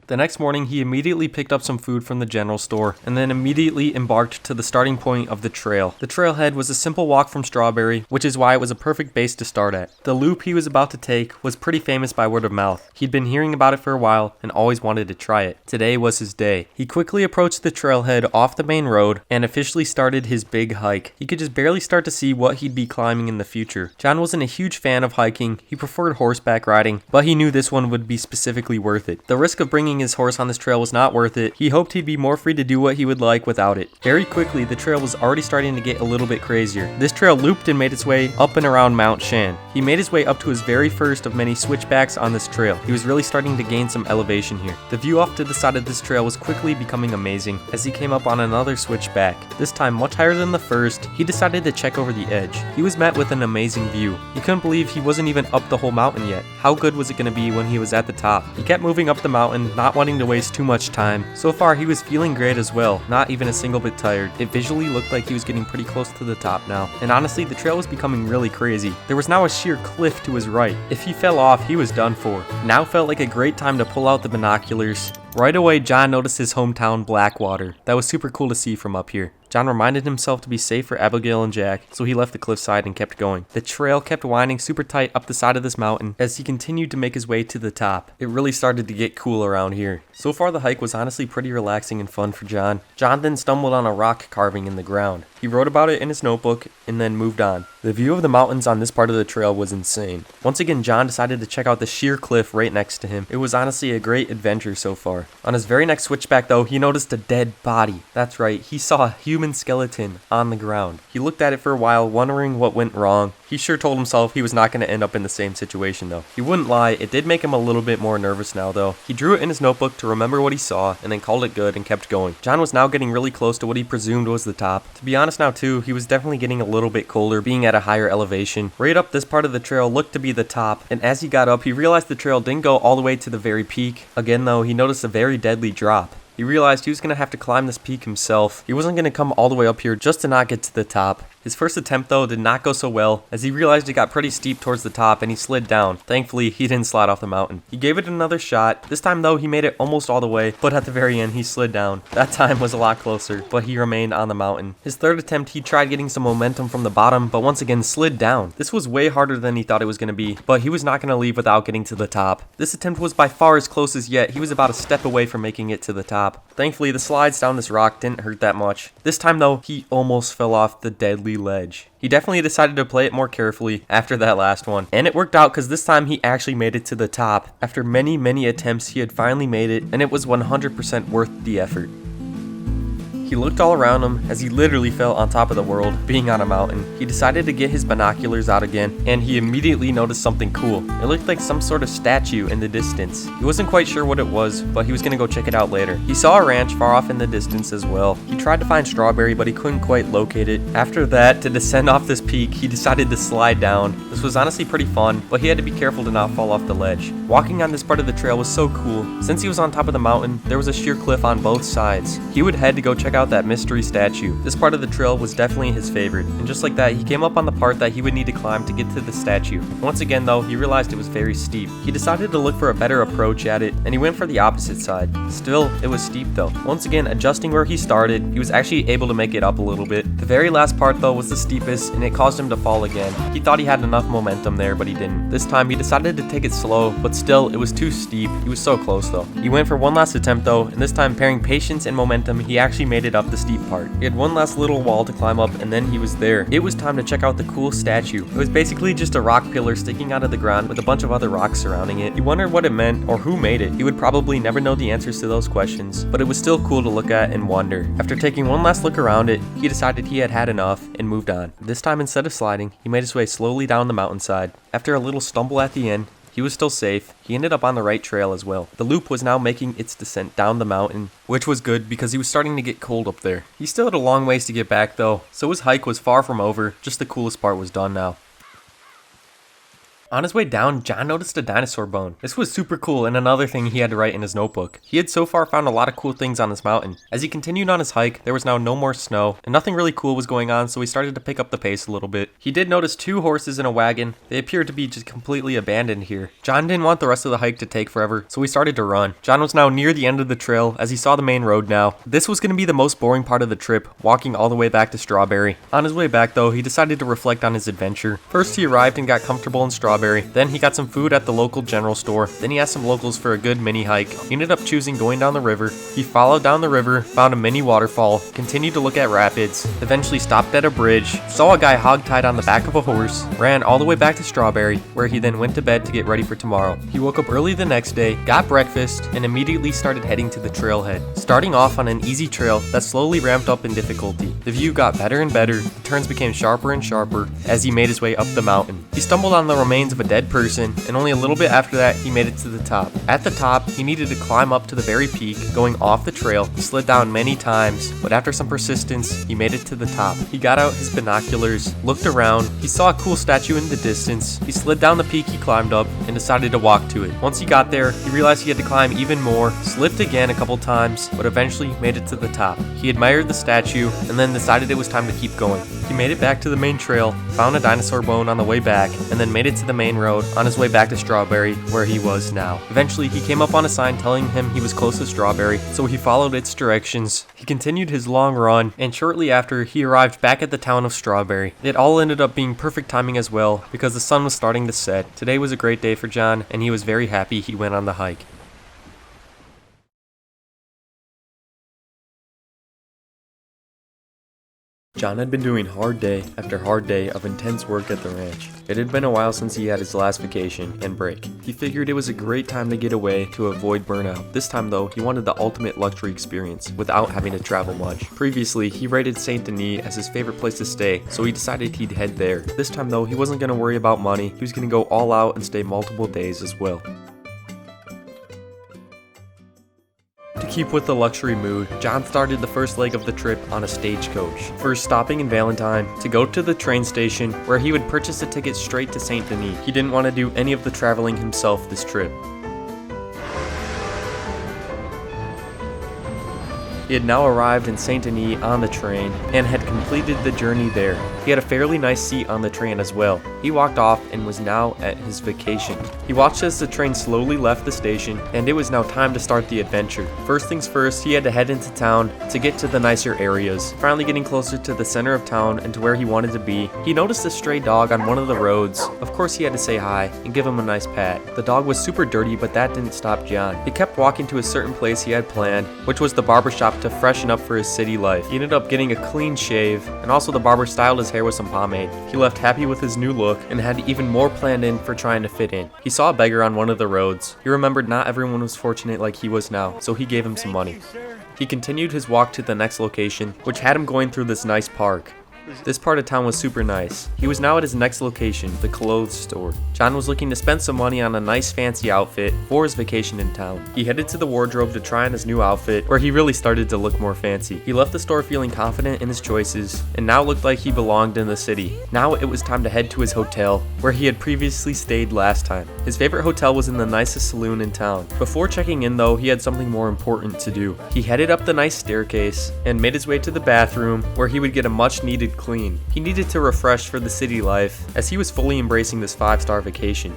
The next morning, he immediately picked up some food from the general store and then immediately embarked to the starting point of the trail. The trailhead was a simple walk from Strawberry, which is why it was a perfect base to start at. The loop he was about to take was pretty famous by word of mouth. He'd been hearing about it for a while and always wanted to try it. Today was his day. He quickly approached the trailhead off the main road and officially started his big hike. He could just barely start to see what he'd be climbing in the future. John wasn't a huge fan of hiking. He preferred horseback riding, but he knew this one would be specifically worth it. The risk of bringing his horse on this trail was not worth it. He hoped he'd be more free to do what he would like without it. Very quickly, the trail was already starting to get a little bit crazier. This trail looped and made its way up and around Mount Shan. He made his way up to his very first of many switchbacks on this trail. He was really starting to gain some elevation here. The view off to the side of this trail was quickly becoming amazing as he came up on another switchback. This time much higher than the first, he decided to check over the edge. He was met with an amazing view. He couldn't believe he wasn't even up the whole mountain yet. How good was it going to be when he was at the top? He kept moving up the mountain, not wanting to waste too much time. So far, he was feeling great as well, not even a single bit tired. It visually looked like he was getting pretty close to the top now. And honestly, the trail was becoming really crazy. There was now a sheer cliff to his right. If he fell off, he was done for. Now felt like a great time to pull out the binoculars. Right away, John noticed his hometown, Blackwater. That was super cool to see from up here. John reminded himself to be safe for Abigail and Jack, so he left the cliffside and kept going. The trail kept winding super tight up the side of this mountain as he continued to make his way to the top. It really started to get cool around here. So far, the hike was honestly pretty relaxing and fun for John. John then stumbled on a rock carving in the ground. He wrote about it in his notebook and then moved on. The view of the mountains on this part of the trail was insane. Once again, John decided to check out the sheer cliff right next to him. It was honestly a great adventure so far. On his very next switchback though, he noticed a dead body. That's right, he saw a human skeleton on the ground. He looked at it for a while, wondering what went wrong. He sure told himself he was not going to end up in the same situation though. He wouldn't lie, it did make him a little bit more nervous now though. He drew it in his notebook to remember what he saw and then called it good and kept going. John was now getting really close to what he presumed was the top. To be honest now too, he was definitely getting a little bit colder being at a higher elevation. Right up this part of the trail looked to be the top, and as he got up he realized the trail didn't go all the way to the very peak. Again though, he noticed a very deadly drop. He realized he was going to have to climb this peak himself. He wasn't going to come all the way up here just to not get to the top. His first attempt though did not go so well as he realized it got pretty steep towards the top and he slid down. Thankfully, he didn't slide off the mountain. He gave it another shot. This time though, he made it almost all the way, but at the very end he slid down. That time was a lot closer, but he remained on the mountain. His third attempt, he tried getting some momentum from the bottom, but once again slid down. This was way harder than he thought it was going to be, but he was not going to leave without getting to the top. This attempt was by far his closest yet. He was about a step away from making it to the top. Thankfully, the slides down this rock didn't hurt that much. This time though, he almost fell off the deadly ledge. He definitely decided to play it more carefully after that last one. And it worked out because this time he actually made it to the top. After many attempts, he had finally made it, and it was 100% worth the effort. He looked all around him as he literally felt on top of the world, being on a mountain. He decided to get his binoculars out again, and he immediately noticed something cool. It looked like some sort of statue in the distance. He wasn't quite sure what it was, but he was gonna go check it out later. He saw a ranch far off in the distance as well. He tried to find Strawberry, but he couldn't quite locate it. After that, to descend off this peak, he decided to slide down. This was honestly pretty fun, but he had to be careful to not fall off the ledge. Walking on this part of the trail was so cool. Since he was on top of the mountain, there was a sheer cliff on both sides. He would head to go check out that mystery statue. This part of the trail was definitely his favorite, and just like that, he came up on the part that he would need to climb to get to the statue. Once again though, he realized it was very steep. He decided to look for a better approach at it, and he went for the opposite side. Still, it was steep though. Once again, adjusting where he started, he was actually able to make it up a little bit. The very last part though was the steepest, and it caused him to fall again. He thought he had enough momentum there, but he didn't. This time, he decided to take it slow, but still, it was too steep. He was so close though. He went for one last attempt though, and this time pairing patience and momentum, he actually made it up the steep part. He had one last little wall to climb up, and then he was there. It was time to check out the cool statue. It was basically just a rock pillar sticking out of the ground with a bunch of other rocks surrounding it. He wondered what it meant or who made it. He would probably never know the answers to those questions, but it was still cool to look at and wonder. After taking one last look around it, he decided he had had enough and moved on. This time, instead of sliding, he made his way slowly down the mountainside. After a little stumble at the end, he was still safe. He ended up on the right trail as well. The loop was now making its descent down the mountain, which was good because he was starting to get cold up there. He still had a long ways to get back though, so his hike was far from over. Just the coolest part was done now. On his way down, John noticed a dinosaur bone. This was super cool and another thing he had to write in his notebook. He had so far found a lot of cool things on this mountain. As he continued on his hike, there was now no more snow and nothing really cool was going on, so he started to pick up the pace a little bit. He did notice 2 horses and a wagon. They appeared to be just completely abandoned here. John didn't want the rest of the hike to take forever, so he started to run. John was now near the end of the trail as he saw the main road now. This was going to be the most boring part of the trip, walking all the way back to Strawberry. On his way back though, he decided to reflect on his adventure. First he arrived and got comfortable in Strawberry. Then he got some food at the local general store. Then he asked some locals for a good mini hike. He ended up choosing going down the river. He followed down the river, found a mini waterfall, continued to look at rapids, eventually stopped at a bridge, saw a guy hogtied on the back of a horse, ran all the way back to Strawberry, where he then went to bed to get ready for tomorrow. He woke up early the next day, got breakfast, and immediately started heading to the trailhead. Starting off on an easy trail that slowly ramped up in difficulty. The view got better and better, the turns became sharper and sharper as he made his way up the mountain. He stumbled on the remains of a dead person, and only a little bit after that, he made it to the top. At the top, he needed to climb up to the very peak, going off the trail. He slid down many times, but after some persistence, he made it to the top. He got out his binoculars, looked around, he saw a cool statue in the distance. He slid down the peak he climbed up, and decided to walk to it. Once he got there, he realized he had to climb even more, slipped again a couple times, but eventually made it to the top. He admired the statue, and then decided it was time to keep going. He made it back to the main trail, found a dinosaur bone on the way back, and then made it to the main road on his way back to Strawberry, where he was now. Eventually, he came up on a sign telling him he was close to Strawberry, so he followed its directions. He continued his long run, and shortly after, he arrived back at the town of Strawberry. It all ended up being perfect timing as well, because the sun was starting to set. Today was a great day for John, and he was very happy he went on the hike. John had been doing hard day after hard day of intense work at the ranch. It had been a while since he had his last vacation and break. He figured it was a great time to get away to avoid burnout. This time though, he wanted the ultimate luxury experience without having to travel much. Previously, he rated Saint Denis as his favorite place to stay, so he decided he'd head there. This time though, he wasn't going to worry about money. He was going to go all out and stay multiple days as well. To keep with the luxury mood, John started the first leg of the trip on a stagecoach, first stopping in Valentine to go to the train station where he would purchase a ticket straight to Saint Denis. He didn't want to do any of the traveling himself this trip. He had now arrived in Saint Denis on the train and had completed the journey there. He had a fairly nice seat on the train as well. He walked off and was now at his vacation. He watched as the train slowly left the station, and it was now time to start the adventure. First things first, he had to head into town to get to the nicer areas. Finally getting closer to the center of town and to where he wanted to be, he noticed a stray dog on one of the roads. Of course he had to say hi and give him a nice pat. The dog was super dirty, but that didn't stop John. He kept walking to a certain place he had planned, which was the barbershop to freshen up for his city life. He ended up getting a clean shave, and also the barber styled his hair with some pomade. He left happy with his new look and had even more planned in for trying to fit in. He saw a beggar on one of the roads. He remembered not everyone was fortunate like he was now, so he gave him some money. He continued his walk to the next location, which had him going through this nice park. This part of town was super nice. He was now at his next location, the clothes store. John was looking to spend some money on a nice fancy outfit for his vacation in town. He headed to the wardrobe to try on his new outfit, where he really started to look more fancy. He left the store feeling confident in his choices, and now looked like he belonged in the city. Now it was time to head to his hotel, where he had previously stayed last time. His favorite hotel was in the nicest saloon in town. Before checking in though, he had something more important to do. He headed up the nice staircase, and made his way to the bathroom, where he would get a much needed clean. He needed to refresh for the city life, as he was fully embracing this 5-star vacation.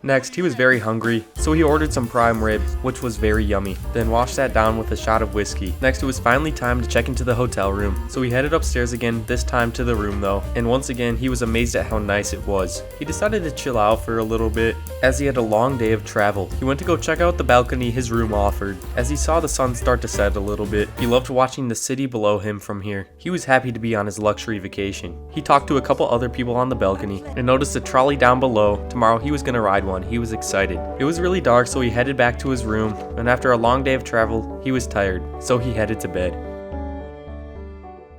Next, he was very hungry, so he ordered some prime rib, which was very yummy, then washed that down with a shot of whiskey. Next, it was finally time to check into the hotel room, so he headed upstairs again, this time to the room though, and once again, he was amazed at how nice it was. He decided to chill out for a little bit, as he had a long day of travel. He went to go check out the balcony his room offered. As he saw the sun start to set a little bit, he loved watching the city below him from here. He was happy to be on his luxury vacation. He talked to a couple other people on the balcony, and noticed a trolley down below. Tomorrow he was gonna ride one. He was excited. It was really dark, so he headed back to his room, and after a long day of travel, he was tired, so he headed to bed.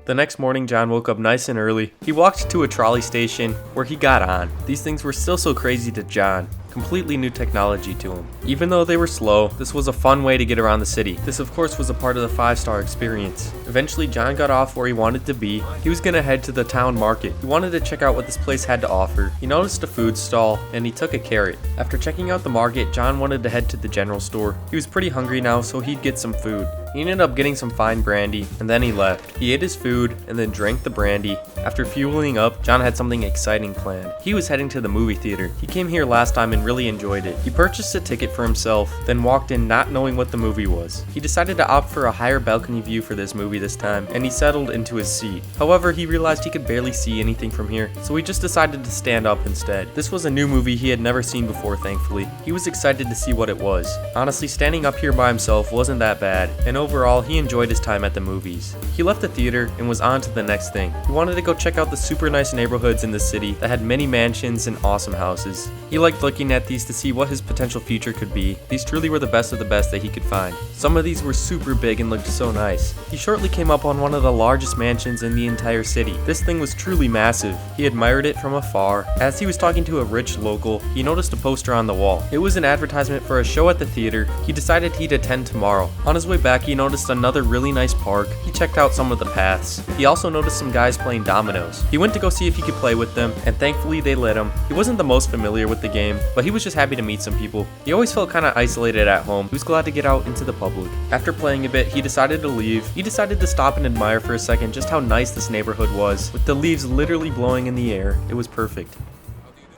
The next morning, John woke up nice and early. He walked to a trolley station where he got on. These things were still so crazy to John. completely new technology to him. Even though they were slow, this was a fun way to get around the city. This of course was a part of the 5-star experience. Eventually John got off where he wanted to be. He was gonna head to the town market. He wanted to check out what this place had to offer. He noticed a food stall and he took a carrot. After checking out the market, John wanted to head to the general store. He was pretty hungry now, so he'd get some food. He ended up getting some fine brandy, and then he left. He ate his food, and then drank the brandy. After fueling up, John had something exciting planned. He was heading to the movie theater. He came here last time and really enjoyed it. He purchased a ticket for himself, then walked in not knowing what the movie was. He decided to opt for a higher balcony view for this movie this time, and he settled into his seat. However, he realized he could barely see anything from here, so he just decided to stand up instead. This was a new movie he had never seen before, thankfully. He was excited to see what it was. Honestly, standing up here by himself wasn't that bad, and overall, he enjoyed his time at the movies. He left the theater and was on to the next thing. He wanted to go check out the super nice neighborhoods in the city that had many mansions and awesome houses. He liked looking at these to see what his potential future could be. These truly were the best of the best that he could find. Some of these were super big and looked so nice. He shortly came up on one of the largest mansions in the entire city. This thing was truly massive. He admired it from afar. As he was talking to a rich local, he noticed a poster on the wall. It was an advertisement for a show at the theater. He decided he'd attend tomorrow. On his way back, he noticed another really nice park. He checked out some of the paths. He also noticed some guys playing dominoes. He went to go see if he could play with them, and thankfully they let him. He wasn't the most familiar with the game, but he was just happy to meet some people. He always felt kind of isolated at home. He was glad to get out into the public. After playing a bit, he decided to leave. He decided to stop and admire for a second just how nice this neighborhood was. With the leaves literally blowing in the air, it was perfect.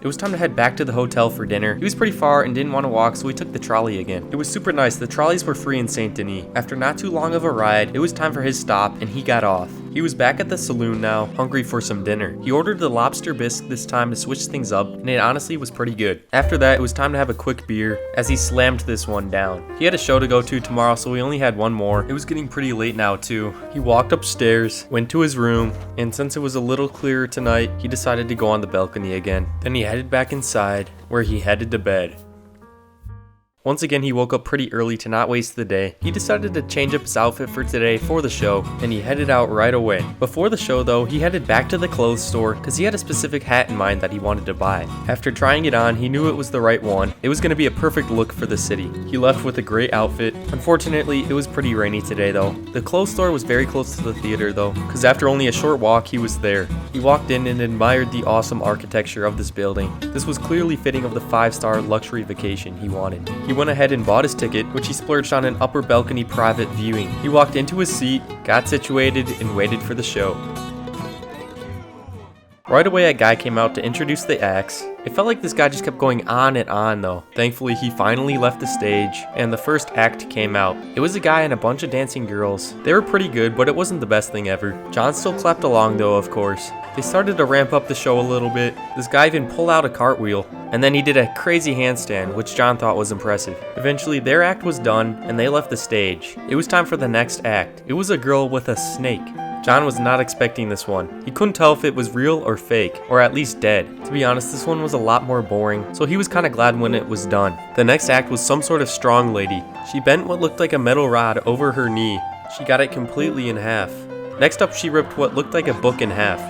It was time to head back to the hotel for dinner. He was pretty far and didn't want to walk, so he took the trolley again. It was super nice. The trolleys were free in Saint Denis. After not too long of a ride, it was time for his stop, and he got off. He was back at the saloon now, hungry for some dinner. He ordered the lobster bisque this time to switch things up, and it honestly was pretty good. After that, it was time to have a quick beer, as he slammed this one down. He had a show to go to tomorrow, so he only had one more. It was getting pretty late now too. He walked upstairs, went to his room, and since it was a little clearer tonight, he decided to go on the balcony again. Then he headed back inside, where he headed to bed. Once again, he woke up pretty early to not waste the day. He decided to change up his outfit for today for the show, and he headed out right away. Before the show though, he headed back to the clothes store because he had a specific hat in mind that he wanted to buy. After trying it on, he knew it was the right one. It was going to be a perfect look for the city. He left with a great outfit. Unfortunately, it was pretty rainy today though. The clothes store was very close to the theater though, because after only a short walk, he was there. He walked in and admired the awesome architecture of this building. This was clearly fitting of the 5-star luxury vacation he wanted. He went ahead and bought his ticket, which he splurged on an upper balcony private viewing. He walked into his seat, got situated, and waited for the show. Right away, a guy came out to introduce the acts. It felt like this guy just kept going on and on though. Thankfully, he finally left the stage, and the first act came out. It was a guy and a bunch of dancing girls. They were pretty good, but it wasn't the best thing ever. John still clapped along though, of course. They started to ramp up the show a little bit. This guy even pulled out a cartwheel, and then he did a crazy handstand, which John thought was impressive. Eventually, their act was done, and they left the stage. It was time for the next act. It was a girl with a snake. John was not expecting this one. He couldn't tell if it was real or fake, or at least dead. To be honest, this one was a lot more boring, so he was kinda glad when it was done. The next act was some sort of strong lady. She bent what looked like a metal rod over her knee. She got it completely in half. Next up, she ripped what looked like a book in half.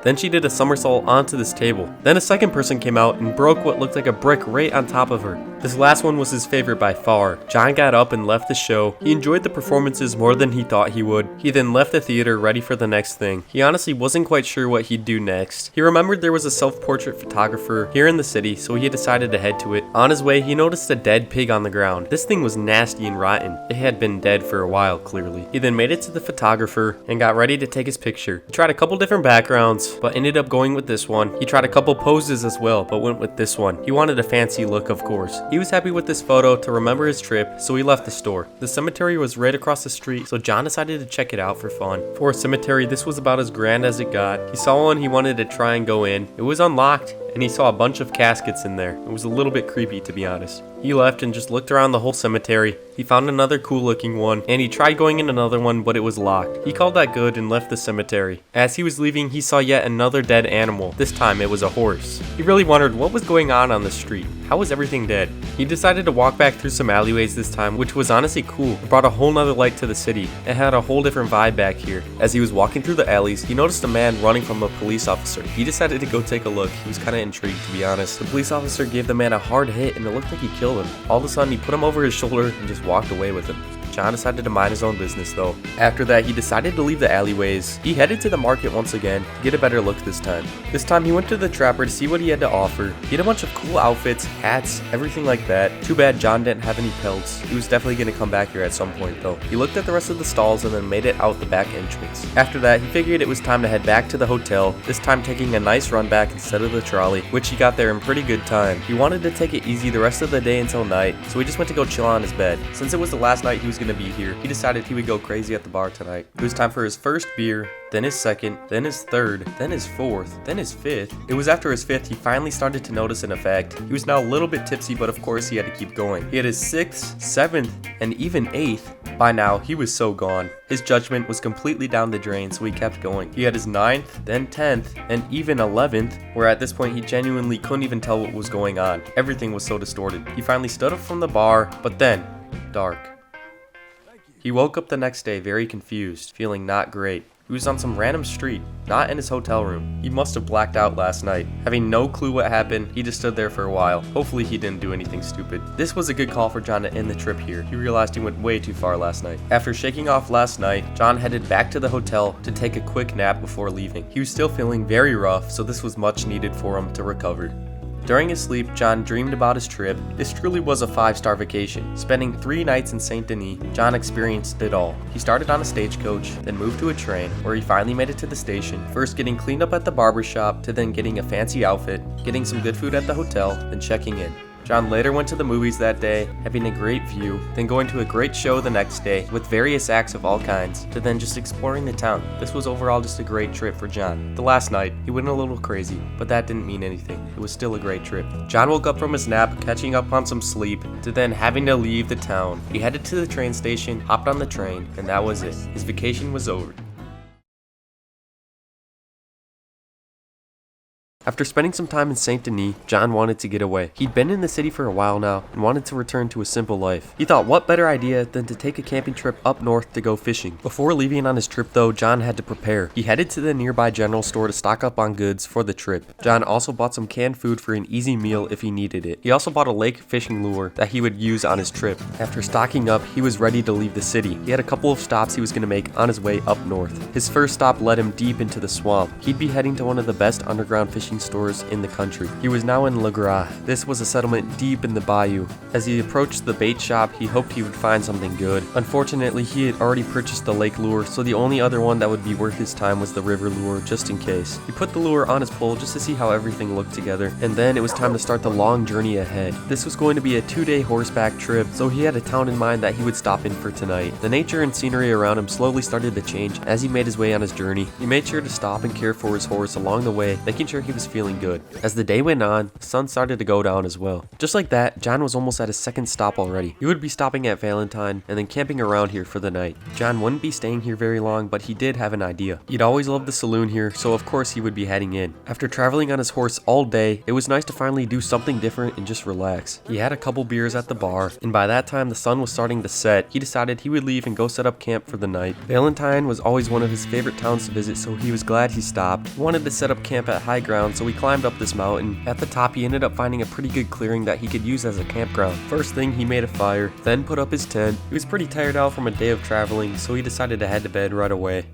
Then she did a somersault onto this table. Then a second person came out and broke what looked like a brick right on top of her. This last one was his favorite by far. John got up and left the show. He enjoyed the performances more than he thought he would. He then left the theater ready for the next thing. He honestly wasn't quite sure what he'd do next. He remembered there was a self-portrait photographer here in the city, so he decided to head to it. On his way, he noticed a dead pig on the ground. This thing was nasty and rotten. It had been dead for a while, clearly. He then made it to the photographer and got ready to take his picture. He tried a couple different backgrounds, but ended up going with this one. He tried a couple poses as well, but went with this one. He wanted a fancy look, of course. He was happy with this photo to remember his trip, so he left the store. The cemetery was right across the street, so John decided to check it out for fun. For a cemetery, this was about as grand as it got. He saw one he wanted to try and go in. It was unlocked, and he saw a bunch of caskets in there. It was a little bit creepy, to be honest. He left and just looked around the whole cemetery. He found another cool looking one, and he tried going in another one, but it was locked. He called that good and left the cemetery. As he was leaving, he saw yet another dead animal. This time it was a horse. He really wondered what was going on the street. How was everything dead? He decided to walk back through some alleyways this time, which was honestly cool. It brought a whole nother light to the city. It had a whole different vibe back here. As he was walking through the alleys, he noticed a man running from a police officer. He decided to go take a look. He was kind of intrigued, to be honest. The police officer gave the man a hard hit and it looked like he killed him. All of a sudden, he put him over his shoulder and just walked away with him. John decided to mind his own business though. After that, he decided to leave the alleyways. He headed to the market once again to get a better look this time. This time he went to the trapper to see what he had to offer. He had a bunch of cool outfits, hats, everything like that. Too bad John didn't have any pelts. He was definitely going to come back here at some point though. He looked at the rest of the stalls and then made it out the back entrance. After that, he figured it was time to head back to the hotel, this time taking a nice run back instead of the trolley, which he got there in pretty good time. He wanted to take it easy the rest of the day until night, so he just went to go chill on his bed. Since it was the last night he was going to be here, he decided he would go crazy at the bar tonight. It was time for his first beer, then his second, then his third, then his fourth, then his fifth. It was after his fifth he finally started to notice an effect. He was now a little bit tipsy, but of course he had to keep going. He had his sixth, seventh, and even eighth. By now, he was so gone. His judgment was completely down the drain, so he kept going. He had his 9th, then 10th, and even 11th, where at this point he genuinely couldn't even tell what was going on. Everything was so distorted. He finally stood up from the bar, but then, dark. He woke up the next day very confused, feeling not great. He was on some random street, not in his hotel room. He must have blacked out last night. Having no clue what happened, he just stood there for a while. Hopefully he didn't do anything stupid. This was a good call for John to end the trip here. He realized he went way too far last night. After shaking off last night, John headed back to the hotel to take a quick nap before leaving. He was still feeling very rough, so this was much needed for him to recover. During his sleep, John dreamed about his trip. This truly was a 5-star vacation. Spending 3 nights in Saint Denis, John experienced it all. He started on a stagecoach, then moved to a train, where he finally made it to the station, first getting cleaned up at the barber shop, to then getting a fancy outfit, getting some good food at the hotel, then checking in. John later went to the movies that day, having a great view, then going to a great show the next day with various acts of all kinds, to then just exploring the town. This was overall just a great trip for John. The last night, he went a little crazy, but that didn't mean anything. It was still a great trip. John woke up from his nap, catching up on some sleep, to then having to leave the town. He headed to the train station, hopped on the train, and that was it. His vacation was over. After spending some time in Saint Denis, John wanted to get away. He'd been in the city for a while now and wanted to return to a simple life. He thought what better idea than to take a camping trip up north to go fishing. Before leaving on his trip though, John had to prepare. He headed to the nearby general store to stock up on goods for the trip. John also bought some canned food for an easy meal if he needed it. He also bought a lake fishing lure that he would use on his trip. After stocking up, he was ready to leave the city. He had a couple of stops he was going to make on his way up north. His first stop led him deep into the swamp. He'd be heading to one of the best underground fishing stores in the country. He was now in Le Gras. This was a settlement deep in the bayou. As he approached the bait shop, he hoped he would find something good. Unfortunately, he had already purchased the lake lure, so the only other one that would be worth his time was the river lure, just in case. He put the lure on his pole just to see how everything looked together, and then it was time to start the long journey ahead. This was going to be a 2-day horseback trip, so he had a town in mind that he would stop in for tonight. The nature and scenery around him slowly started to change as he made his way on his journey. He made sure to stop and care for his horse along the way, making sure he was feeling good. As the day went on, the sun started to go down as well. Just like that, John was almost at his second stop already. He would be stopping at Valentine and then camping around here for the night. John wouldn't be staying here very long, but he did have an idea. He'd always loved the saloon here, so of course he would be heading in. After traveling on his horse all day, it was nice to finally do something different and just relax. He had a couple beers at the bar, and by that time the sun was starting to set. He decided he would leave and go set up camp for the night. Valentine was always one of his favorite towns to visit, so he was glad he stopped. He wanted to set up camp at high ground, so he climbed up this mountain. At the top, he ended up finding a pretty good clearing that he could use as a campground. First thing, he made a fire, then put up his tent. He was pretty tired out from a day of traveling, so he decided to head to bed right away.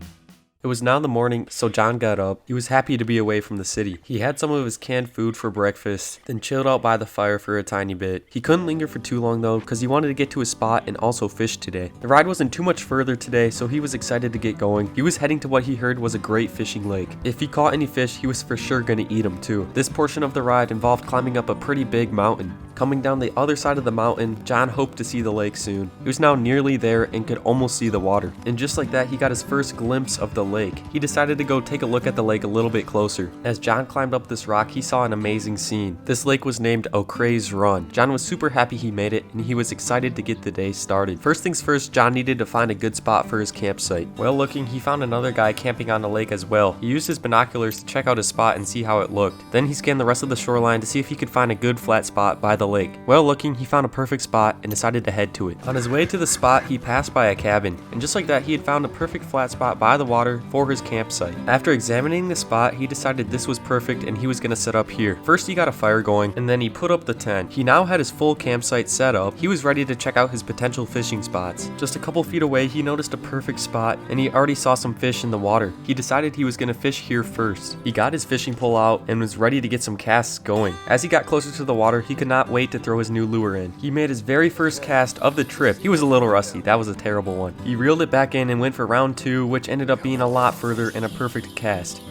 It was now the morning, so John got up. He was happy to be away from the city. He had some of his canned food for breakfast, then chilled out by the fire for a tiny bit. He couldn't linger for too long though, because he wanted to get to his spot and also fish today. The ride wasn't too much further today, so he was excited to get going. He was heading to what he heard was a great fishing lake. If he caught any fish, he was for sure going to eat them too. This portion of the ride involved climbing up a pretty big mountain. Coming down the other side of the mountain, John hoped to see the lake soon. He was now nearly there and could almost see the water. And just like that, he got his first glimpse of the lake. He decided to go take a look at the lake a little bit closer. As John climbed up this rock, he saw an amazing scene. This lake was named O'Creagh's Run. John was super happy he made it, and he was excited to get the day started. First things first, John needed to find a good spot for his campsite. While looking, he found another guy camping on the lake as well. He used his binoculars to check out his spot and see how it looked. Then he scanned the rest of the shoreline to see if he could find a good flat spot by the lake. While looking, he found a perfect spot and decided to head to it. On his way to the spot, he passed by a cabin, and just like that, he had found a perfect flat spot by the water for his campsite. After examining the spot, he decided this was perfect and he was going to set up here. First, he got a fire going, and then he put up the tent. He now had his full campsite set up. He was ready to check out his potential fishing spots. Just a couple feet away, he noticed a perfect spot, and he already saw some fish in the water. He decided he was going to fish here first. He got his fishing pole out and was ready to get some casts going. As he got closer to the water, he could not wait to throw his new lure in. He made his very first cast of the trip. He was a little rusty. That was a terrible one. He reeled it back in and went for round 2, which ended up being a lot further and a perfect cast.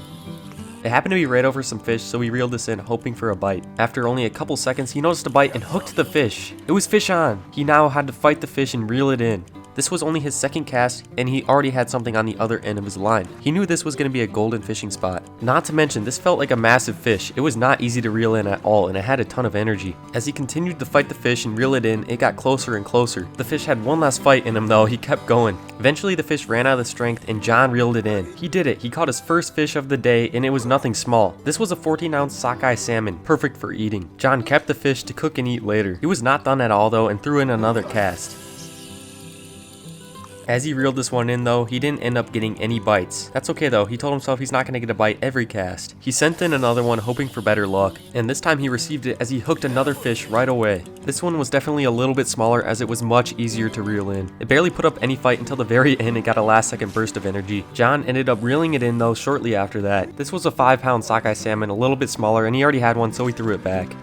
It happened to be right over some fish, so he reeled this in, hoping for a bite. After only a couple seconds, he noticed a bite and hooked the fish. It was fish on. He now had to fight the fish and reel it in. This was only his second cast, and he already had something on the other end of his line. He knew this was going to be a golden fishing spot. Not to mention, this felt like a massive fish. It was not easy to reel in at all, and it had a ton of energy. As he continued to fight the fish and reel it in, it got closer and closer. The fish had one last fight in him though. He kept going. Eventually, the fish ran out of strength, and John reeled it in. He did it. He caught his first fish of the day, and it was nothing small. This was a 14-ounce sockeye salmon, perfect for eating. John kept the fish to cook and eat later. He was not done at all though, and threw in another cast. As he reeled this one in though, he didn't end up getting any bites. That's okay though, he told himself he's not going to get a bite every cast. He sent in another one hoping for better luck, and this time he received it as he hooked another fish right away. This one was definitely a little bit smaller as it was much easier to reel in. It barely put up any fight until the very end and got a last second burst of energy. John ended up reeling it in though shortly after that. This was a 5-pound sockeye salmon, a little bit smaller, and he already had one so he threw it back.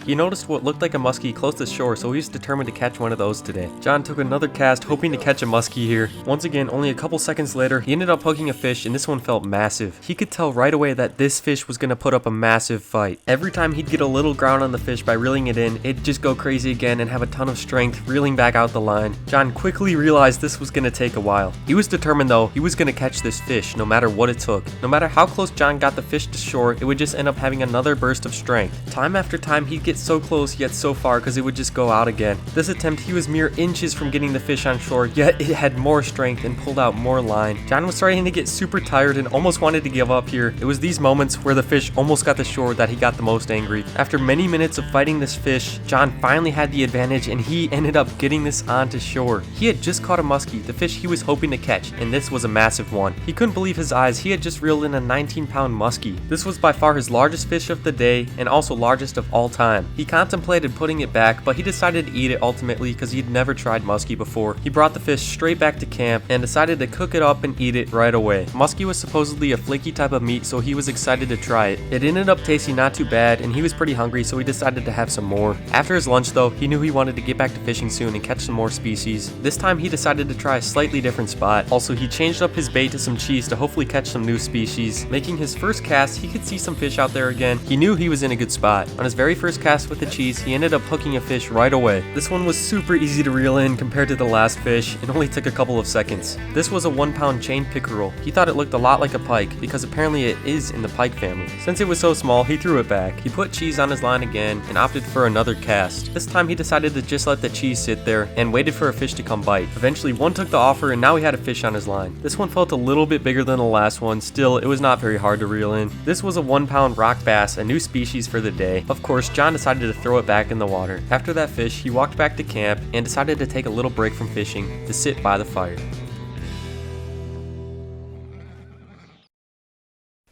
He noticed what looked like a muskie close to shore, so he was determined to catch one of those today. John took another cast, hoping to catch a muskie here. Once again, only a couple seconds later, he ended up hooking a fish, and this one felt massive. He could tell right away that this fish was going to put up a massive fight. Every time he'd get a little ground on the fish by reeling it in, it'd just go crazy again and have a ton of strength, reeling back out the line. John quickly realized this was going to take a while. He was determined though, he was going to catch this fish, no matter what it took. No matter how close John got the fish to shore, it would just end up having another burst of strength. Time after time, he'd get so close yet so far because it would just go out again. This attempt, he was mere inches from getting the fish on shore, yet it had more strength and pulled out more line. John was starting to get super tired and almost wanted to give up here. It was these moments where the fish almost got to shore that he got the most angry. After many minutes of fighting this fish, John finally had the advantage and he ended up getting this onto shore. He had just caught a muskie, the fish he was hoping to catch, and this was a massive one. He couldn't believe his eyes. He had just reeled in a 19-pound muskie. This was by far his largest fish of the day and also largest of all time. He contemplated putting it back, but he decided to eat it ultimately because he'd never tried muskie before. He brought the fish straight back to camp and decided to cook it up and eat it right away. Muskie was supposedly a flaky type of meat, so he was excited to try it. It ended up tasting not too bad, and he was pretty hungry, so he decided to have some more. After his lunch though, he knew he wanted to get back to fishing soon and catch some more species. This time he decided to try a slightly different spot. Also, he changed up his bait to some cheese to hopefully catch some new species. Making his first cast, he could see some fish out there again. He knew he was in a good spot. On his very first cast with the cheese, he ended up hooking a fish right away. This one was super easy to reel in compared to the last fish. It only took a couple of seconds. This was a 1-pound chain pickerel. He thought it looked a lot like a pike because apparently it is in the pike family. Since it was so small, he threw it back. He put cheese on his line again and opted for another cast. This time he decided to just let the cheese sit there and waited for a fish to come bite. Eventually one took the offer and now he had a fish on his line. This one felt a little bit bigger than the last one. Still, it was not very hard to reel in. This was a 1-pound rock bass, a new species for the day. Of course, John decided to throw it back in the water. After that fish, he walked back to camp and decided to take a little break from fishing to sit by the fire.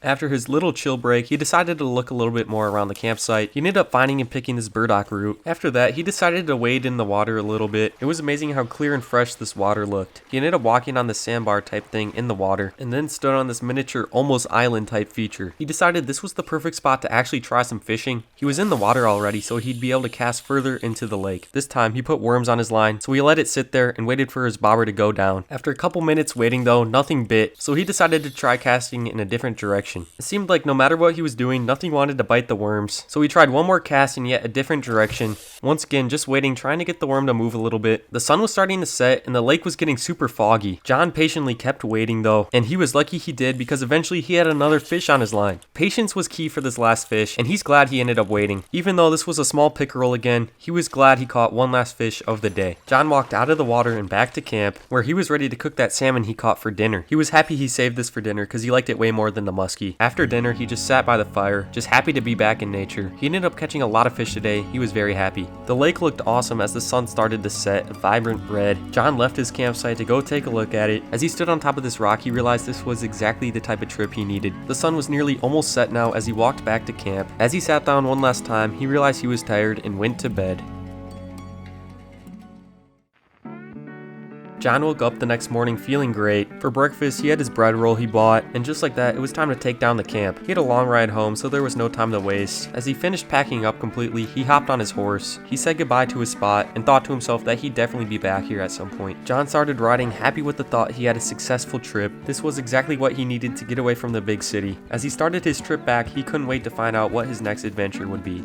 After his little chill break, he decided to look a little bit more around the campsite. He ended up finding and picking this burdock root. After that, he decided to wade in the water a little bit. It was amazing how clear and fresh this water looked. He ended up walking on the sandbar type thing in the water, and then stood on this miniature almost island type feature. He decided this was the perfect spot to actually try some fishing. He was in the water already, so he'd be able to cast further into the lake. This time, he put worms on his line, so he let it sit there and waited for his bobber to go down. After a couple minutes waiting though, nothing bit, so he decided to try casting in a different direction. direction. It seemed like no matter what he was doing, nothing wanted to bite the worms. So he tried one more cast in yet a different direction. Once again, just waiting, trying to get the worm to move a little bit. The sun was starting to set and the lake was getting super foggy. John patiently kept waiting though, and he was lucky he did because eventually he had another fish on his line. Patience was key for this last fish, and he's glad he ended up waiting. Even though this was a small pickerel again, he was glad he caught one last fish of the day. John walked out of the water and back to camp, where he was ready to cook that salmon he caught for dinner. He was happy he saved this for dinner because he liked it way more than the muskie. After dinner, he just sat by the fire, just happy to be back in nature. He ended up catching a lot of fish today. He was very happy. The lake looked awesome as the sun started to set, a vibrant red. John left his campsite to go take a look at it. As he stood on top of this rock, he realized this was exactly the type of trip he needed. The sun was nearly almost set now as he walked back to camp. As he sat down one last time, he realized he was tired and went to bed. John woke up the next morning feeling great. For breakfast, he had his bread roll he bought, and just like that, it was time to take down the camp. He had a long ride home, so there was no time to waste. As he finished packing up completely, he hopped on his horse. He said goodbye to his spot, and thought to himself that he'd definitely be back here at some point. John started riding, happy with the thought he had a successful trip. This was exactly what he needed to get away from the big city. As he started his trip back, he couldn't wait to find out what his next adventure would be.